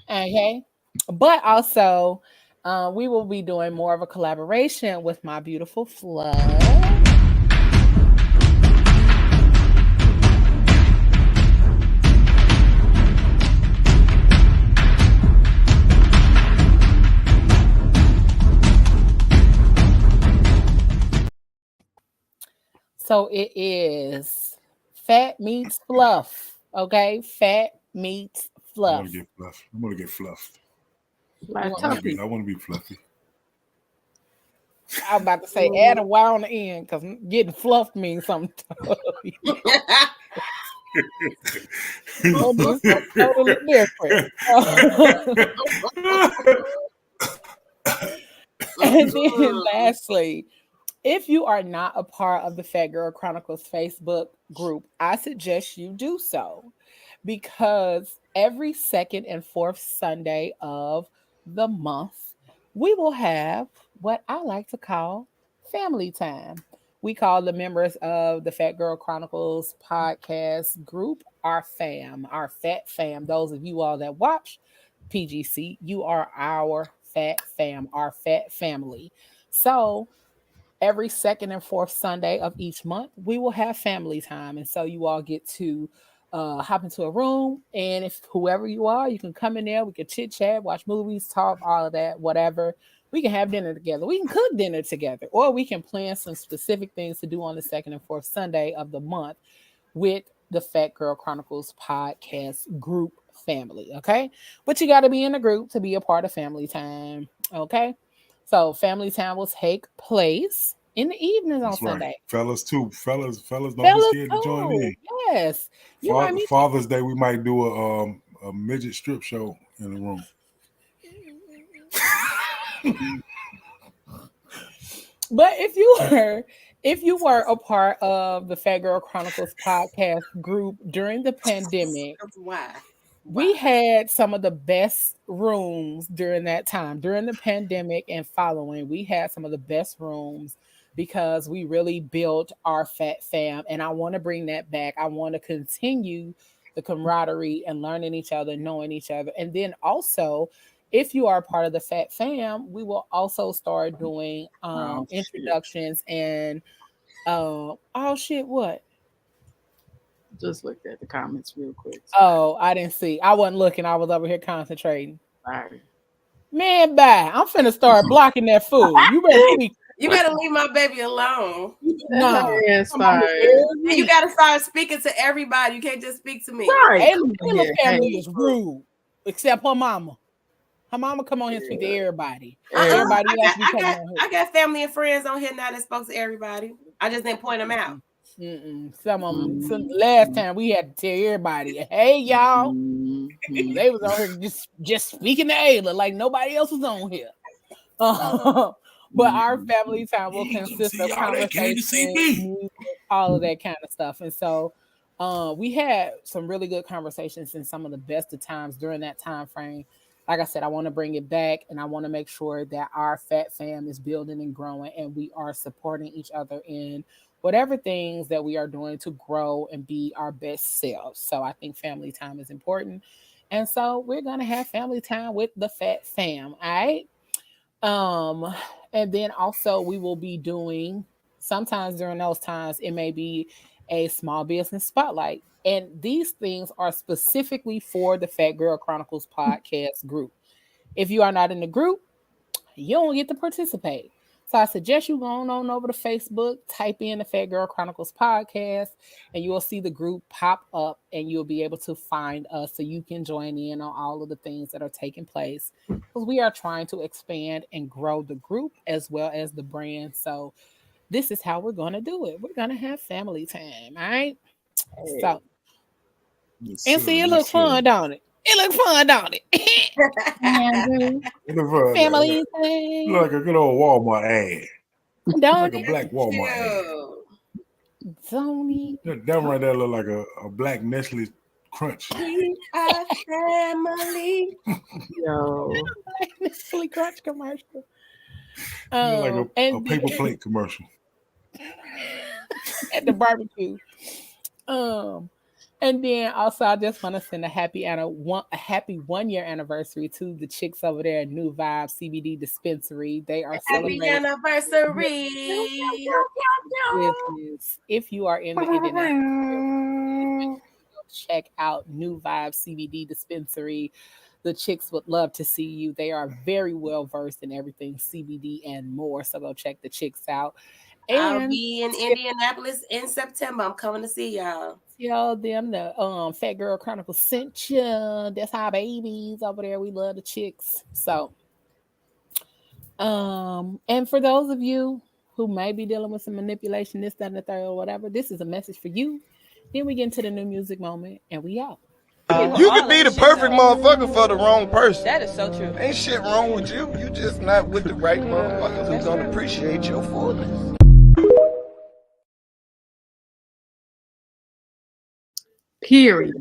Okay. But also, we will be doing more of a collaboration with My Beautiful Fluff. So it is Fat Meets Fluff. Okay, Fat Meets Fluff. I want to get fluff. I'm gonna get fluffed. Like I want to be fluffy. I was about to say add a Y on the end because getting fluffed means something totally, totally different. And then lastly, if you are not a part of the Phat Girl Chronicles Facebook group, I suggest you do so, because every second and fourth Sunday of the month, we will have what I like to call family time. We call the members of the Phat Girl Chronicles podcast group our fam, our fat fam. Those of you all that watch PGC, you are our fat fam, our fat family. So every second and fourth Sunday of each month, we will have family time. And so you all get to hop into a room. And if whoever you are, you can come in there. We can chit chat, watch movies, talk, all of that, whatever. We can have dinner together. We can cook dinner together, or we can plan some specific things to do on the second and fourth Sunday of the month with the Phat Girl Chronicles podcast group family. Okay. But you got to be in a group to be a part of family time. Okay. So family time will take place in the evenings on Sunday. Fellas too. Fellas, don't be scared to join in. Yes. Father's Day, we might do a midget strip show in the room. But if you were a part of the Phat Girl Chronicles podcast group during the pandemic, we had some of the best rooms during that time, during the pandemic and following. We had some of the best rooms because we really built our fat fam, and I want to bring that back. I want to continue the camaraderie and learning each other, knowing each other. And then also, if you are part of the fat fam, we will also start doing introductions and oh shit, what? Just looked at the comments real quick. Oh, I didn't see. I wasn't looking. I was over here concentrating. Sorry. Man, bye. I'm finna start blocking that fool. You better leave my baby alone. No. You gotta start speaking to everybody. You can't just speak to me. Right. Ayla's family is rude, except her mama. Her mama come on here and speak to everybody. Everybody else be coming on here. I got family and friends on here now that spoke to everybody. I just didn't point them out. Some of them. Last time we had to tell everybody, "Hey, y'all," they was on here just speaking to Ayla like nobody else was on here. But our family time will consist of conversation, music, all of that kind of stuff, and so we had some really good conversations and some of the best of times during that time frame. Like I said, I want to bring it back, and I want to make sure that our fat fam is building and growing, and we are supporting each other in whatever things that we are doing to grow and be our best selves. So I think family time is important. And so we're going to have family time with the fat fam. All right. And then also we will be doing, sometimes during those times, it may be a small business spotlight. And these things are specifically for the Phat Girl Chronicles podcast group. If you are not in the group, you don't get to participate. So I suggest you go on over to Facebook, type in the Phat Girl Chronicles podcast, and you will see the group pop up, and you'll be able to find us so you can join in on all of the things that are taking place. Because we are trying to expand and grow the group as well as the brand. So this is how we're going to do it. We're going to have family time, all right? Hey. So, and see, it looks fun, don't it? It looks fun, don't it? Family thing. Like a good old Walmart ad. Don't like a black Walmart ad. Don't that right there look like a black Nestle Crunch. We are family. Yo. Black Nestle Crunch commercial. Like a paper plate commercial. At the barbecue. And then also, I just want to send a happy 1 year anniversary to the chicks over there at New Vibe CBD Dispensary. They are celebrating. Happy anniversary! If you are in the Indianapolis, check out New Vibe CBD Dispensary. The chicks would love to see you. They are very well versed in everything CBD and more. So go check the chicks out. And I'll be in Indianapolis in September. I'm coming to see y'all. Tell them the Phat Girl Chronicles sent you. That's our babies over there. We love the chicks. So, and for those of you who may be dealing with some manipulation, this, that, and the third, or whatever, this is a message for you. Then we get into the new music moment, and we out. You could be the perfect motherfucker for the wrong person. That is so true. Ain't shit wrong with you. You just not with the right motherfuckers who's gonna appreciate your fullness. Period.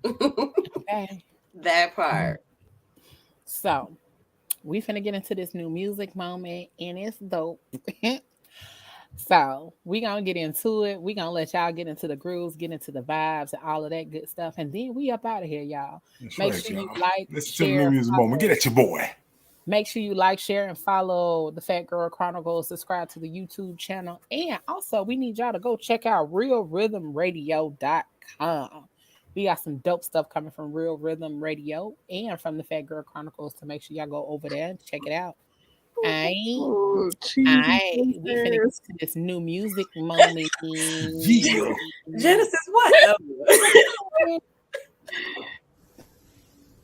Okay. That part. So, we finna get into this new music moment, and it's dope. So, we gonna get into it. We gonna let y'all get into the grooves, get into the vibes, and all of that good stuff. And then we up out of here, y'all. Make sure you like, share, new music moment. Get at your boy. Make sure you like, share, and follow the Phat Girl Chronicles. Subscribe to the YouTube channel. And also, we need y'all to go check out realrhythmradio.com. We got some dope stuff coming from Real Rhythm Radio and from the Phat Girl Chronicles. So make sure y'all go over there and check it out. We finna get to this new music moment. Genesis, what?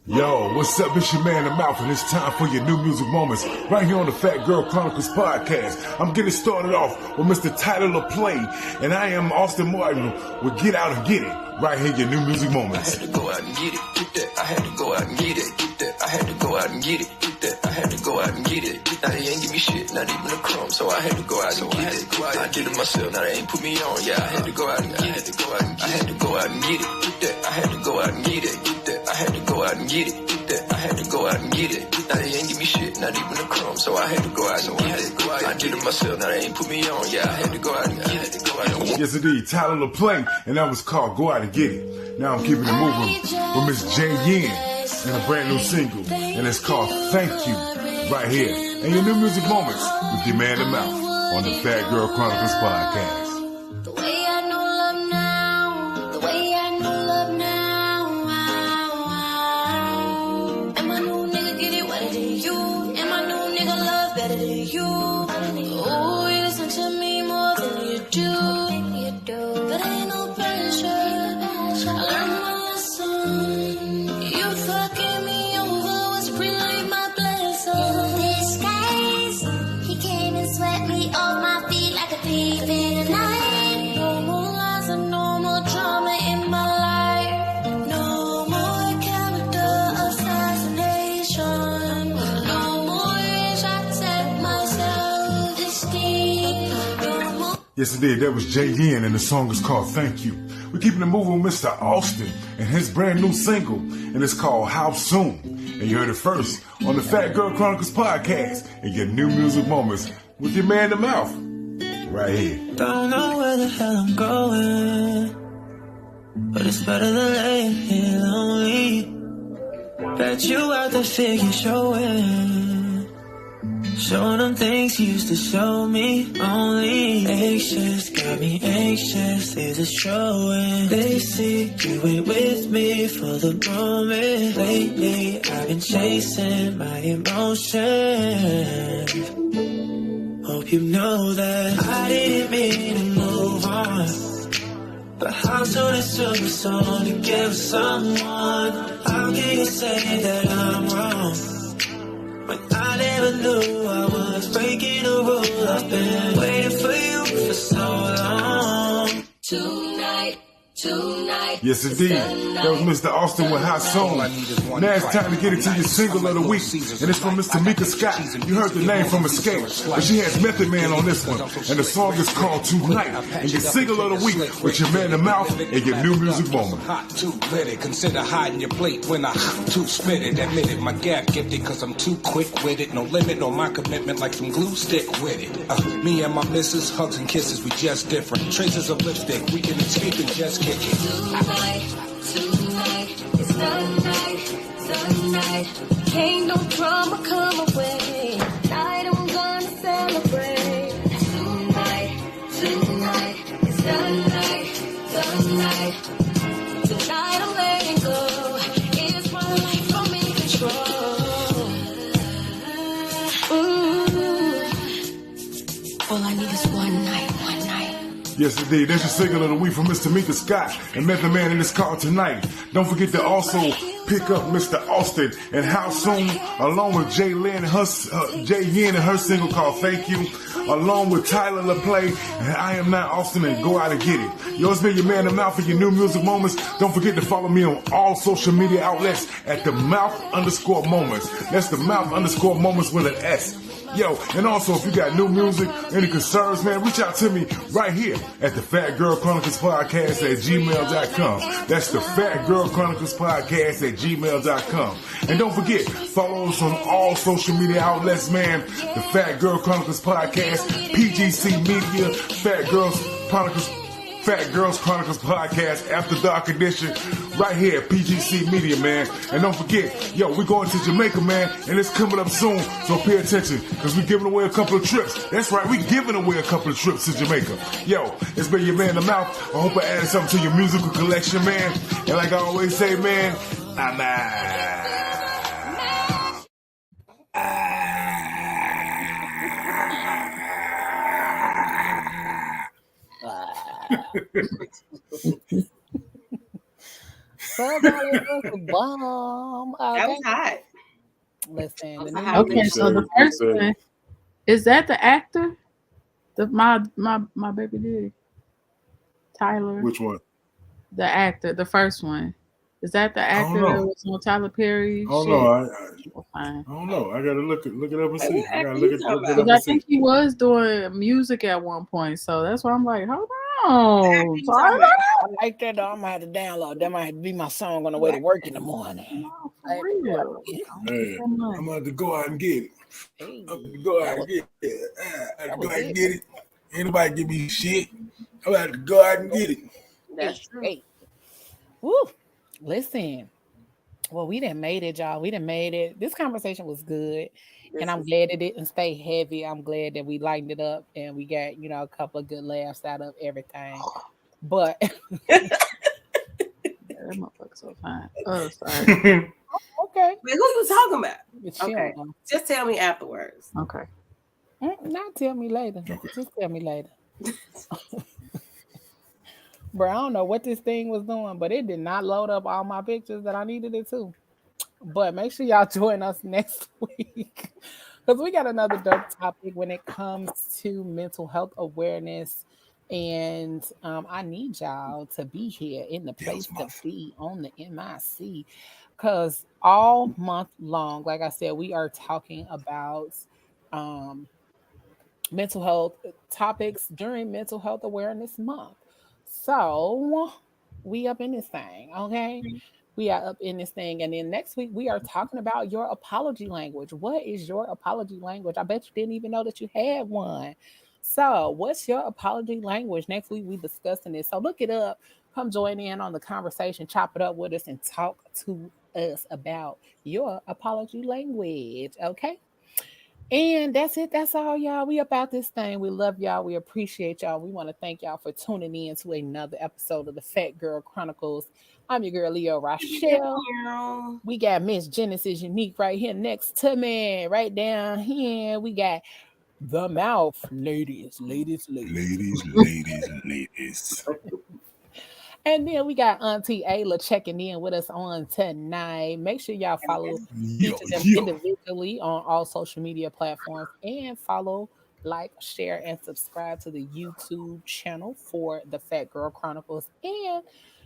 Yo, what's up? It's your man, The Mouth, and it's time for your new music moments right here on the Phat Girl Chronicles podcast. I'm getting started off with Mr. Tyler LaPlay, and I am Austin Martin with Get Out and Get It. Right here, your new music moments. I had to go out and get it, get that. I had to go out and get it, get that. I had to go out and get it, get that. I had to go out and get it. Now they ain't give me shit, not even a crumb, so I had to go out and get it. I did it myself, now they ain't put me on. Yeah, I had to go out and get it. I had to go out and get it, get that. I had to go out and get it, get that. I had to go out and get it, get that. I had to go out and get it. Now they ain't give me shit, not even a crumb, so I had to go out and get it. I did it myself, now they ain't put me on. Yeah, I had to go out and get it. Yes, indeed, Tyler LaPlay, and that was called Go Out and Get It. Now I'm keeping it moving with Miss J Yin and a brand new single, and it's called Thank You, right here. And your new music moments with your man, The Mouth, on the Phat Girl Chronicles podcast. The way I know love now, the way I know love now. And my new nigga get it wetter than you, and my new nigga love better than you. Oh, you listen to me more than you do, but ain't no pressure. I learned my lesson. You fucking me over was really my blessing. In disguise, he came and swept me off my feet like a thief in the night. No more lies and no more drama in my life. No more character assassination. No more rage, I take my self-esteem. No more. Yes, indeed, that was J Yin, and the song is called Thank You. We're keeping it moving with Mr. Austin and his brand new single, and it's called How Soon. And you heard it first on the Phat Girl Chronicles podcast and your new music moments with your man, The Mouth, right here. Don't know where the hell I'm going, but it's better than laying here lonely. Bet you out the figure showing. Showing them things you used to show me. Only anxious, got me anxious. Is it showing? They see you ain't with me for the moment. Lately, I've been chasing my emotions. hope you know that I didn't mean to move on. But how soon it took me so long to give someone? How can you say that I'm wrong when I never knew I was breaking a rule? I've been waiting for you for so long. Tonight. Yes, indeed. That was Mr. Austin with Hot Song. Now it's time to get into your single of the week. And it's from Miss Tamika Scott. You heard the name from Escape. But she has Method Man on this one. And the song is called Tonight. And your single of the week with your man in the mouth and your new music moment. Hot too lit it. Consider hiding your plate when I hot too spit it. Admit it, my gap gifted cause I'm too quick with it. No limit on my commitment like some glue stick with it. Me and my missus, hugs and kisses, we just different. Traces of lipstick, we can escape and just kick it. Tonight, it's the night. Can't no drama come away. Tonight I'm gonna celebrate. Tonight, it's the night. Tonight I'm letting go. It's my life, I'm in control. All I need is one night. Yes, indeed. That's your single of the week from Mr. Tamika Scott and Method Man in this call tonight. Don't forget to also pick up Mr. Austin and How Soon, along with Jay Yin and her single called Thank You, along with Tyler LaPlay and I Am Not Austin, and Go Out and Get It. Yo, it's been your man, The Mouth, for your new music moments. Don't forget to follow me on all social media outlets at The Mouth_Moments. That's The Mouth_Moments with an S. Yo, and also if you got new music, any concerns, man, reach out to me right here at the Phat Girl Chronicles Podcast at gmail.com. That's the Phat Girl Chronicles Podcast at gmail.com. And don't forget, follow us on all social media outlets, man. The Phat Girl Chronicles Podcast, PGC Media, Phat Girls Chronicles Podcast, After Dark Edition, right here at PGC Media, man. And don't forget, yo, we're going to Jamaica, man, and it's coming up soon, so pay attention, because we're giving away a couple of trips. That's right, we're giving away a couple of trips to Jamaica. Yo, it's been your man, The Mouth. I hope I added something to your musical collection, man. And like I always say, man, I'm That was hot. Listen. Okay, so the first one, is that the actor? My baby daddy, Tyler. Which one? The actor, the first one. Is that the actor that was on Tyler Perry? Oh no, I don't know. I gotta look it up and see. I gotta look it up and see. I think he was doing music at one point, so that's why I'm like, hold on. I like that. I might have to download. That might be my song on the way to work in the morning. Man, I'm about to go out and get it. I'm about to go out and get it. I'm about to go out and get it. Ain't nobody give me shit. I'm about to go out and get it. That's true. Woo. Listen. Well, we done made it, y'all. We done made it. This conversation was good. And I'm glad it didn't stay heavy. I'm glad that we lightened it up and we got, a couple of good laughs out of everything. But that motherfucker's so fine. Oh, sorry. Okay. Wait, who you talking about? Okay. Just tell me afterwards. Okay. Not tell me later. Just tell me later. Bro, I don't know what this thing was doing, but it did not load up all my pictures that I needed it to. But make sure y'all join us next week because we got another dope topic when it comes to mental health awareness. And I need y'all to be here in the place to be on the MIC because all month long, like I said, we are talking about mental health topics during Mental Health Awareness Month. So we up in this thing, okay? We are up in this thing. And then next week, we are talking about your apology language. What is your apology language? I bet you didn't even know that you had one. So what's your apology language? Next week, we discussing this. So look it up. Come join in on the conversation. Chop it up with us and talk to us about your apology language, okay? And that's it. That's all, y'all. We about this thing. We love y'all. We appreciate y'all. We want to thank y'all for tuning in to another episode of the Phat Girl Chronicles. I'm your girl, Leo Rochelle. We got Miss Genesis Unique right here next to me. Right down here. We got the mouth, ladies. And then we got Auntie Ayla checking in with us on tonight. Make sure y'all follow each of them individually on all social media platforms and follow, like, share, and subscribe to the YouTube channel for the Phat Girl Chronicles. And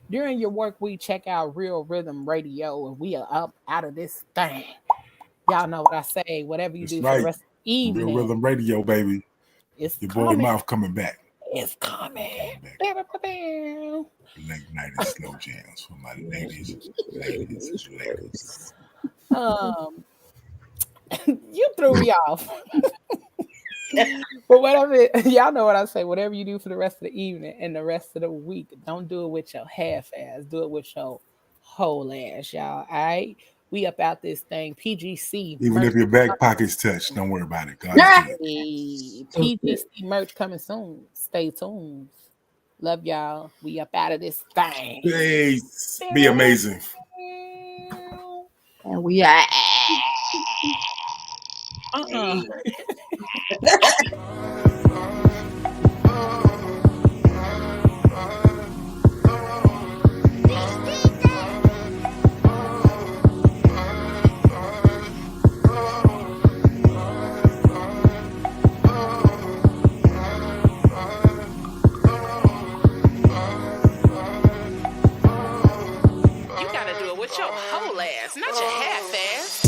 during your work week, check out Real Rhythm Radio, and we are up out of this thing. Y'all know what I say. Whatever you do for the rest of the evening. Real Rhythm Radio, baby. It's your coming. boy Mouth coming back. It's coming. Late night and slow jams for my ladies. You threw me off. But whatever, y'all know what I say. Whatever you do for the rest of the evening and the rest of the week, don't do it with your half ass. Do it with your whole ass, y'all. All right. We up out this thing. PGC. Even if your back pocket's touched, don't worry about it. God is good. PGC merch coming soon. Stay tuned. Love y'all. We up out of this thing. Peace. Be amazing. And we are. You gotta do it with your whole ass, not your half ass.